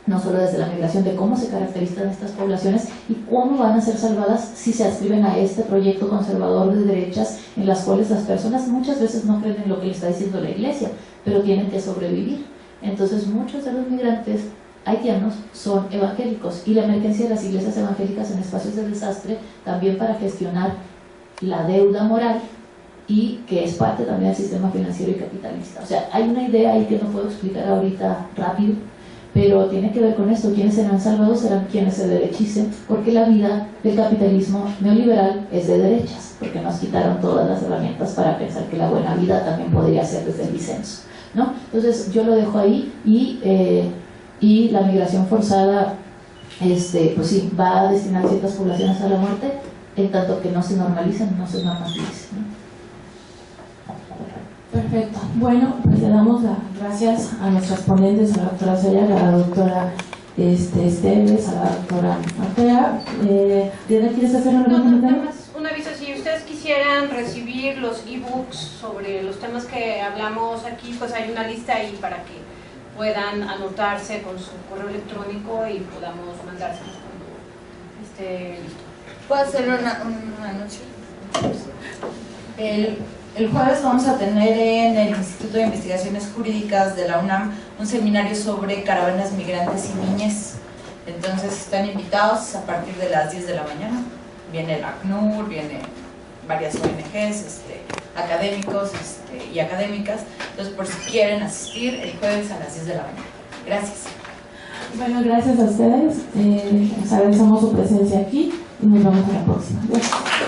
no solo desde la migración, de cómo se caracterizan estas poblaciones y cómo van a ser salvadas si se adscriben a este proyecto conservador de derechas, en las cuales las personas muchas veces no creen en lo que le está diciendo la iglesia, pero tienen que sobrevivir. Entonces muchos de los migrantes haitianos son evangélicos, y la emergencia de las iglesias evangélicas en espacios de desastre también para gestionar la deuda moral, y que es parte también del sistema financiero y capitalista. O sea, hay una idea ahí que no puedo explicar ahorita rápido, pero tiene que ver con esto. Quienes serán salvados serán quienes se derechicen, porque la vida del capitalismo neoliberal es de derechas, porque nos quitaron todas las herramientas para pensar que la buena vida también podría ser desde el disenso, ¿no? Entonces yo lo dejo ahí, y la migración forzada, pues sí, va a destinar ciertas poblaciones a la muerte, en tanto que no se normalicen, no se normalicen, ¿no? Perfecto. Bueno, pues le damos las gracias a nuestras ponentes, a la doctora Sayac, a la doctora Esteves, a la doctora Artea. ¿Diana, quieres hacer algún comentario? Nada más un aviso: si ustedes quisieran recibir los e-books sobre los temas que hablamos aquí, pues hay una lista ahí para que puedan anotarse con su correo electrónico y podamos mandárselos cuando esté listo. ¿Puedo hacer un anuncio? El jueves vamos a tener en el Instituto de Investigaciones Jurídicas de la UNAM un seminario sobre caravanas migrantes y niñez. Entonces están invitados a partir de las 10 de la mañana. Viene el ACNUR, vienen varias ONGs, académicos y académicas. Entonces, por si quieren asistir, el jueves a las 10 de la mañana. Gracias. Bueno, gracias a ustedes. Les agradecemos su presencia aquí y nos vemos a la próxima. Gracias.